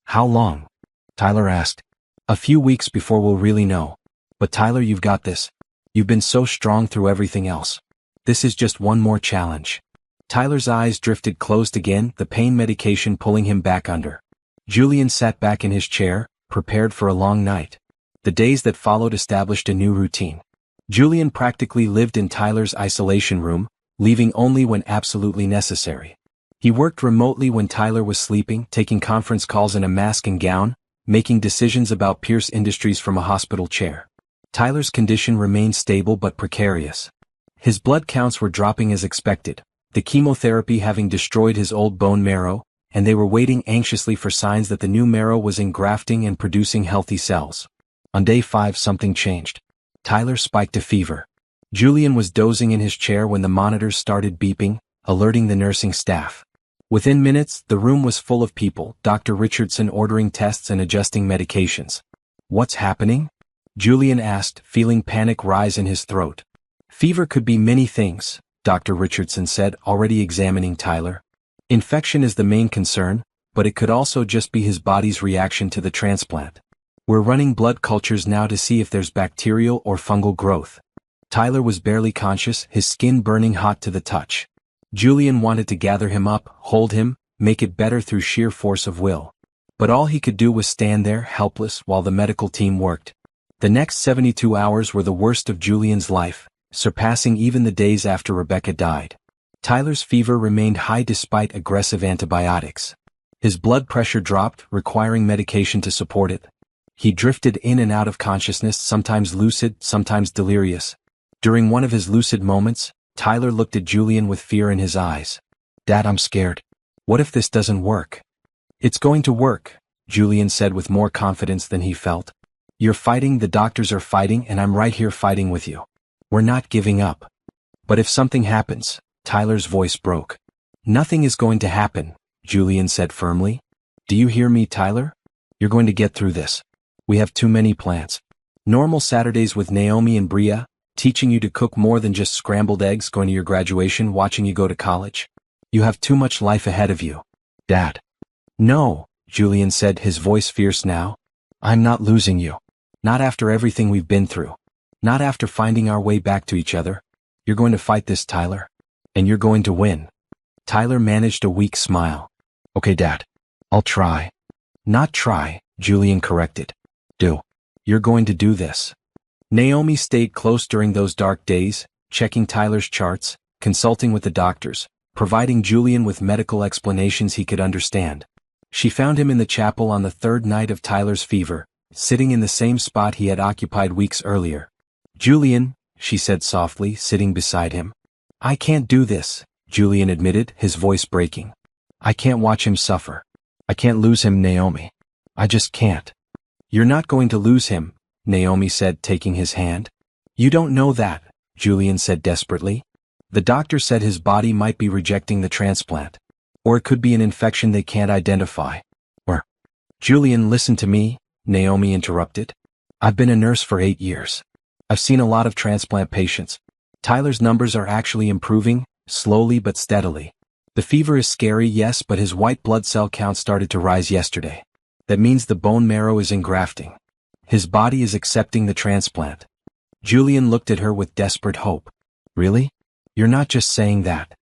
"How long?" Tyler asked. "A few weeks before we'll really know. But Tyler, you've got this. You've been so strong through everything else. This is just one more challenge." Tyler's eyes drifted closed again, the pain medication pulling him back under. Julian sat back in his chair, prepared for a long night. The days that followed established a new routine. Julian practically lived in Tyler's isolation room, leaving only when absolutely necessary. He worked remotely when Tyler was sleeping, taking conference calls in a mask and gown, making decisions about Pierce Industries from a hospital chair. Tyler's condition remained stable but precarious. His blood counts were dropping as expected, the chemotherapy having destroyed his old bone marrow, and they were waiting anxiously for signs that the new marrow was engrafting and producing healthy cells. On day 5 something changed. Tyler spiked a fever. Julian was dozing in his chair when the monitors started beeping, alerting the nursing staff. Within minutes, the room was full of people, Dr. Richardson ordering tests and adjusting medications. "What's happening?" Julian asked, feeling panic rise in his throat. "Fever could be many things," Dr. Richardson said, already examining Tyler. "Infection is the main concern, but it could also just be his body's reaction to the transplant. We're running blood cultures now to see if there's bacterial or fungal growth." Tyler was barely conscious, his skin burning hot to the touch. Julian wanted to gather him up, hold him, make it better through sheer force of will. But all he could do was stand there, helpless, while the medical team worked. The next 72 hours were the worst of Julian's life, surpassing even the days after Rebecca died. Tyler's fever remained high despite aggressive antibiotics. His blood pressure dropped, requiring medication to support it. He drifted in and out of consciousness, sometimes lucid, sometimes delirious. During one of his lucid moments, Tyler looked at Julian with fear in his eyes. "Dad, I'm scared. What if this doesn't work?" "It's going to work," Julian said with more confidence than he felt. "You're fighting, the doctors are fighting, and I'm right here fighting with you. We're not giving up." "But if something happens," Tyler's voice broke. "Nothing is going to happen," Julian said firmly. "Do you hear me, Tyler? You're going to get through this. We have too many plans. Normal Saturdays with Naomi and Bria, teaching you to cook more than just scrambled eggs, going to your graduation, watching you go to college. You have too much life ahead of you." "Dad." "No," Julian said, his voice fierce now. "I'm not losing you. Not after everything we've been through. Not after finding our way back to each other. You're going to fight this, Tyler. And you're going to win." Tyler managed a weak smile. "Okay, Dad. I'll try." "Not try," Julian corrected. "Do. You're going to do this." Naomi stayed close during those dark days, checking Tyler's charts, consulting with the doctors, providing Julian with medical explanations he could understand. She found him in the chapel on the 3rd night of Tyler's fever, sitting in the same spot he had occupied weeks earlier. "Julian," she said softly, sitting beside him. "I can't do this," Julian admitted, his voice breaking. "I can't watch him suffer. I can't lose him, Naomi. I just can't." "You're not going to lose him," Naomi said, taking his hand. "You don't know that," Julian said desperately. "The doctor said his body might be rejecting the transplant. Or it could be an infection they can't identify. Or—" "Julian, listen to me," Naomi interrupted. "I've been a nurse for 8 years. I've seen a lot of transplant patients. Tyler's numbers are actually improving, slowly but steadily. The fever is scary, yes, but his white blood cell count started to rise yesterday. That means the bone marrow is engrafting. His body is accepting the transplant. Julian looked at her with desperate hope. Really? You're not just saying that.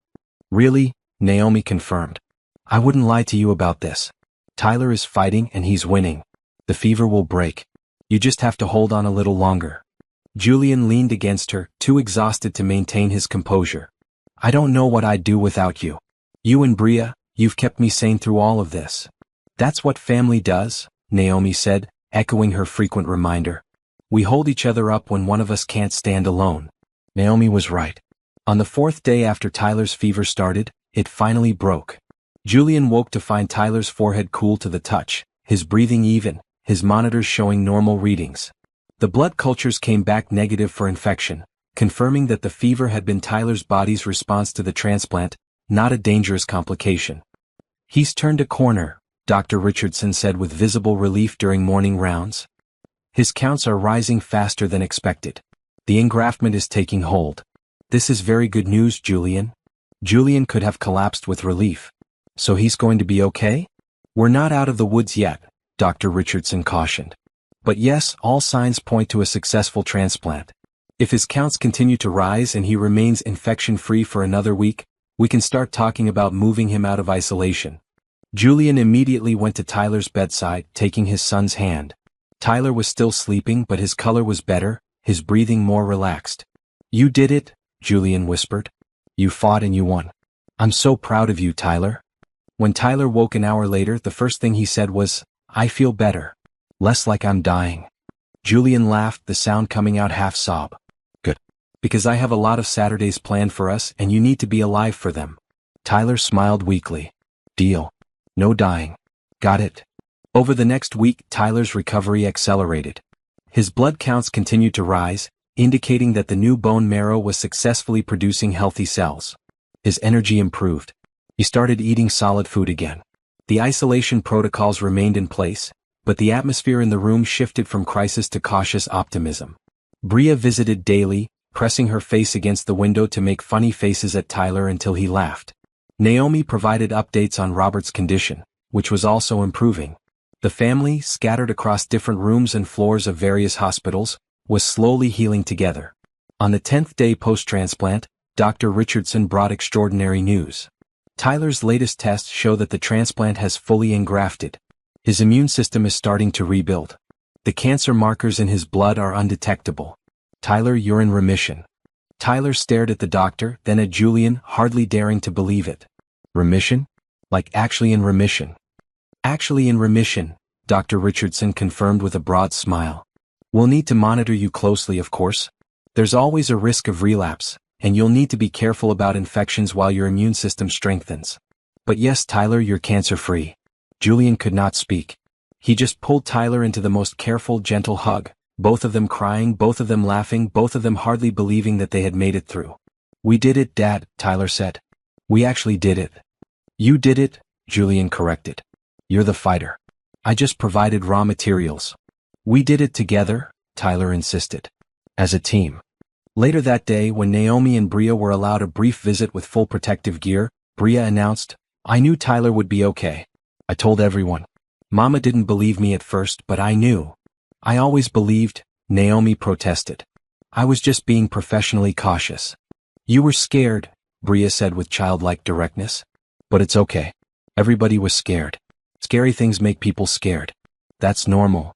Really? Naomi confirmed. I wouldn't lie to you about this. Tyler is fighting and he's winning. The fever will break. You just have to hold on a little longer. Julian leaned against her, too exhausted to maintain his composure. I don't know what I'd do without you. You and Bria, you've kept me sane through all of this. That's what family does, Naomi said, echoing her frequent reminder. We hold each other up when one of us can't stand alone. Naomi was right. On the fourth day after Tyler's fever started, it finally broke. Julian woke to find Tyler's forehead cool to the touch, his breathing even, his monitors showing normal readings. The blood cultures came back negative for infection, confirming that the fever had been Tyler's body's response to the transplant, not a dangerous complication. He's turned a corner, Dr. Richardson said with visible relief during morning rounds. His counts are rising faster than expected. The engraftment is taking hold. This is very good news, Julian. Julian could have collapsed with relief. So he's going to be okay? We're not out of the woods yet, Dr. Richardson cautioned. But yes, all signs point to a successful transplant. If his counts continue to rise and he remains infection-free for another week, we can start talking about moving him out of isolation. Julian immediately went to Tyler's bedside, taking his son's hand. Tyler was still sleeping, but his color was better, his breathing more relaxed. You did it, Julian whispered. You fought and you won. I'm so proud of you, Tyler. When Tyler woke an hour later, the first thing he said was, I feel better. Less like I'm dying. Julian laughed, the sound coming out half sob. Good. Because I have a lot of Saturdays planned for us and you need to be alive for them. Tyler smiled weakly. Deal. No dying. Got it. Over the next week, Tyler's recovery accelerated. His blood counts continued to rise, indicating that the new bone marrow was successfully producing healthy cells. His energy improved. He started eating solid food again. The isolation protocols remained in place, but the atmosphere in the room shifted from crisis to cautious optimism. Bria visited daily, pressing her face against the window to make funny faces at Tyler until he laughed. Naomi provided updates on Robert's condition, which was also improving. The family, scattered across different rooms and floors of various hospitals, was slowly healing together. On the 10th day post-transplant, Dr. Richardson brought extraordinary news. Tyler's latest tests show that the transplant has fully engrafted. His immune system is starting to rebuild. The cancer markers in his blood are undetectable. Tyler, you're in remission. Tyler stared at the doctor, then at Julian, hardly daring to believe it. Remission? Like actually in remission. Actually in remission, Dr. Richardson confirmed with a broad smile. We'll need to monitor you closely, of course. There's always a risk of relapse, and you'll need to be careful about infections while your immune system strengthens. But yes, Tyler, you're cancer-free. Julian could not speak. He just pulled Tyler into the most careful, gentle hug, both of them crying, both of them laughing, both of them hardly believing that they had made it through. We did it, Dad, Tyler said. We actually did it. You did it, Julian corrected. You're the fighter. I just provided raw materials. We did it together, Tyler insisted. As a team. Later that day, when Naomi and Bria were allowed a brief visit with full protective gear, Bria announced, I knew Tyler would be okay. I told everyone. Mama didn't believe me at first, but I knew. I always believed, Naomi protested. I was just being professionally cautious. You were scared, Bria said with childlike directness. But it's okay. Everybody was scared. Scary things make people scared. That's normal.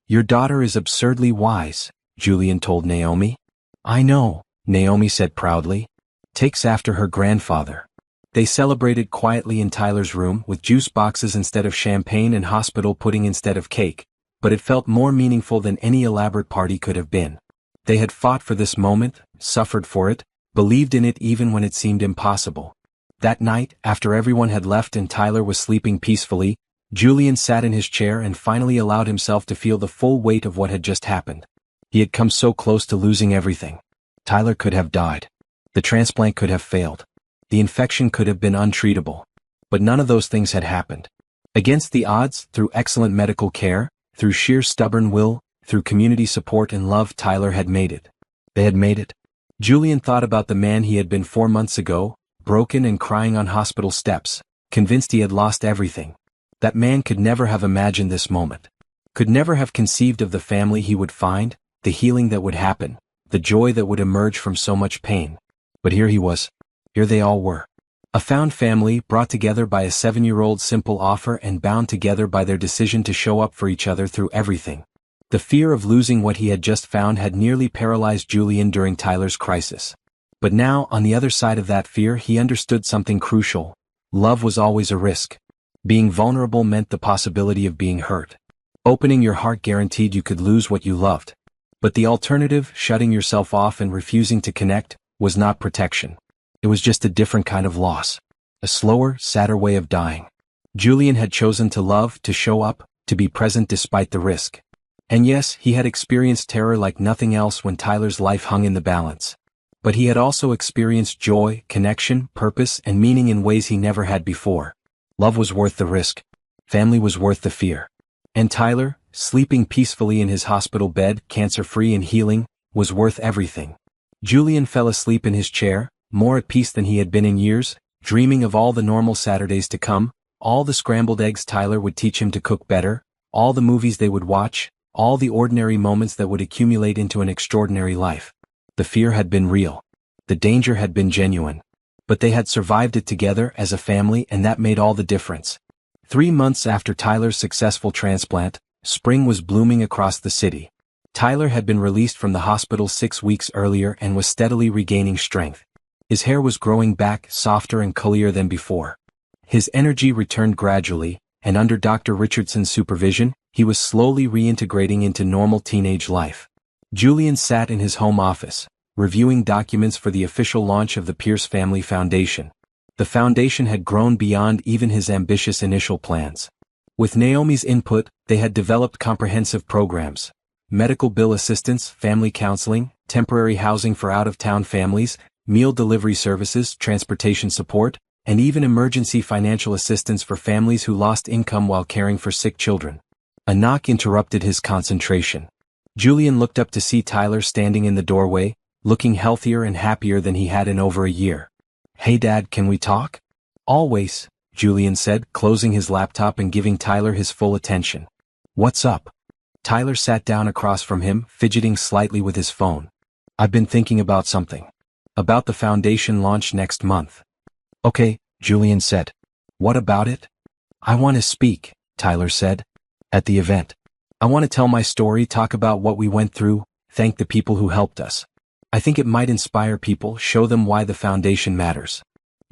Your daughter is absurdly wise, Julian told Naomi. I know, Naomi said proudly. Takes after her grandfather. They celebrated quietly in Tyler's room with juice boxes instead of champagne and hospital pudding instead of cake, but it felt more meaningful than any elaborate party could have been. They had fought for this moment, suffered for it, believed in it even when it seemed impossible. That night, after everyone had left and Tyler was sleeping peacefully, Julian sat in his chair and finally allowed himself to feel the full weight of what had just happened. He had come so close to losing everything. Tyler could have died. The transplant could have failed. The infection could have been untreatable. But none of those things had happened. Against the odds, through excellent medical care, through sheer stubborn will, through community support and love, Tyler had made it. They had made it. Julian thought about the man he had been 4 months ago, broken and crying on hospital steps, convinced he had lost everything. That man could never have imagined this moment. Could never have conceived of the family he would find, the healing that would happen, the joy that would emerge from so much pain. But here he was. Here they all were. A found family brought together by a 7-year-old simple offer and bound together by their decision to show up for each other through everything. The fear of losing what he had just found had nearly paralyzed Julian during Tyler's crisis. But now, on the other side of that fear, he understood something crucial. Love was always a risk. Being vulnerable meant the possibility of being hurt. Opening your heart guaranteed you could lose what you loved. But the alternative, shutting yourself off and refusing to connect, was not protection. It was just a different kind of loss. A slower, sadder way of dying. Julian had chosen to love, to show up, to be present despite the risk. And yes, he had experienced terror like nothing else when Tyler's life hung in the balance. But he had also experienced joy, connection, purpose, and meaning in ways he never had before. Love was worth the risk. Family was worth the fear. And Tyler, sleeping peacefully in his hospital bed, cancer-free and healing, was worth everything. Julian fell asleep in his chair, more at peace than he had been in years, dreaming of all the normal Saturdays to come, all the scrambled eggs Tyler would teach him to cook better, all the movies they would watch, all the ordinary moments that would accumulate into an extraordinary life. The fear had been real. The danger had been genuine. But they had survived it together as a family, and that made all the difference. 3 months after Tyler's successful transplant, spring was blooming across the city. Tyler had been released from the hospital 6 weeks earlier and was steadily regaining strength. His hair was growing back, softer and clearer than before. His energy returned gradually, and under Dr. Richardson's supervision, he was slowly reintegrating into normal teenage life. Julian sat in his home office, reviewing documents for the official launch of the Pierce Family Foundation. The foundation had grown beyond even his ambitious initial plans. With Naomi's input, they had developed comprehensive programs: medical bill assistance, family counseling, temporary housing for out-of-town families, meal delivery services, transportation support, and even emergency financial assistance for families who lost income while caring for sick children. A knock interrupted his concentration. Julian looked up to see Tyler standing in the doorway, looking healthier and happier than he had in over a year. "Hey Dad, can we talk?" "Always," Julian said, closing his laptop and giving Tyler his full attention. "What's up?" Tyler sat down across from him, fidgeting slightly with his phone. "I've been thinking about something. About the foundation launch next month." "Okay," Julian said. "What about it?" "I want to speak," Tyler said. "At the event. I want to tell my story, talk about what we went through, thank the people who helped us. I think it might inspire people, show them why the foundation matters."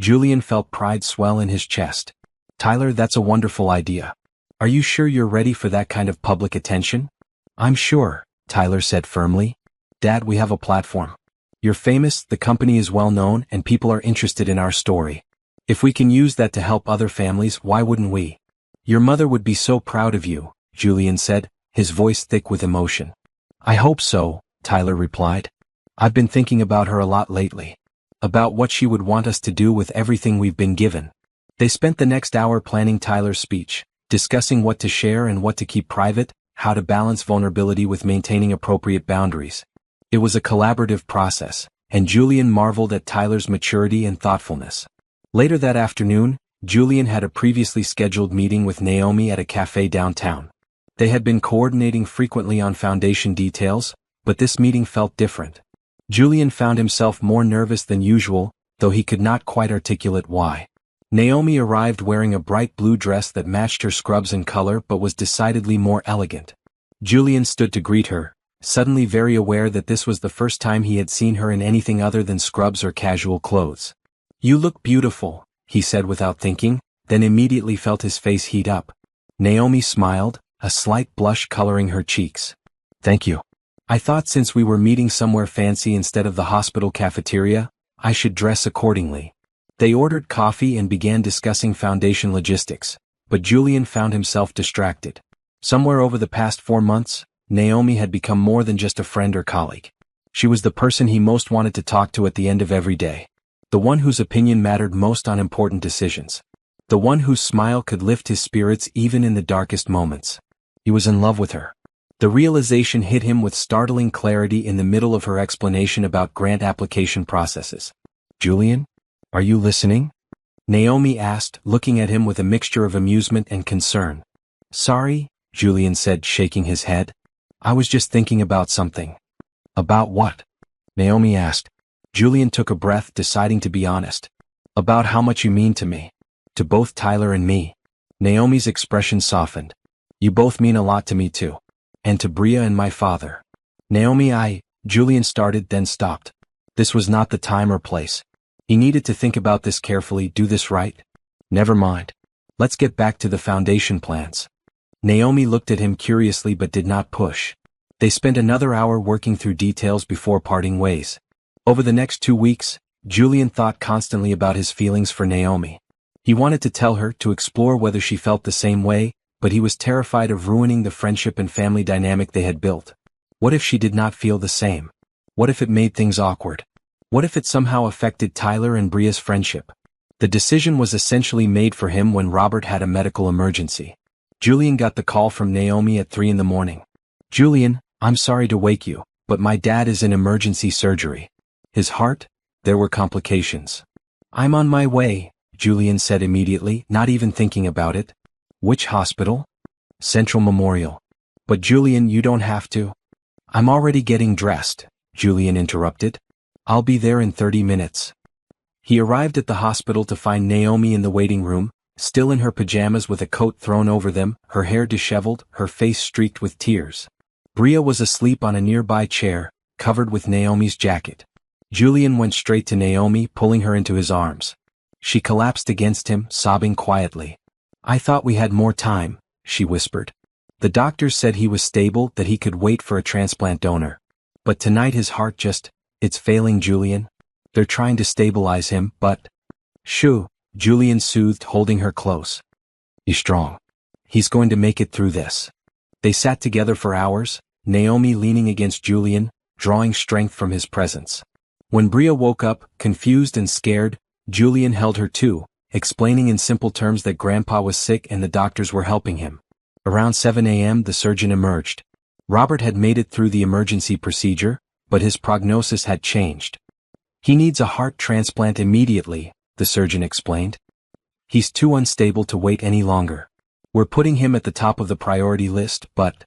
Julian felt pride swell in his chest. "Tyler, that's a wonderful idea. Are you sure you're ready for that kind of public attention?" "I'm sure," Tyler said firmly. "Dad, we have a platform. You're famous, the company is well known, and people are interested in our story. If we can use that to help other families, why wouldn't we? Your mother would be so proud of you," Julian said, his voice thick with emotion. "I hope so," Tyler replied. "I've been thinking about her a lot lately. About what she would want us to do with everything we've been given." They spent the next hour planning Tyler's speech, discussing what to share and what to keep private, how to balance vulnerability with maintaining appropriate boundaries. It was a collaborative process, and Julian marveled at Tyler's maturity and thoughtfulness. Later that afternoon, Julian had a previously scheduled meeting with Naomi at a cafe downtown. They had been coordinating frequently on foundation details, but this meeting felt different. Julian found himself more nervous than usual, though he could not quite articulate why. Naomi arrived wearing a bright blue dress that matched her scrubs in color but was decidedly more elegant. Julian stood to greet her, suddenly very aware that this was the first time he had seen her in anything other than scrubs or casual clothes. "You look beautiful," he said without thinking, then immediately felt his face heat up. Naomi smiled, a slight blush coloring her cheeks. "Thank you. I thought since we were meeting somewhere fancy instead of the hospital cafeteria, I should dress accordingly." They ordered coffee and began discussing foundation logistics, but Julian found himself distracted. Somewhere over the past 4 months, Naomi had become more than just a friend or colleague. She was the person he most wanted to talk to at the end of every day. The one whose opinion mattered most on important decisions. The one whose smile could lift his spirits even in the darkest moments. He was in love with her. The realization hit him with startling clarity in the middle of her explanation about grant application processes. "Julian, are you listening?" Naomi asked, looking at him with a mixture of amusement and concern. "Sorry," Julian said, shaking his head. "I was just thinking about something." "About what?" Naomi asked. Julian took a breath, deciding to be honest. "About how much you mean to me. To both Tyler and me." Naomi's expression softened. "You both mean a lot to me too. And to Bria and my father." Julian started, then stopped. This was not the time or place. He needed to think about this carefully, do this right. "Never mind. Let's get back to the foundation plans." Naomi looked at him curiously but did not push. They spent another hour working through details before parting ways. Over the next 2 weeks, Julian thought constantly about his feelings for Naomi. He wanted to tell her, to explore whether she felt the same way, but he was terrified of ruining the friendship and family dynamic they had built. What if she did not feel the same? What if it made things awkward? What if it somehow affected Tyler and Bria's friendship? The decision was essentially made for him when Robert had a medical emergency. Julian got the call from Naomi at 3 in the morning. "Julian, I'm sorry to wake you, but my dad is in emergency surgery. His heart, there were complications." "I'm on my way," Julian said immediately, not even thinking about it. "Which hospital?" "Central Memorial." "But Julian, you don't have to." "I'm already getting dressed," Julian interrupted. "I'll be there in 30 minutes. He arrived at the hospital to find Naomi in the waiting room, still in her pajamas with a coat thrown over them, her hair disheveled, her face streaked with tears. Bria was asleep on a nearby chair, covered with Naomi's jacket. Julian went straight to Naomi, pulling her into his arms. She collapsed against him, sobbing quietly. "I thought we had more time," she whispered. "The doctors said he was stable, that he could wait for a transplant donor. But tonight his heart it's failing, Julian. They're trying to stabilize him, but..." "Shoo," Julian soothed, holding her close. "He's strong. He's going to make it through this." They sat together for hours, Naomi leaning against Julian, drawing strength from his presence. When Bria woke up, confused and scared, Julian held her too, explaining in simple terms that Grandpa was sick and the doctors were helping him. Around 7 a.m. the surgeon emerged. Robert had made it through the emergency procedure, but his prognosis had changed. "He needs a heart transplant immediately," the surgeon explained. "He's too unstable to wait any longer. We're putting him at the top of the priority list, but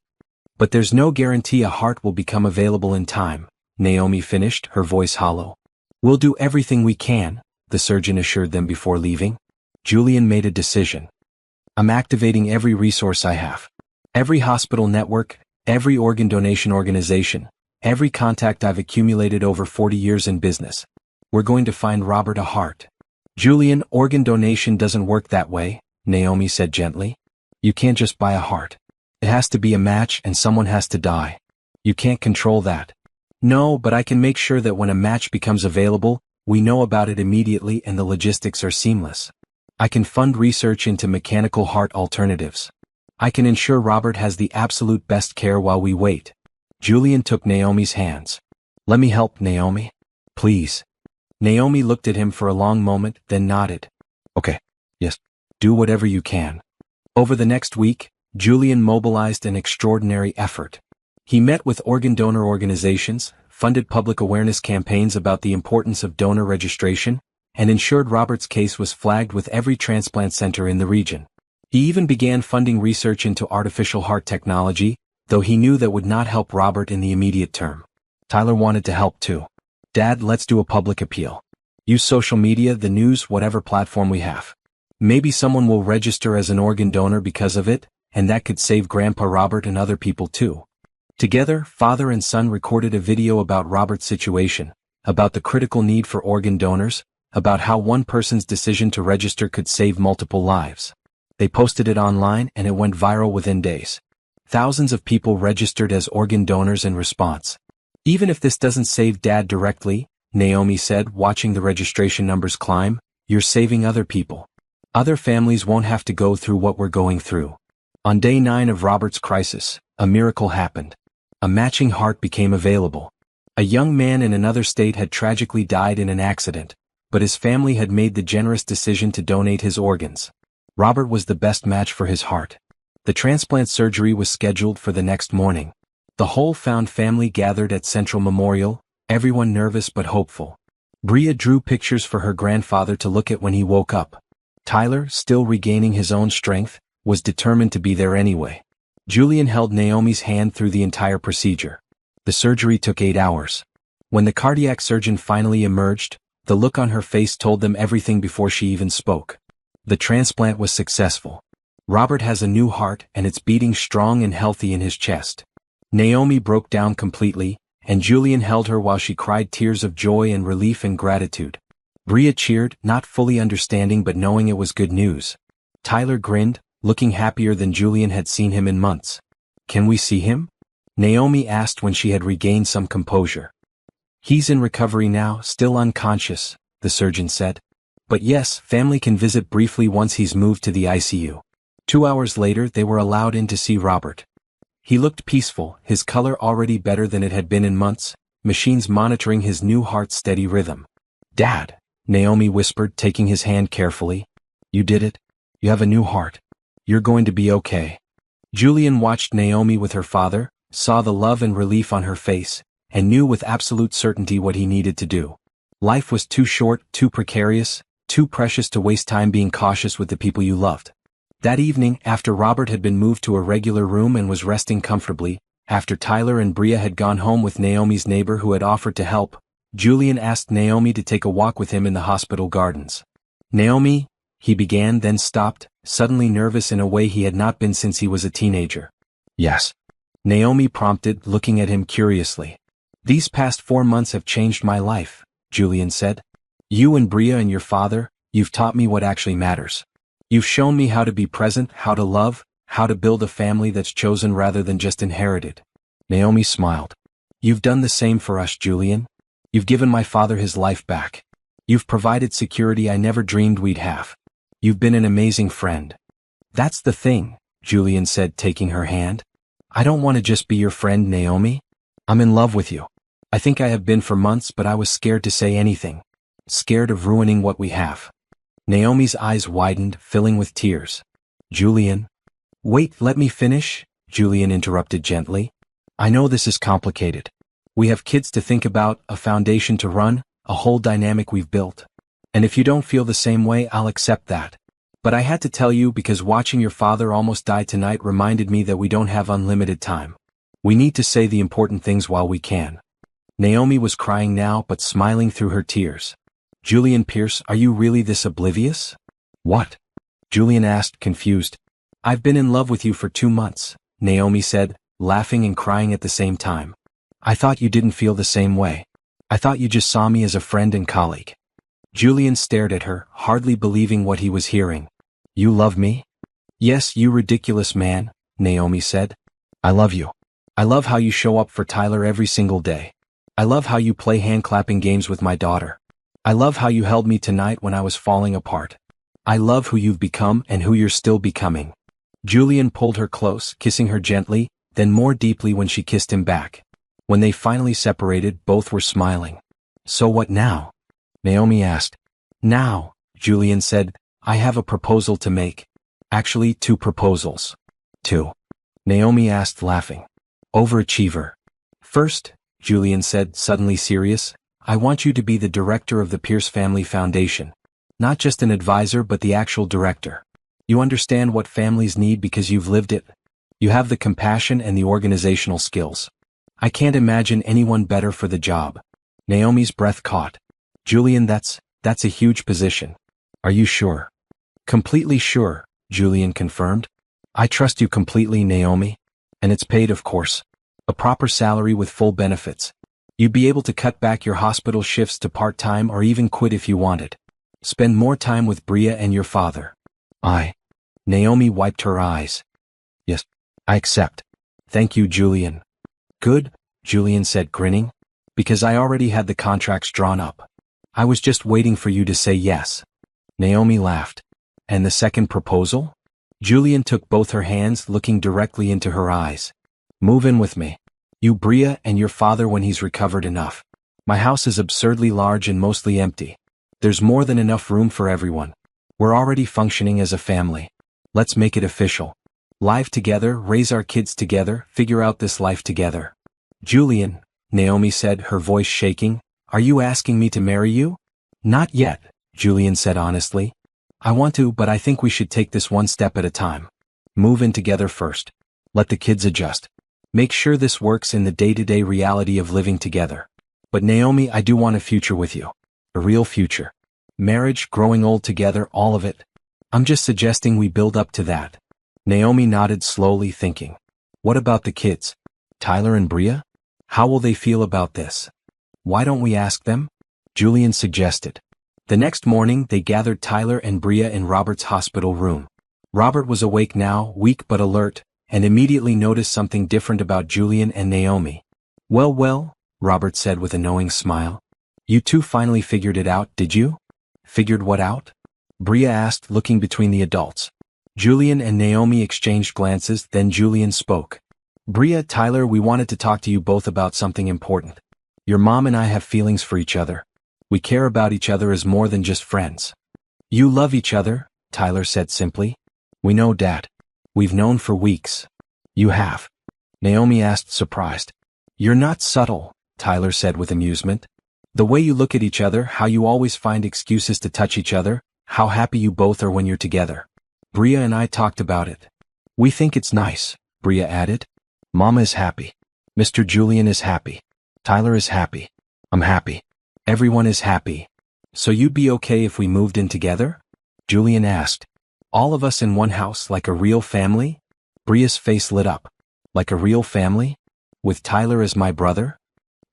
there's no guarantee a heart will become available in time," Naomi finished, her voice hollow. "We'll do everything we can," the surgeon assured them before leaving. Julian made a decision. "I'm activating every resource I have. Every hospital network, every organ donation organization, every contact I've accumulated over 40 years in business. We're going to find Robert a heart." "Julian, organ donation doesn't work that way," Naomi said gently. "You can't just buy a heart. It has to be a match and someone has to die. You can't control that." "No, but I can make sure that when a match becomes available, we know about it immediately and the logistics are seamless. I can fund research into mechanical heart alternatives. I can ensure Robert has the absolute best care while we wait." Julian took Naomi's hands. "Let me help, Naomi. Please." Naomi looked at him for a long moment, then nodded. "Okay. Yes. Do whatever you can." Over the next week, Julian mobilized an extraordinary effort. He met with organ donor organizations, funded public awareness campaigns about the importance of donor registration, and ensured Robert's case was flagged with every transplant center in the region. He even began funding research into artificial heart technology, though he knew that would not help Robert in the immediate term. Tyler wanted to help too. "Dad, let's do a public appeal. Use social media, the news, whatever platform we have. Maybe someone will register as an organ donor because of it, and that could save Grandpa Robert and other people too." Together, father and son recorded a video about Robert's situation, about the critical need for organ donors, about how one person's decision to register could save multiple lives. They posted it online and it went viral within days. Thousands of people registered as organ donors in response. "Even if this doesn't save Dad directly," Naomi said, watching the registration numbers climb, "you're saving other people. Other families won't have to go through what we're going through." On day 9 of Robert's crisis, a miracle happened. A matching heart became available. A young man in another state had tragically died in an accident, but his family had made the generous decision to donate his organs. Robert was the best match for his heart. The transplant surgery was scheduled for the next morning. The whole found family gathered at Central Memorial, everyone nervous but hopeful. Bria drew pictures for her grandfather to look at when he woke up. Tyler, still regaining his own strength, was determined to be there anyway. Julian held Naomi's hand through the entire procedure. The surgery took 8 hours. When the cardiac surgeon finally emerged, the look on her face told them everything before she even spoke. The transplant was successful. Robert has a new heart and it's beating strong and healthy in his chest. Naomi broke down completely, and Julian held her while she cried tears of joy and relief and gratitude. Bria cheered, not fully understanding but knowing it was good news. Tyler grinned, looking happier than Julian had seen him in months. "Can we see him?" Naomi asked when she had regained some composure. "He's in recovery now, still unconscious," the surgeon said. "But yes, family can visit briefly once he's moved to the ICU." 2 hours later they were allowed in to see Robert. He looked peaceful, his color already better than it had been in months, machines monitoring his new heart's steady rhythm. "Dad," Naomi whispered, taking his hand carefully. "You did it. You have a new heart. You're going to be okay." Julian watched Naomi with her father, saw the love and relief on her face, and knew with absolute certainty what he needed to do. Life was too short, too precarious, too precious to waste time being cautious with the people you loved. That evening, after Robert had been moved to a regular room and was resting comfortably, after Tyler and Bria had gone home with Naomi's neighbor who had offered to help, Julian asked Naomi to take a walk with him in the hospital gardens. "Naomi," he began, then stopped, suddenly nervous in a way he had not been since he was a teenager. "Yes," Naomi prompted, looking at him curiously. "These past 4 months have changed my life," Julian said. "You and Bria and your father, you've taught me what actually matters. You've shown me how to be present, how to love, how to build a family that's chosen rather than just inherited." Naomi smiled. "You've done the same for us, Julian. You've given my father his life back. You've provided security I never dreamed we'd have. You've been an amazing friend." "That's the thing," Julian said, taking her hand. "I don't want to just be your friend, Naomi. I'm in love with you. I think I have been for months, but I was scared to say anything. Scared of ruining what we have." Naomi's eyes widened, filling with tears. "Julian." "Wait, let me finish," Julian interrupted gently. "I know this is complicated. We have kids to think about, a foundation to run, a whole dynamic we've built. And if you don't feel the same way, I'll accept that. But I had to tell you because watching your father almost die tonight reminded me that we don't have unlimited time. We need to say the important things while we can." Naomi was crying now but smiling through her tears. "Julian Pierce, are you really this oblivious?" "What?" Julian asked, confused. "I've been in love with you for 2 months, Naomi said, laughing and crying at the same time. "I thought you didn't feel the same way. I thought you just saw me as a friend and colleague." Julian stared at her, hardly believing what he was hearing. "You love me?" "Yes, you ridiculous man," Naomi said. "I love you. I love how you show up for Tyler every single day. I love how you play hand-clapping games with my daughter. I love how you held me tonight when I was falling apart. I love who you've become and who you're still becoming." Julian pulled her close, kissing her gently, then more deeply when she kissed him back. When they finally separated, both were smiling. "So what now?" Naomi asked. "Now," Julian said, "I have a proposal to make. Actually, 2 proposals." "2?" Naomi asked, laughing. "Overachiever. First," Julian said, suddenly serious, "I want you to be the director of the Pierce Family Foundation. Not just an advisor but the actual director. You understand what families need because you've lived it. You have the compassion and the organizational skills. I can't imagine anyone better for the job." Naomi's breath caught. "Julian, that's a huge position. Are you sure?" "Completely sure," Julian confirmed. "I trust you completely, Naomi. And it's paid, of course. A proper salary with full benefits. You'd be able to cut back your hospital shifts to part-time or even quit if you wanted. Spend more time with Bria and your father." Naomi wiped her eyes. "Yes, I accept. Thank you, Julian." "Good," Julian said, grinning. "Because I already had the contracts drawn up. I was just waiting for you to say yes." Naomi laughed. "And the second proposal?" Julian took both her hands, looking directly into her eyes. "Move in with me. You, Bria, and your father when he's recovered enough. My house is absurdly large and mostly empty. There's more than enough room for everyone. We're already functioning as a family. Let's make it official." Live together, raise our kids together, figure out this life together. Julian, Naomi said, her voice shaking, are you asking me to marry you? Not yet, Julian said honestly. I want to, but I think we should take this one step at a time. Move in together first. Let the kids adjust. Make sure this works in the day-to-day reality of living together. But Naomi, I do want a future with you. A real future. Marriage, growing old together, all of it. I'm just suggesting we build up to that. Naomi nodded slowly, thinking. What about the kids? Tyler and Bria? How will they feel about this? Why don't we ask them? Julian suggested. The next morning, they gathered Tyler and Bria in Robert's hospital room. Robert was awake now, weak but alert, and immediately noticed something different about Julian and Naomi. Well, Robert said with a knowing smile. You two finally figured it out, did you? Figured what out? Bria asked, looking between the adults. Julian and Naomi exchanged glances, then Julian spoke. Bria, Tyler, we wanted to talk to you both about something important. Your mom and I have feelings for each other. We care about each other as more than just friends. You love each other, Tyler said simply. We know, Dad. We've known for weeks. You have? Naomi asked, surprised. You're not subtle, Tyler said with amusement. The way you look at each other, how you always find excuses to touch each other, how happy you both are when you're together. Bria and I talked about it. We think it's nice, Bria added. Mama is happy. Mr. Julian is happy. Tyler is happy. I'm happy. Everyone is happy. So you'd be okay if we moved in together? Julian asked. All of us in one house like a real family? Bria's face lit up. Like a real family? With Tyler as my brother?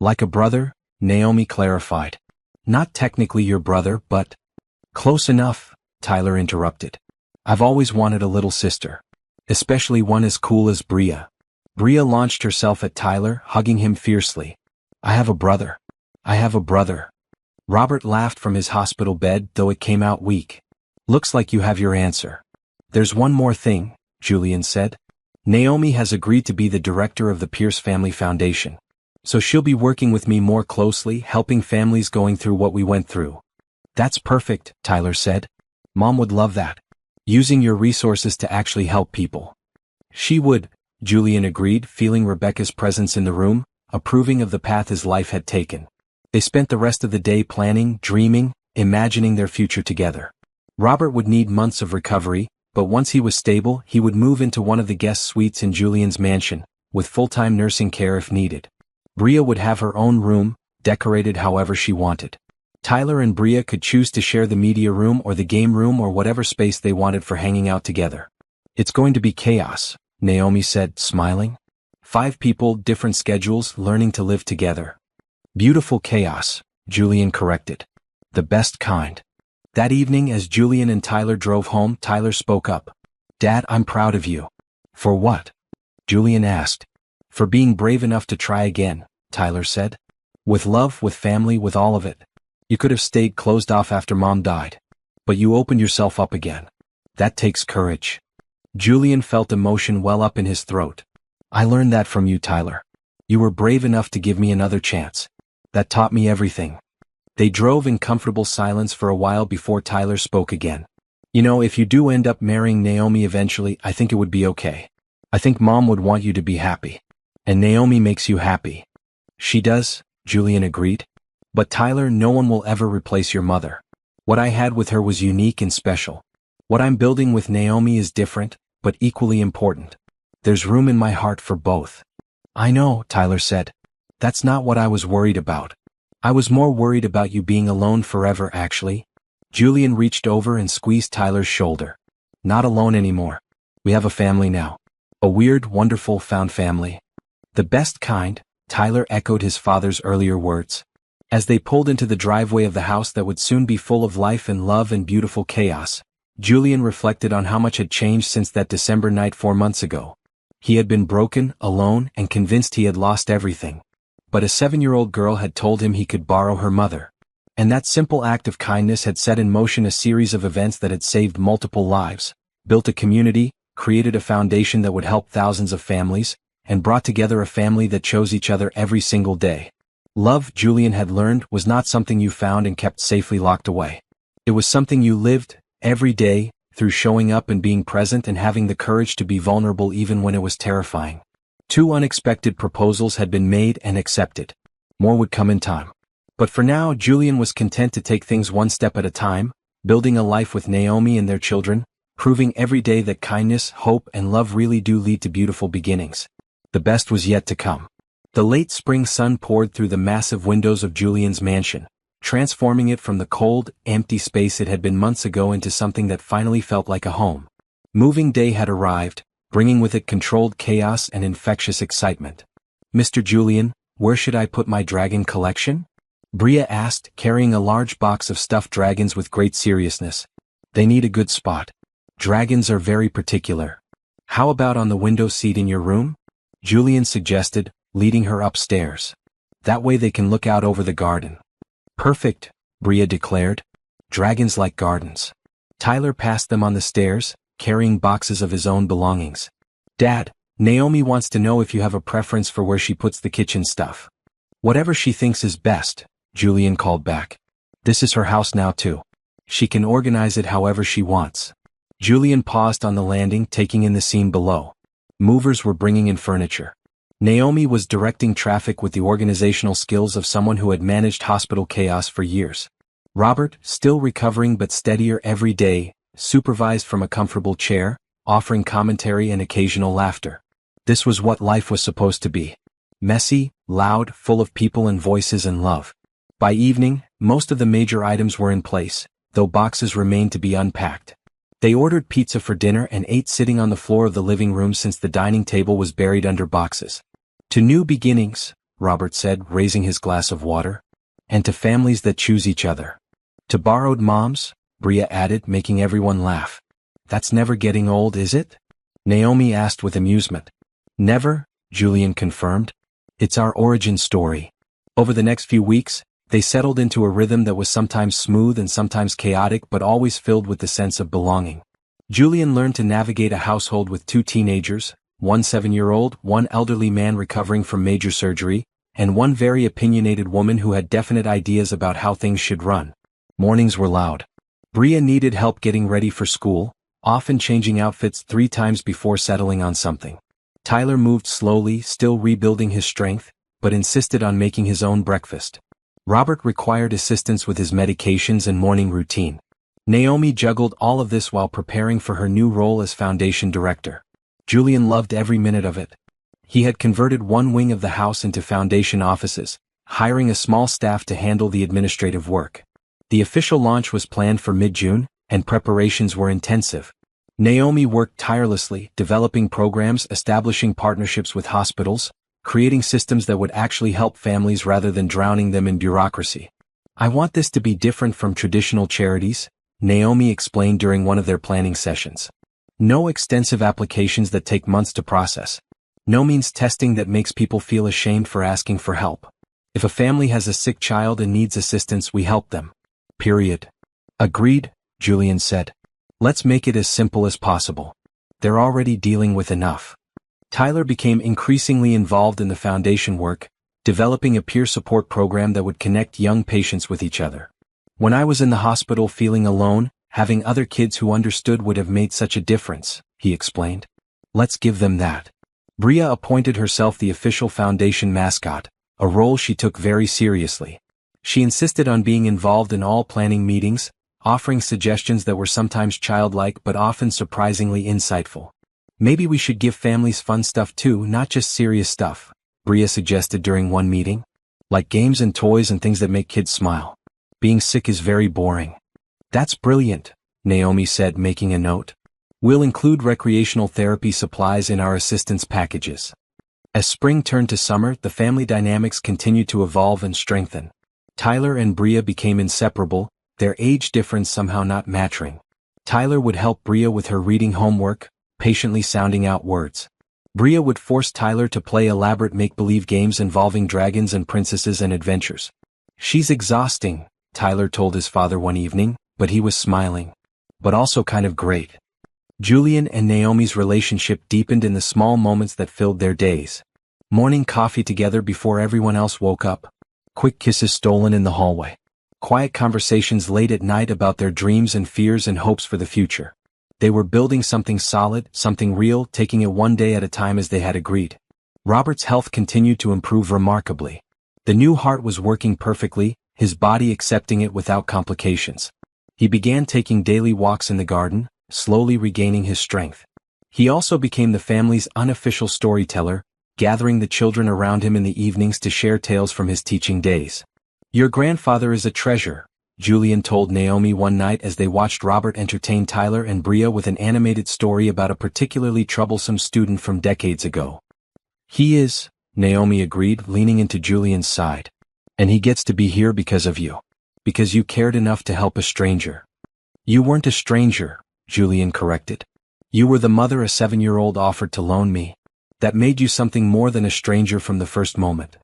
Like a brother, Naomi clarified. Not technically your brother, but... Close enough, Tyler interrupted. I've always wanted a little sister. Especially one as cool as Bria. Bria launched herself at Tyler, hugging him fiercely. I have a brother. I have a brother. Robert laughed from his hospital bed, though it came out weak. Looks like you have your answer. There's one more thing, Julian said. Naomi has agreed to be the director of the Pierce Family Foundation. So she'll be working with me more closely, helping families going through what we went through. That's perfect, Tyler said. Mom would love that. Using your resources to actually help people. She would, Julian agreed, feeling Rebecca's presence in the room, approving of the path his life had taken. They spent the rest of the day planning, dreaming, imagining their future together. Robert would need months of recovery, but once he was stable, he would move into one of the guest suites in Julian's mansion, with full-time nursing care if needed. Bria would have her own room, decorated however she wanted. Tyler and Bria could choose to share the media room or the game room or whatever space they wanted for hanging out together. It's going to be chaos, Naomi said, smiling. 5 people, different schedules, learning to live together. Beautiful chaos, Julian corrected. The best kind. That evening as Julian and Tyler drove home, Tyler spoke up. Dad, I'm proud of you. For what? Julian asked. For being brave enough to try again, Tyler said. With love, with family, with all of it. You could have stayed closed off after Mom died. But you opened yourself up again. That takes courage. Julian felt emotion well up in his throat. I learned that from you, Tyler. You were brave enough to give me another chance. That taught me everything. They drove in comfortable silence for a while before Tyler spoke again. You know, if you do end up marrying Naomi eventually, I think it would be okay. I think Mom would want you to be happy. And Naomi makes you happy. She does, Julian agreed. But Tyler, no one will ever replace your mother. What I had with her was unique and special. What I'm building with Naomi is different, but equally important. There's room in my heart for both. I know, Tyler said. That's not what I was worried about. I was more worried about you being alone forever, actually. Julian reached over and squeezed Tyler's shoulder. Not alone anymore. We have a family now. A weird, wonderful, found family. The best kind, Tyler echoed his father's earlier words. As they pulled into the driveway of the house that would soon be full of life and love and beautiful chaos, Julian reflected on how much had changed since that December night 4 months ago. He had been broken, alone, and convinced he had lost everything. But a 7-year-old girl had told him he could borrow her mother. And that simple act of kindness had set in motion a series of events that had saved multiple lives, built a community, created a foundation that would help thousands of families, and brought together a family that chose each other every single day. Love, Julian had learned, was not something you found and kept safely locked away. It was something you lived, every day, through showing up and being present and having the courage to be vulnerable even when it was terrifying. 2 unexpected proposals had been made and accepted. More would come in time. But for now, Julian was content to take things one step at a time, building a life with Naomi and their children, proving every day that kindness, hope, and love really do lead to beautiful beginnings. The best was yet to come. The late spring sun poured through the massive windows of Julian's mansion, transforming it from the cold, empty space it had been months ago into something that finally felt like a home. Moving day had arrived, bringing with it controlled chaos and infectious excitement. "Mr. Julian, where should I put my dragon collection?" Bria asked, carrying a large box of stuffed dragons with great seriousness. "They need a good spot. Dragons are very particular. How about on the window seat in your room?" Julian suggested, leading her upstairs. "That way they can look out over the garden." "Perfect," Bria declared. "Dragons like gardens." Tyler passed them on the stairs, carrying boxes of his own belongings. "Dad, Naomi wants to know if you have a preference for where she puts the kitchen stuff." "Whatever she thinks is best," Julian called back. "This is her house now too. She can organize it however she wants." Julian paused on the landing, taking in the scene below. Movers were bringing in furniture. Naomi was directing traffic with the organizational skills of someone who had managed hospital chaos for years. Robert, still recovering but steadier every day, supervised from a comfortable chair, offering commentary and occasional laughter. This was what life was supposed to be. Messy, loud, full of people and voices and love. By evening, most of the major items were in place, though boxes remained to be unpacked. They ordered pizza for dinner and ate sitting on the floor of the living room since the dining table was buried under boxes. "To new beginnings," Robert said, raising his glass of water. "And to families that choose each other." "To borrowed moms," Bria added, making everyone laugh. "That's never getting old, is it?" Naomi asked with amusement. "Never," Julian confirmed. "It's our origin story." Over the next few weeks, they settled into a rhythm that was sometimes smooth and sometimes chaotic but always filled with the sense of belonging. Julian learned to navigate a household with 2 teenagers, one 7-year-old, one elderly man recovering from major surgery, and one very opinionated woman who had definite ideas about how things should run. Mornings were loud. Bria needed help getting ready for school, often changing outfits 3 times before settling on something. Tyler moved slowly, still rebuilding his strength, but insisted on making his own breakfast. Robert required assistance with his medications and morning routine. Naomi juggled all of this while preparing for her new role as foundation director. Julian loved every minute of it. He had converted one wing of the house into foundation offices, hiring a small staff to handle the administrative work. The official launch was planned for mid-June, and preparations were intensive. Naomi worked tirelessly, developing programs, establishing partnerships with hospitals, creating systems that would actually help families rather than drowning them in bureaucracy. "I want this to be different from traditional charities," Naomi explained during one of their planning sessions. "No extensive applications that take months to process. No means testing that makes people feel ashamed for asking for help. If a family has a sick child and needs assistance, we help them. Period." "Agreed," Julian said. "Let's make it as simple as possible. They're already dealing with enough." Tyler became increasingly involved in the foundation work, developing a peer support program that would connect young patients with each other. "When I was in the hospital feeling alone, having other kids who understood would have made such a difference," he explained. "Let's give them that." Bria appointed herself the official foundation mascot, a role she took very seriously. She insisted on being involved in all planning meetings, offering suggestions that were sometimes childlike but often surprisingly insightful. "Maybe we should give families fun stuff too, not just serious stuff," Bria suggested during one meeting. "Like games and toys and things that make kids smile. Being sick is very boring." "That's brilliant," Naomi said, making a note. "We'll include recreational therapy supplies in our assistance packages." As spring turned to summer, the family dynamics continued to evolve and strengthen. Tyler and Bria became inseparable, their age difference somehow not matching. Tyler would help Bria with her reading homework, patiently sounding out words. Bria would force Tyler to play elaborate make-believe games involving dragons and princesses and adventures. "She's exhausting," Tyler told his father one evening, but he was smiling. "But also kind of great." Julian and Naomi's relationship deepened in the small moments that filled their days. Morning coffee together before everyone else woke up. Quick kisses stolen in the hallway. Quiet conversations late at night about their dreams and fears and hopes for the future. They were building something solid, something real, taking it one day at a time as they had agreed. Robert's health continued to improve remarkably. The new heart was working perfectly, his body accepting it without complications. He began taking daily walks in the garden, slowly regaining his strength. He also became the family's unofficial storyteller, gathering the children around him in the evenings to share tales from his teaching days. "Your grandfather is a treasure," Julian told Naomi one night as they watched Robert entertain Tyler and Bria with an animated story about a particularly troublesome student from decades ago. "He is," Naomi agreed, leaning into Julian's side. "And he gets to be here because of you. Because you cared enough to help a stranger." "You weren't a stranger," Julian corrected. "You were the mother a 7-year-old offered to loan me. That made you something more than a stranger from the first moment."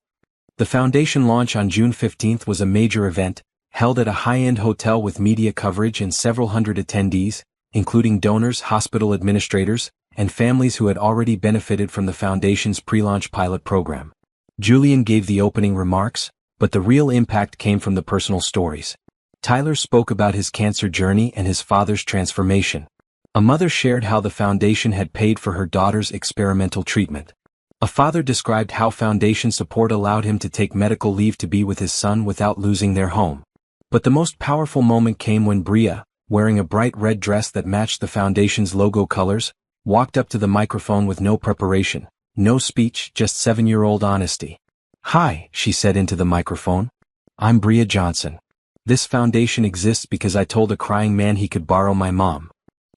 The foundation launch on June 15th was a major event, held at a high-end hotel with media coverage and several hundred attendees, including donors, hospital administrators, and families who had already benefited from the foundation's pre-launch pilot program. Julian gave the opening remarks, but the real impact came from the personal stories. Tyler spoke about his cancer journey and his father's transformation. A mother shared how the foundation had paid for her daughter's experimental treatment. A father described how foundation support allowed him to take medical leave to be with his son without losing their home. But the most powerful moment came when Bria, wearing a bright red dress that matched the foundation's logo colors, walked up to the microphone with no preparation, no speech, just 7-year-old honesty. "Hi," she said into the microphone. "I'm Bria Johnson. This foundation exists because I told a crying man he could borrow my mom."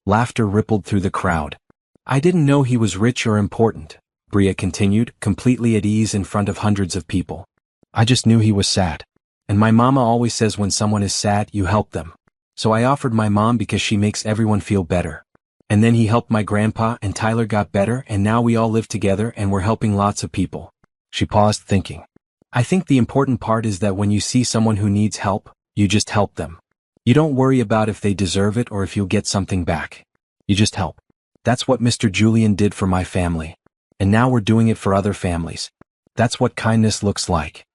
Laughter rippled through the crowd. "I didn't know he was rich or important," Bria continued, completely at ease in front of hundreds of people. "I just knew he was sad. And my mama always says when someone is sad, you help them. So I offered my mom because she makes everyone feel better. And then he helped my grandpa and Tyler got better and now we all live together and we're helping lots of people." She paused thinking. "I think the important part is that when you see someone who needs help, you just help them. You don't worry about if they deserve it or if you'll get something back. You just help. That's what Mr. Julian did for my family. And now we're doing it for other families. That's what kindness looks like."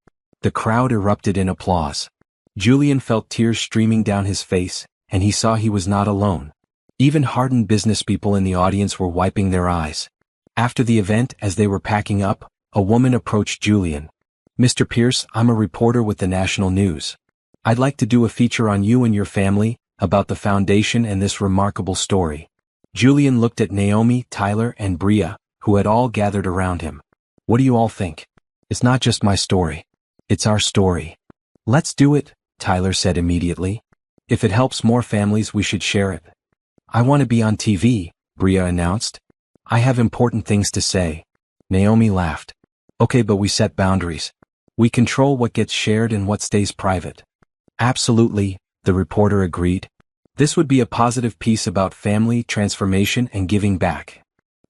The crowd erupted in applause. Julian felt tears streaming down his face, and he saw he was not alone. Even hardened businesspeople in the audience were wiping their eyes. After the event, as they were packing up, a woman approached Julian. "Mr. Pierce, I'm a reporter with the national news. I'd like to do a feature on you and your family, about the foundation and this remarkable story." Julian looked at Naomi, Tyler, and Bria, who had all gathered around him. "What do you all think? It's not just my story. It's our story." "Let's do it," Tyler said immediately. "If it helps more families, we should share it." "I want to be on TV," Bria announced. "I have important things to say." Naomi laughed. "Okay, but we set boundaries. We control what gets shared and what stays private." "Absolutely," the reporter agreed. "This would be a positive piece about family, transformation, and giving back."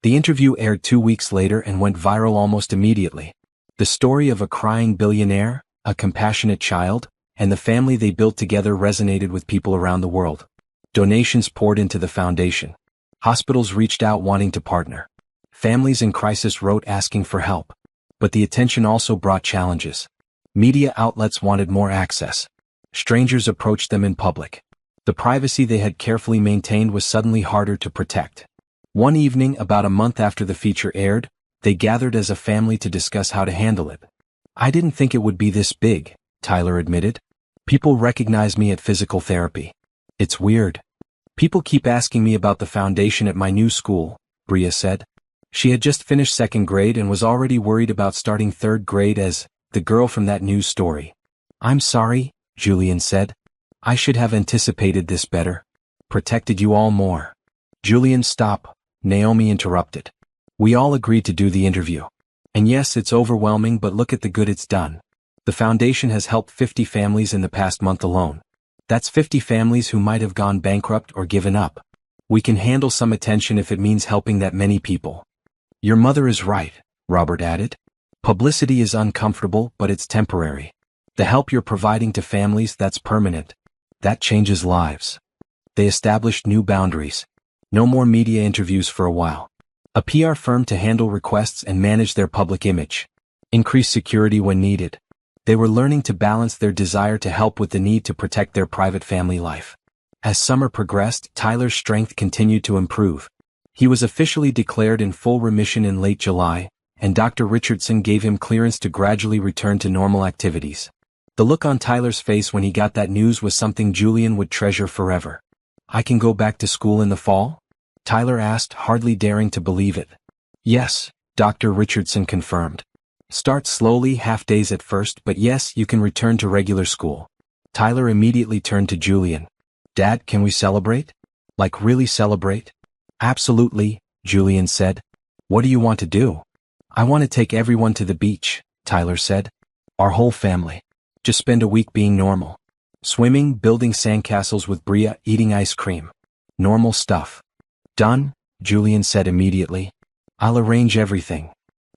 The interview aired 2 weeks later and went viral almost immediately. The story of a crying billionaire, a compassionate child, and the family they built together resonated with people around the world. Donations poured into the foundation. Hospitals reached out wanting to partner. Families in crisis wrote asking for help. But the attention also brought challenges. Media outlets wanted more access. Strangers approached them in public. The privacy they had carefully maintained was suddenly harder to protect. One evening, about a month after the feature aired, they gathered as a family to discuss how to handle it. "I didn't think it would be this big," Tyler admitted. "People recognize me at physical therapy. It's weird. People keep asking me about the foundation at my new school," Bria said. She had just finished 2nd grade and was already worried about starting 3rd grade as the girl from that news story. "I'm sorry," Julian said. "I should have anticipated this better. Protected you all more." "Julian, stop," Naomi interrupted. "We all agreed to do the interview. And yes, it's overwhelming, but look at the good it's done. The foundation has helped 50 families in the past month alone. That's 50 families who might have gone bankrupt or given up. We can handle some attention if it means helping that many people." "Your mother is right," Robert added. "Publicity is uncomfortable, but it's temporary. The help you're providing to families, that's permanent. That changes lives." They established new boundaries. No more media interviews for a while. A PR firm to handle requests and manage their public image. Increase security when needed. They were learning to balance their desire to help with the need to protect their private family life. As summer progressed, Tyler's strength continued to improve. He was officially declared in full remission in late July, and Dr. Richardson gave him clearance to gradually return to normal activities. The look on Tyler's face when he got that news was something Julian would treasure forever. "I can go back to school in the fall?" Tyler asked, hardly daring to believe it. "Yes," Dr. Richardson confirmed. "Start slowly, half days at first, but yes, you can return to regular school." Tyler immediately turned to Julian. "Dad, can we celebrate? Like really celebrate?" "Absolutely," Julian said. "What do you want to do?" "I want to take everyone to the beach," Tyler said. "Our whole family. Just spend a week being normal. Swimming, building sandcastles with Bria, eating ice cream. Normal stuff." "Done," Julian said immediately. "I'll arrange everything."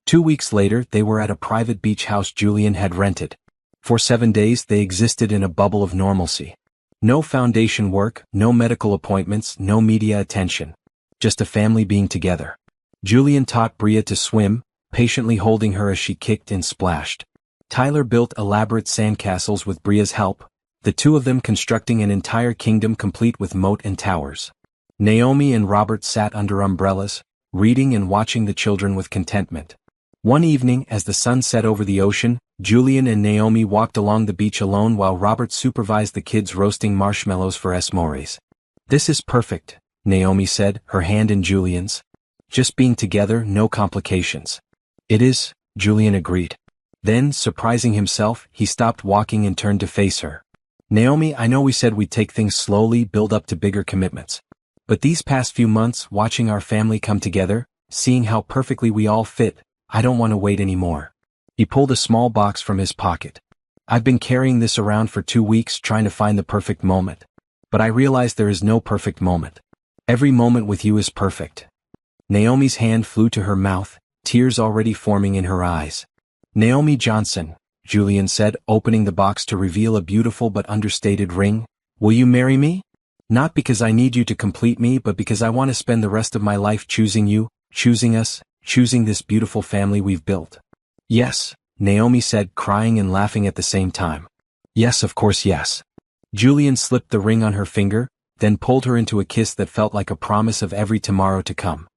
2 weeks later, they were at a private beach house Julian had rented. For 7 days they existed in a bubble of normalcy. No foundation work, no medical appointments, no media attention. Just a family being together. Julian taught Bria to swim, patiently holding her as she kicked and splashed. Tyler built elaborate sandcastles with Bria's help, the two of them constructing an entire kingdom complete with moat and towers. Naomi and Robert sat under umbrellas, reading and watching the children with contentment. One evening, as the sun set over the ocean, Julian and Naomi walked along the beach alone while Robert supervised the kids roasting marshmallows for s'mores. "This is perfect," Naomi said, her hand in Julian's. "Just being together, no complications." "It is," Julian agreed. Then, surprising himself, he stopped walking and turned to face her. "Naomi, I know we said we'd take things slowly, build up to bigger commitments. But these past few months, watching our family come together, seeing how perfectly we all fit, I don't want to wait anymore." He pulled a small box from his pocket. "I've been carrying this around for 2 weeks trying to find the perfect moment. But I realize there is no perfect moment. Every moment with you is perfect." Naomi's hand flew to her mouth, tears already forming in her eyes. "Naomi Johnson," Julian said, opening the box to reveal a beautiful but understated ring, "will you marry me? Not because I need you to complete me, but because I want to spend the rest of my life choosing you, choosing us, choosing this beautiful family we've built." "Yes," Naomi said, crying and laughing at the same time. "Yes, of course, yes." Julian slipped the ring on her finger, then pulled her into a kiss that felt like a promise of every tomorrow to come.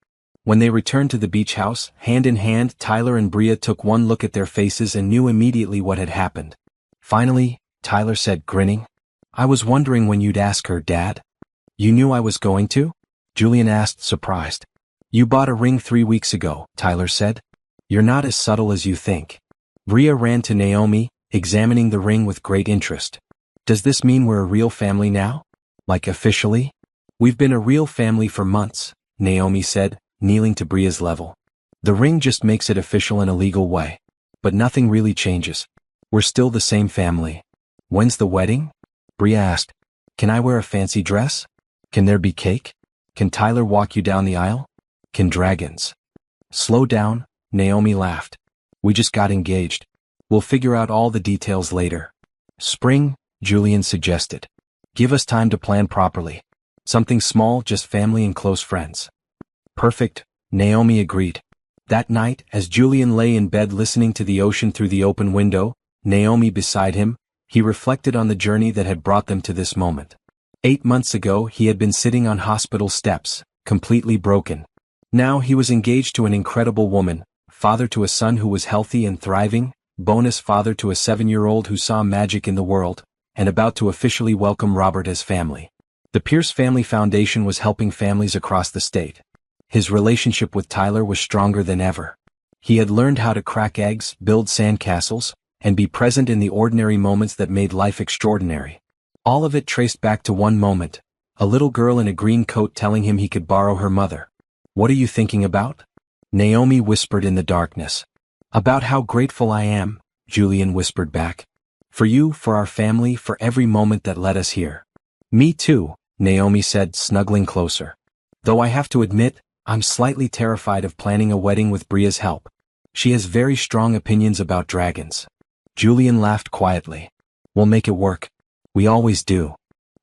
When they returned to the beach house, hand in hand, Tyler and Bria took one look at their faces and knew immediately what had happened. "Finally," Tyler said, grinning. "I was wondering when you'd ask her, Dad." "You knew I was going to?" Julian asked, surprised. "You bought a ring 3 weeks ago," Tyler said. "You're not as subtle as you think." Bria ran to Naomi, examining the ring with great interest. "Does this mean we're a real family now? Like officially?" "We've been a real family for months," Naomi said, kneeling to Bria's level. "The ring just makes it official in a legal way. But nothing really changes. We're still the same family." "When's the wedding?" Bria asked. "Can I wear a fancy dress? Can there be cake? Can Tyler walk you down the aisle? Can dragons?" "Slow down," Naomi laughed. "We just got engaged. We'll figure out all the details later." "Spring," Julian suggested. "Give us time to plan properly. Something small, just family and close friends." "Perfect," Naomi agreed. That night, as Julian lay in bed listening to the ocean through the open window, Naomi beside him, he reflected on the journey that had brought them to this moment. 8 months ago, he had been sitting on hospital steps, completely broken. Now he was engaged to an incredible woman, father to a son who was healthy and thriving, bonus father to a 7-year-old who saw magic in the world, and about to officially welcome Robert as family. The Pierce Family Foundation was helping families across the state. His relationship with Tyler was stronger than ever. He had learned how to crack eggs, build sandcastles, and be present in the ordinary moments that made life extraordinary. All of it traced back to one moment, a little girl in a green coat telling him he could borrow her mother. "What are you thinking about?" Naomi whispered in the darkness. "About how grateful I am," Julian whispered back. "For you, for our family, for every moment that led us here." "Me too," Naomi said, snuggling closer. "Though I have to admit, I'm slightly terrified of planning a wedding with Bria's help. She has very strong opinions about dragons." Julian laughed quietly. "We'll make it work. We always do."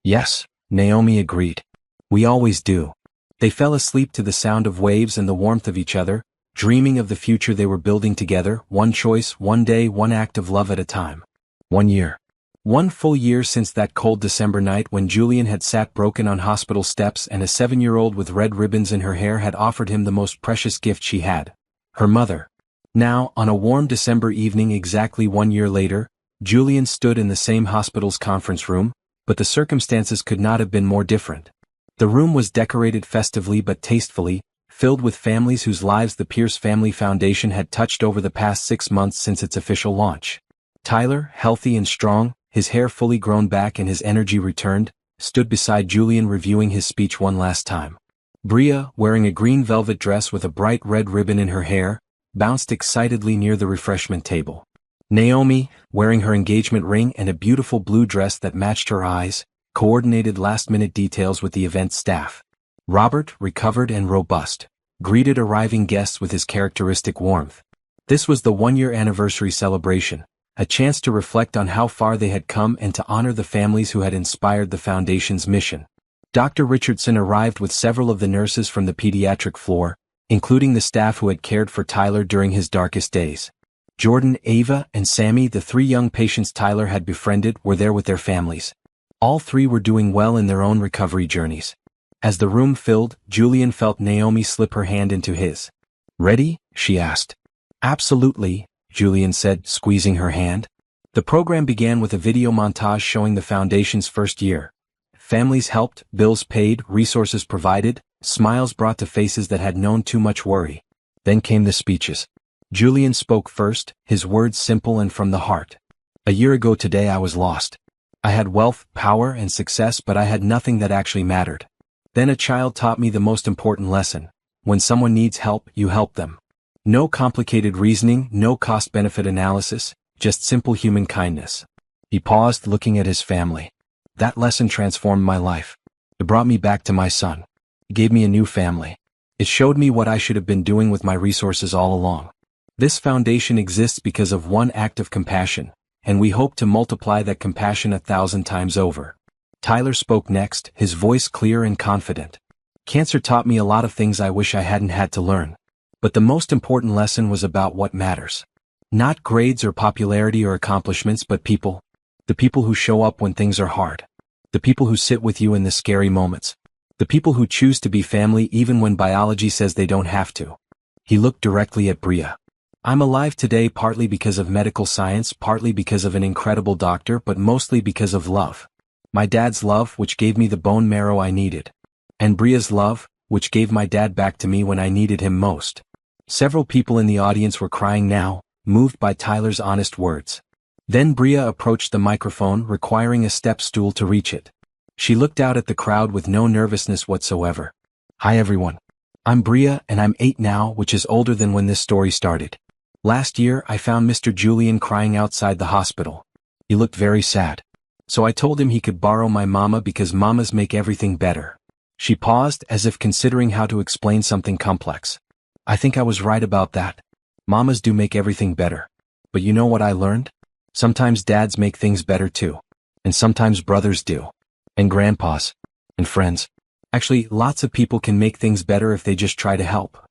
"Yes," Naomi agreed. "We always do." They fell asleep to the sound of waves and the warmth of each other, dreaming of the future they were building together, one choice, one day, one act of love at a time. 1 year. 1 full year since that cold December night when Julian had sat broken on hospital steps and a 7-year-old with red ribbons in her hair had offered him the most precious gift she had. Her mother. Now, on a warm December evening exactly 1 year later, Julian stood in the same hospital's conference room, but the circumstances could not have been more different. The room was decorated festively but tastefully, filled with families whose lives the Pierce Family Foundation had touched over the past 6 months since its official launch. Tyler, healthy and strong, his hair fully grown back and his energy returned, stood beside Julian reviewing his speech one last time. Bria, wearing a green velvet dress with a bright red ribbon in her hair, bounced excitedly near the refreshment table. Naomi, wearing her engagement ring and a beautiful blue dress that matched her eyes, coordinated last-minute details with the event staff. Robert, recovered and robust, greeted arriving guests with his characteristic warmth. This was the 1-year anniversary celebration, a chance to reflect on how far they had come and to honor the families who had inspired the Foundation's mission. Dr. Richardson arrived with several of the nurses from the pediatric floor, including the staff who had cared for Tyler during his darkest days. Jordan, Ava, and Sammy, the 3 young patients Tyler had befriended, were there with their families. All 3 were doing well in their own recovery journeys. As the room filled, Julian felt Naomi slip her hand into his. "Ready?" she asked. "Absolutely," Julian said, squeezing her hand. The program began with a video montage showing the Foundation's first year. Families helped, bills paid, resources provided, smiles brought to faces that had known too much worry. Then came the speeches. Julian spoke first, his words simple and from the heart. "A year ago today I was lost. I had wealth, power, and success, but I had nothing that actually mattered. Then a child taught me the most important lesson. When someone needs help, you help them. No complicated reasoning, no cost-benefit analysis, just simple human kindness." He paused, looking at his family. "That lesson transformed my life. It brought me back to my son. It gave me a new family. It showed me what I should have been doing with my resources all along. This foundation exists because of one act of compassion, and we hope to multiply that compassion 1,000 times over." Tyler spoke next, his voice clear and confident. "Cancer taught me a lot of things I wish I hadn't had to learn. But the most important lesson was about what matters. Not grades or popularity or accomplishments, but people. The people who show up when things are hard. The people who sit with you in the scary moments. The people who choose to be family even when biology says they don't have to." He looked directly at Bria. "I'm alive today partly because of medical science, partly because of an incredible doctor, but mostly because of love. My dad's love, which gave me the bone marrow I needed. And Bria's love, which gave my dad back to me when I needed him most." Several people in the audience were crying now, moved by Tyler's honest words. Then Bria approached the microphone, requiring a step stool to reach it. She looked out at the crowd with no nervousness whatsoever. "Hi everyone. I'm Bria and I'm 8 now, which is older than when this story started. Last year I found Mr. Julian crying outside the hospital. He looked very sad. So I told him he could borrow my mama because mamas make everything better." She paused as if considering how to explain something complex. "I think I was right about that. Mamas do make everything better. But you know what I learned? Sometimes dads make things better too. And sometimes brothers do. And grandpas. And friends. Actually, lots of people can make things better if they just try to help."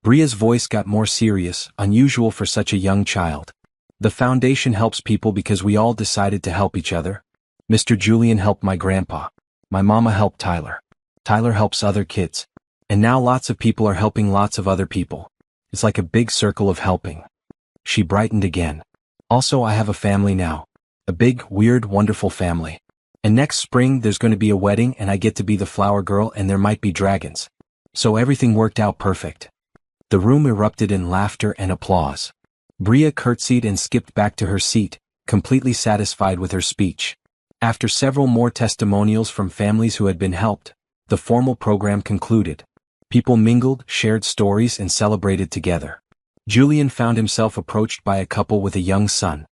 Bria's voice got more serious, unusual for such a young child. "The foundation helps people because we all decided to help each other. Mr. Julian helped my grandpa. My mama helped Tyler. Tyler helps other kids. And now lots of people are helping lots of other people. It's like a big circle of helping." She brightened again. "Also, I have a family now. A big, weird, wonderful family. And next spring there's going to be a wedding and I get to be the flower girl and there might be dragons. So everything worked out perfect." The room erupted in laughter and applause. Bria curtsied and skipped back to her seat, completely satisfied with her speech. After several more testimonials from families who had been helped, the formal program concluded. People mingled, shared stories, and celebrated together. Julian found himself approached by a couple with a young son.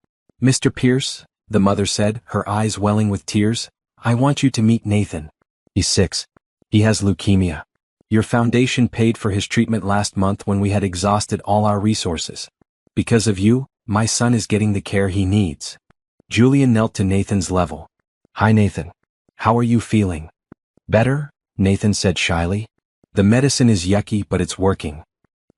"Mr. Pierce," the mother said, her eyes welling with tears, "I want you to meet Nathan. He's 6. He has leukemia. Your foundation paid for his treatment last month when we had exhausted all our resources. Because of you, my son is getting the care he needs." Julian knelt to Nathan's level. "Hi Nathan. How are you feeling?" "Better," Nathan said shyly. "The medicine is yucky but it's working."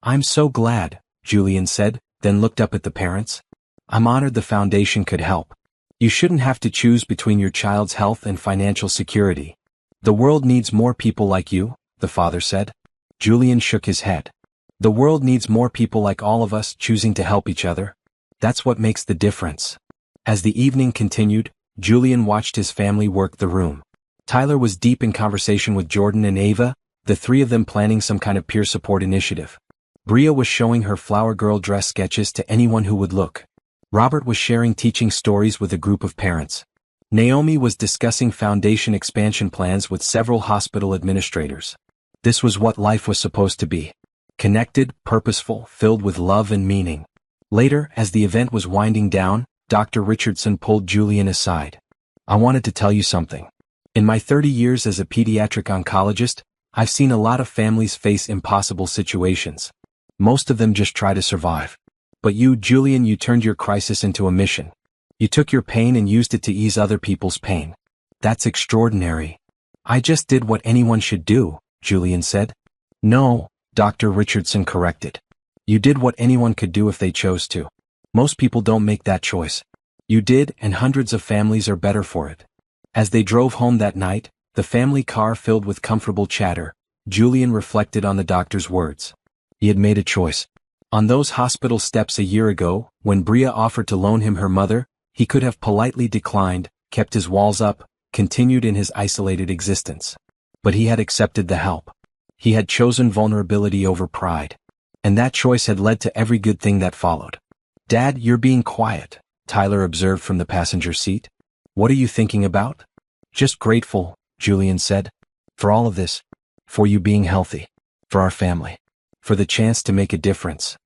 "I'm so glad," Julian said, then looked up at the parents. "I'm honored the foundation could help. You shouldn't have to choose between your child's health and financial security. The world needs more people like you, the father said. Julian shook his head. The world needs more people like all of us choosing to help each other. That's what makes the difference. As the evening continued, Julian watched his family work the room. Tyler was deep in conversation with Jordan and Ava, the three of them planning some kind of peer support initiative. Bria was showing her flower girl dress sketches to anyone who would look. Robert was sharing teaching stories with a group of parents. Naomi was discussing foundation expansion plans with several hospital administrators. This was what life was supposed to be. Connected, purposeful, filled with love and meaning. Later, as the event was winding down, Dr. Richardson pulled Julian aside. I wanted to tell you something. In my 30 years as a pediatric oncologist, I've seen a lot of families face impossible situations. Most of them just try to survive. But you, Julian, you turned your crisis into a mission. You took your pain and used it to ease other people's pain. That's extraordinary. I just did what anyone should do, Julian said. No, Dr. Richardson corrected. You did what anyone could do if they chose to. Most people don't make that choice. You did, and hundreds of families are better for it. As they drove home that night, the family car filled with comfortable chatter, Julian reflected on the doctor's words. He had made a choice. On those hospital steps a year ago, when Bria offered to loan him her mother, he could have politely declined, kept his walls up, continued in his isolated existence. But he had accepted the help. He had chosen vulnerability over pride. And that choice had led to every good thing that followed. Dad, you're being quiet, Tyler observed from the passenger seat. What are you thinking about? Just grateful, Julian said. For all of this. For you being healthy. For our family. For the chance to make a difference.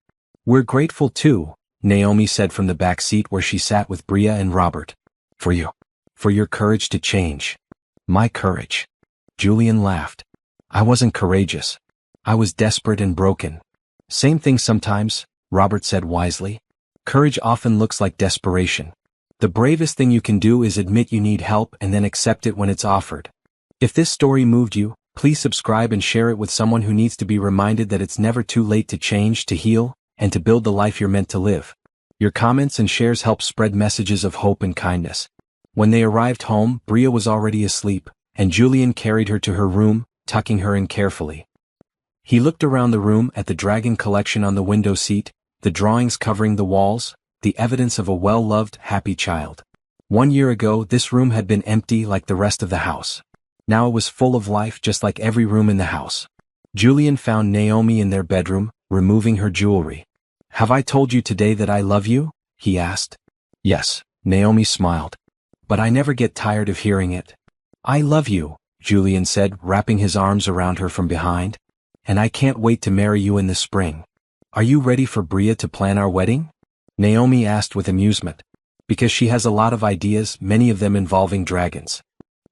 We're grateful too, Naomi said from the back seat where she sat with Bria and Robert. For you. For your courage to change. My courage. Julian laughed. I wasn't courageous. I was desperate and broken. Same thing sometimes, Robert said wisely. Courage often looks like desperation. The bravest thing you can do is admit you need help and then accept it when it's offered. If this story moved you, please subscribe and share it with someone who needs to be reminded that it's never too late to change, to heal, and to build the life you're meant to live. Your comments and shares help spread messages of hope and kindness. When they arrived home, Bria was already asleep, and Julian carried her to her room, tucking her in carefully. He looked around the room at the dragon collection on the window seat, the drawings covering the walls, the evidence of a well-loved, happy child. 1 year ago, this room had been empty like the rest of the house. Now it was full of life just like every room in the house. Julian found Naomi in their bedroom, removing her jewelry. Have I told you today that I love you? He asked. Yes, Naomi smiled. But I never get tired of hearing it. I love you, Julian said, wrapping his arms around her from behind. And I can't wait to marry you in the spring. Are you ready for Bria to plan our wedding? Naomi asked with amusement. Because she has a lot of ideas, many of them involving dragons.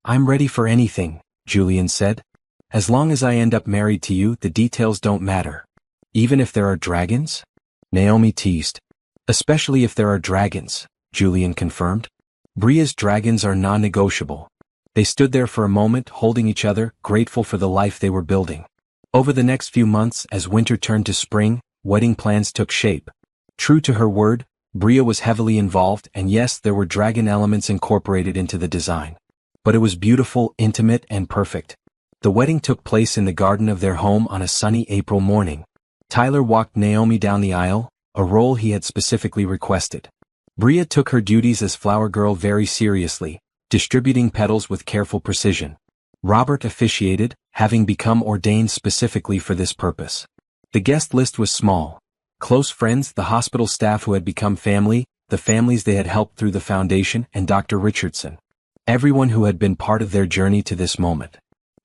I'm ready for anything, Julian said. As long as I end up married to you, the details don't matter. Even if there are dragons? Naomi teased. Especially if there are dragons, Julian confirmed. Bria's dragons are non-negotiable. They stood there for a moment, holding each other, grateful for the life they were building. Over the next few months, as winter turned to spring, wedding plans took shape. True to her word, Bria was heavily involved, and yes, there were dragon elements incorporated into the design. But it was beautiful, intimate, and perfect. The wedding took place in the garden of their home on a sunny April morning. Tyler walked Naomi down the aisle, a role he had specifically requested. Bria took her duties as flower girl very seriously, distributing petals with careful precision. Robert officiated, having become ordained specifically for this purpose. The guest list was small. Close friends, the hospital staff who had become family, the families they had helped through the foundation, and Dr. Richardson. Everyone who had been part of their journey to this moment.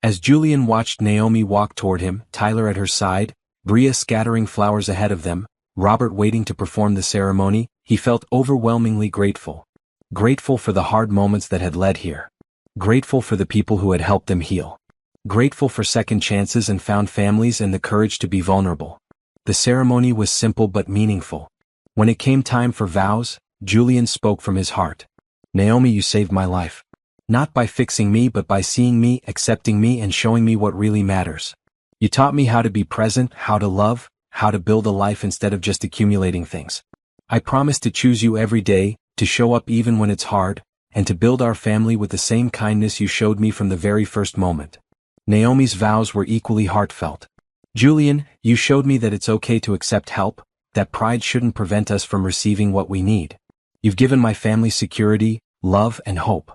As Julian watched Naomi walk toward him, Tyler at her side, Bria scattering flowers ahead of them, Robert waiting to perform the ceremony, he felt overwhelmingly grateful. Grateful for the hard moments that had led here. Grateful for the people who had helped them heal. Grateful for second chances and found families and the courage to be vulnerable. The ceremony was simple but meaningful. When it came time for vows, Julian spoke from his heart. Naomi, you saved my life. Not by fixing me but by seeing me, accepting me, and showing me what really matters. You taught me how to be present, how to love, how to build a life instead of just accumulating things. I promise to choose you every day, to show up even when it's hard, and to build our family with the same kindness you showed me from the very first moment." Naomi's vows were equally heartfelt. "Julian, you showed me that it's okay to accept help, that pride shouldn't prevent us from receiving what we need. You've given my family security, love, and hope.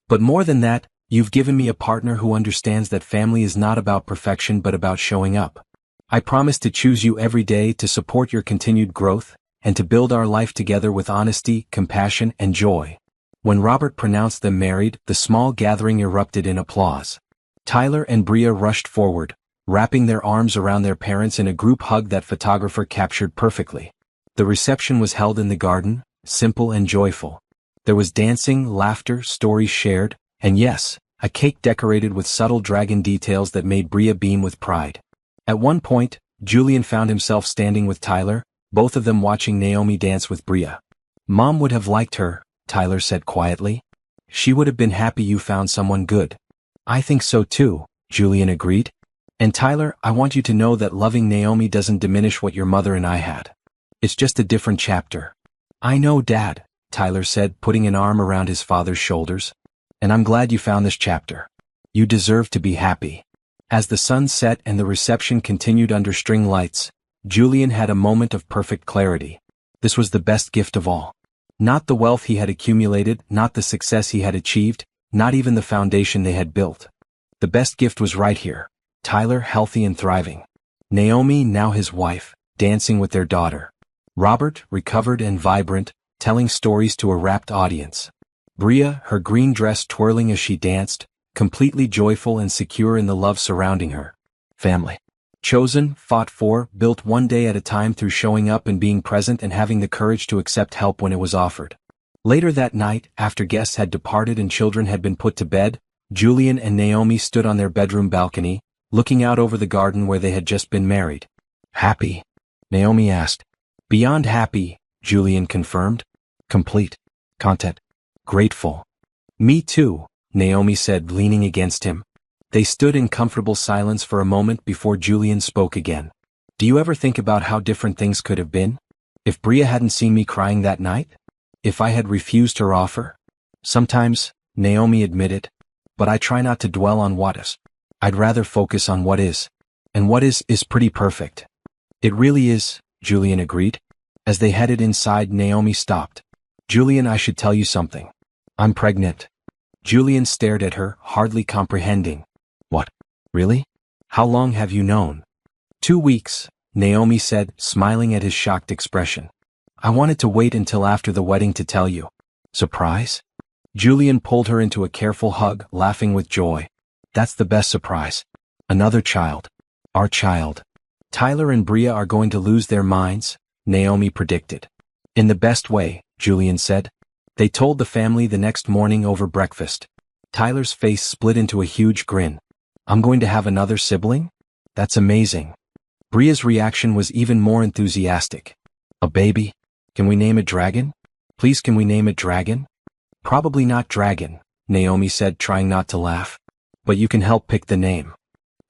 But more than that, you've given me a partner who understands that family is not about perfection but about showing up. I promise to choose you every day, to support your continued growth, and to build our life together with honesty, compassion, and joy." When Robert pronounced them married, the small gathering erupted in applause. Tyler and Bria rushed forward, wrapping their arms around their parents in a group hug that photographer captured perfectly. The reception was held in the garden, simple and joyful. There was dancing, laughter, stories shared, and yes, a cake decorated with subtle dragon details that made Bria beam with pride. At one point, Julian found himself standing with Tyler, both of them watching Naomi dance with Bria. "Mom would have liked her," Tyler said quietly. "She would have been happy you found someone good." "I think so too," Julian agreed. "And Tyler, I want you to know that loving Naomi doesn't diminish what your mother and I had. It's just a different chapter." "I know, Dad," Tyler said, putting an arm around his father's shoulders. "And I'm glad you found this chapter. You deserve to be happy." As the sun set and the reception continued under string lights, Julian had a moment of perfect clarity. This was the best gift of all. Not the wealth he had accumulated, not the success he had achieved, not even the foundation they had built. The best gift was right here. Tyler healthy and thriving. Naomi, now his wife, dancing with their daughter. Robert, recovered and vibrant, telling stories to a rapt audience. Bria, her green dress twirling as she danced, completely joyful and secure in the love surrounding her. Family. Chosen, fought for, built one day at a time through showing up and being present and having the courage to accept help when it was offered. Later that night, after guests had departed and children had been put to bed, Julian and Naomi stood on their bedroom balcony, looking out over the garden where they had just been married. "Happy?" Naomi asked. "Beyond happy," Julian confirmed. "Complete. Content. Grateful." "Me too," Naomi said, leaning against him. They stood in comfortable silence for a moment before Julian spoke again. "Do you ever think about how different things could have been? If Bria hadn't seen me crying that night? If I had refused her offer? Sometimes," Naomi admitted, "but I try not to dwell on what is. I'd rather focus on what is. And what is pretty perfect." "It really is," Julian agreed. As they headed inside, Naomi stopped. "Julian, I should tell you something. I'm pregnant." Julian stared at her, hardly comprehending. "What? Really? How long have you known?" 2 weeks, Naomi said, smiling at his shocked expression. "I wanted to wait until after the wedding to tell you." "Surprise?" Julian pulled her into a careful hug, laughing with joy. "That's the best surprise. Another child. Our child. Tyler and Bria are going to lose their minds," Naomi predicted. "In the best way," Julian said. They told the family the next morning over breakfast. Tyler's face split into a huge grin. "I'm going to have another sibling? That's amazing." Bria's reaction was even more enthusiastic. "A baby? Can we name it Dragon? Please, can we name it Dragon?" "Probably not Dragon," Naomi said, trying not to laugh. "But you can help pick the name.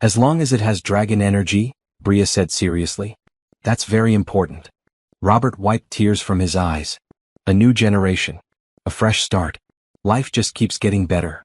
As long as it has dragon energy," Bria said seriously. "That's very important." Robert wiped tears from his eyes. A new generation. A fresh start. Life just keeps getting better.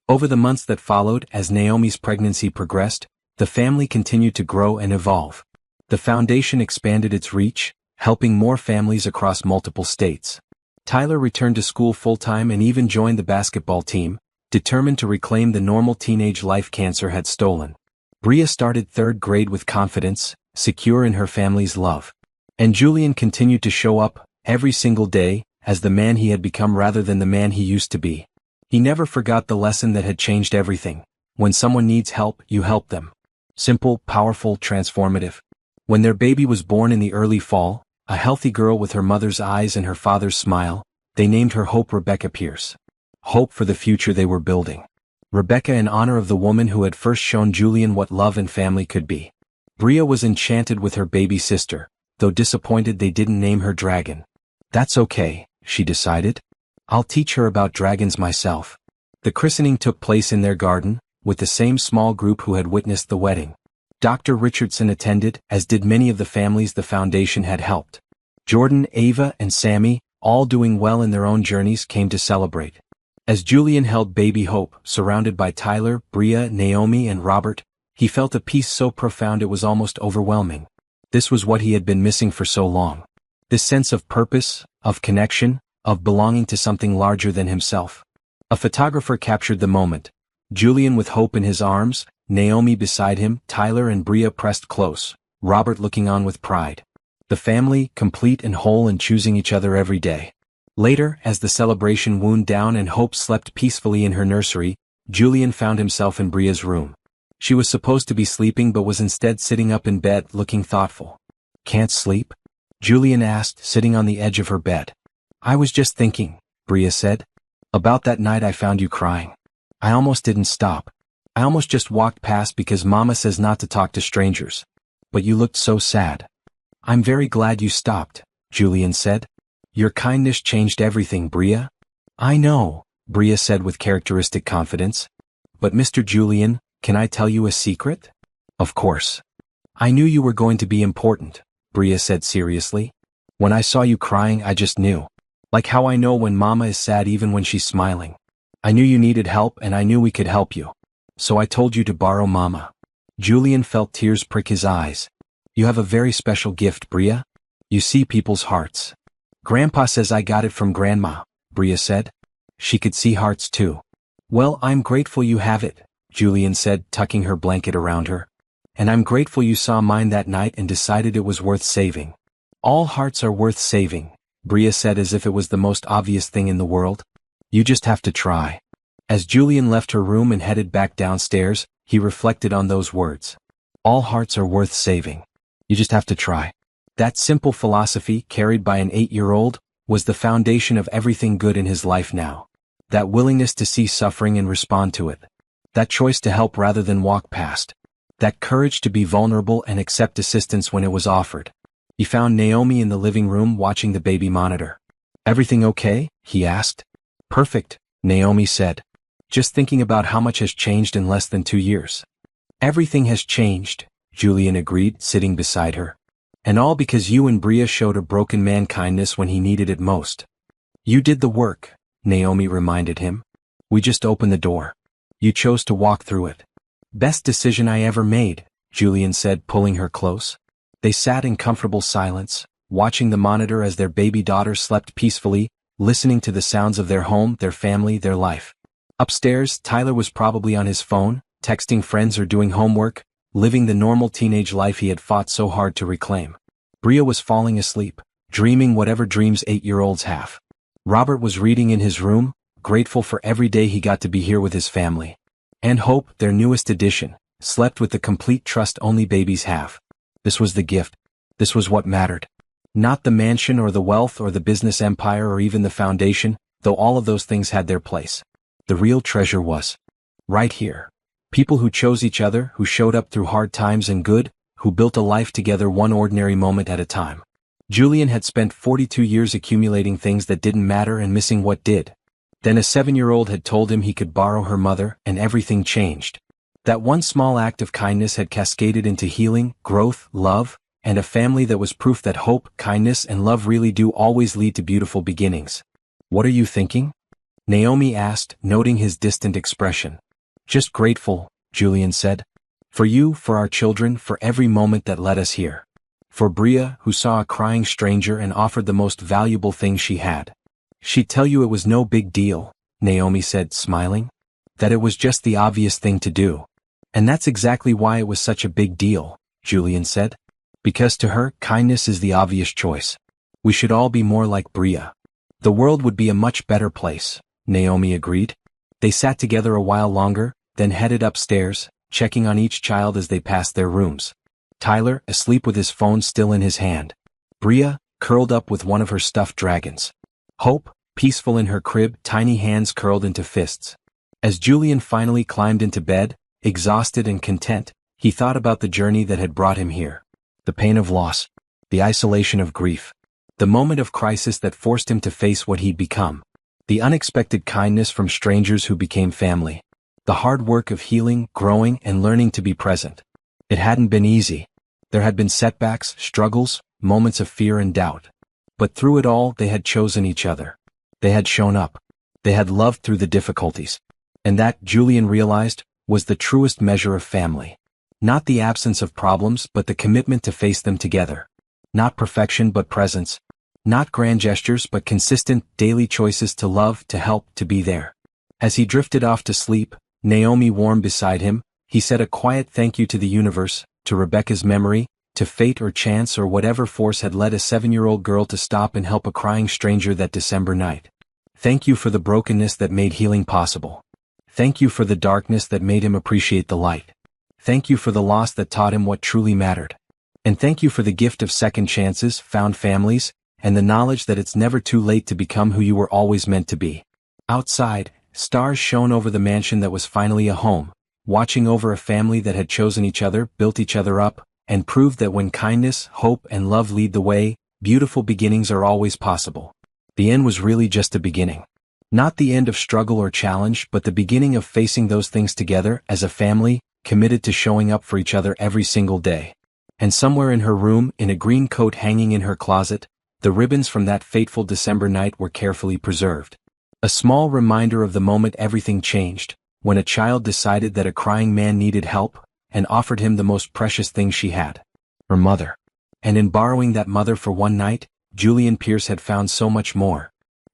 Over the months that followed, as Naomi's pregnancy progressed, the family continued to grow and evolve. The foundation expanded its reach, helping more families across multiple states. Tyler returned to school full-time and even joined the basketball team, determined to reclaim the normal teenage life cancer had stolen. Bria started 3rd grade with confidence, secure in her family's love. And Julian continued to show up, every single day, as the man he had become rather than the man he used to be. He never forgot the lesson that had changed everything. When someone needs help, you help them. Simple, powerful, transformative. When their baby was born in the early fall, a healthy girl with her mother's eyes and her father's smile, they named her Hope Rebecca Pierce. Hope for the future they were building. Rebecca in honor of the woman who had first shown Julian what love and family could be. Bria was enchanted with her baby sister, though disappointed they didn't name her Dragon. "That's okay," she decided. "I'll teach her about dragons myself." The christening took place in their garden, with the same small group who had witnessed the wedding. Dr. Richardson attended, as did many of the families the foundation had helped. Jordan, Ava, and Sammy, all doing well in their own journeys, came to celebrate. As Julian held baby Hope, surrounded by Tyler, Bria, Naomi, and Robert, he felt a peace so profound it was almost overwhelming. This was what he had been missing for so long. This sense of purpose, of connection, of belonging to something larger than himself. A photographer captured the moment. Julian with Hope in his arms, Naomi beside him, Tyler and Bria pressed close, Robert looking on with pride. The family, complete and whole and choosing each other every day. Later, as the celebration wound down and Hope slept peacefully in her nursery, Julian found himself in Bria's room. She was supposed to be sleeping but was instead sitting up in bed, looking thoughtful. "Can't sleep?" Julian asked, sitting on the edge of her bed. "I was just thinking," Bria said. "About that night I found you crying. I almost didn't stop. I almost just walked past because Mama says not to talk to strangers. But you looked so sad." "I'm very glad you stopped," Julian said. "Your kindness changed everything, Bria." "I know," Bria said with characteristic confidence. "But Mr. Julian, can I tell you a secret?" "Of course." "I knew you were going to be important," Bria said seriously. "When I saw you crying I just knew. Like how I know when Mama is sad even when she's smiling. I knew you needed help and I knew we could help you. So I told you to borrow Mama." Julian felt tears prick his eyes. "You have a very special gift, Bria. You see people's hearts." "Grandpa says I got it from Grandma," Bria said. She could see hearts too. "Well, I'm grateful you have it," Julian said, tucking her blanket around her. "And I'm grateful you saw mine that night and decided it was worth saving." "All hearts are worth saving," Bria said as if it was the most obvious thing in the world. "You just have to try." As Julian left her room and headed back downstairs, he reflected on those words. All hearts are worth saving. You just have to try. That simple philosophy, carried by an 8-year-old, was the foundation of everything good in his life now. That willingness to see suffering and respond to it. That choice to help rather than walk past. That courage to be vulnerable and accept assistance when it was offered. He found Naomi in the living room watching the baby monitor. "Everything okay?" he asked. "Perfect," Naomi said. "Just thinking about how much has changed in less than 2 years." "Everything has changed," Julian agreed, sitting beside her. "And all because you and Bria showed a broken man kindness when he needed it most." "You did the work," Naomi reminded him. "We just opened the door. You chose to walk through it." "Best decision I ever made," Julian said, pulling her close. They sat in comfortable silence, watching the monitor as their baby daughter slept peacefully, listening to the sounds of their home, their family, their life. Upstairs, Tyler was probably on his phone, texting friends or doing homework, living the normal teenage life he had fought so hard to reclaim. Bria was falling asleep, dreaming whatever dreams 8-year-olds have. Robert was reading in his room, grateful for every day he got to be here with his family. And Hope, their newest addition, slept with the complete trust only babies have. This was the gift. This was what mattered. Not the mansion or the wealth or the business empire or even the foundation, though all of those things had their place. The real treasure was right here. People who chose each other, who showed up through hard times and good, who built a life together one ordinary moment at a time. Julian had spent 42 years accumulating things that didn't matter and missing what did. Then a 7-year-old had told him he could borrow her mother, and everything changed. That one small act of kindness had cascaded into healing, growth, love, and a family that was proof that hope, kindness, and love really do always lead to beautiful beginnings. "What are you thinking?" Naomi asked, noting his distant expression. "Just grateful," Julian said. "For you, for our children, for every moment that led us here. For Bria, who saw a crying stranger and offered the most valuable thing she had. She'd tell you it was no big deal," Naomi said, smiling. "That it was just the obvious thing to do. And that's exactly why it was such a big deal," Julian said. "Because to her, kindness is the obvious choice. We should all be more like Bria. The world would be a much better place," Naomi agreed. They sat together a while longer, then headed upstairs, checking on each child as they passed their rooms. Tyler, asleep with his phone still in his hand. Bria, curled up with one of her stuffed dragons. Hope, peaceful in her crib, tiny hands curled into fists. As Julian finally climbed into bed, exhausted and content, he thought about the journey that had brought him here. The pain of loss. The isolation of grief. The moment of crisis that forced him to face what he'd become. The unexpected kindness from strangers who became family. The hard work of healing, growing, and learning to be present. It hadn't been easy. There had been setbacks, struggles, moments of fear and doubt. But through it all, they had chosen each other. They had shown up. They had loved through the difficulties. And that, Julian realized, was the truest measure of family. Not the absence of problems but the commitment to face them together. Not perfection but presence. Not grand gestures but consistent, daily choices to love, to help, to be there. As he drifted off to sleep, Naomi warm beside him, he said a quiet thank you to the universe, to Rebecca's memory, to fate or chance or whatever force had led a 7-year-old girl to stop and help a crying stranger that December night. Thank you for the brokenness that made healing possible. Thank you for the darkness that made him appreciate the light. Thank you for the loss that taught him what truly mattered. And thank you for the gift of second chances, found families, and the knowledge that it's never too late to become who you were always meant to be. Outside, stars shone over the mansion that was finally a home, watching over a family that had chosen each other, built each other up, and proved that when kindness, hope, and love lead the way, beautiful beginnings are always possible. The end was really just a beginning. Not the end of struggle or challenge, but the beginning of facing those things together as a family, committed to showing up for each other every single day. And somewhere in her room, in a green coat hanging in her closet, the ribbons from that fateful December night were carefully preserved. A small reminder of the moment everything changed, when a child decided that a crying man needed help, and offered him the most precious thing she had. Her mother. And in borrowing that mother for one night, Julian Pierce had found so much more.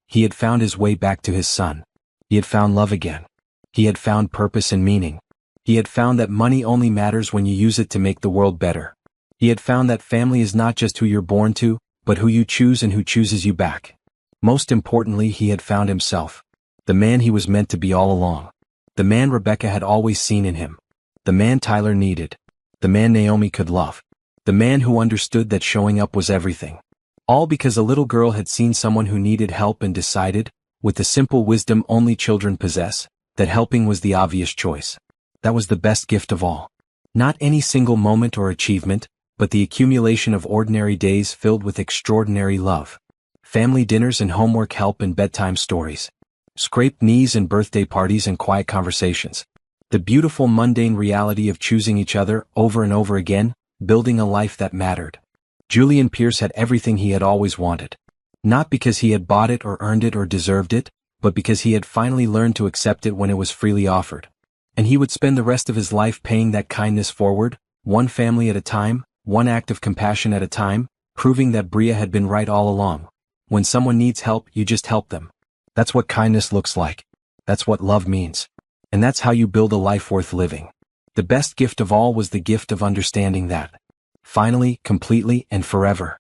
He had found his way back to his son. He had found love again. He had found purpose and meaning. He had found that money only matters when you use it to make the world better. He had found that family is not just who you're born to, but who you choose and who chooses you back. Most importantly, he had found himself. The man he was meant to be all along. The man Rebecca had always seen in him. The man Tyler needed. The man Naomi could love. The man who understood that showing up was everything. All because a little girl had seen someone who needed help and decided, with the simple wisdom only children possess, that helping was the obvious choice. That was the best gift of all. Not any single moment or achievement, but the accumulation of ordinary days filled with extraordinary love. Family dinners and homework help and bedtime stories. Scraped knees and birthday parties and quiet conversations. The beautiful mundane reality of choosing each other over and over again, building a life that mattered. Julian Pierce had everything he had always wanted. Not because he had bought it or earned it or deserved it, but because he had finally learned to accept it when it was freely offered. And he would spend the rest of his life paying that kindness forward, one family at a time, one act of compassion at a time, proving that Bria had been right all along. When someone needs help, you just help them. That's what kindness looks like. That's what love means. And that's how you build a life worth living. The best gift of all was the gift of understanding that. Finally, completely, and forever.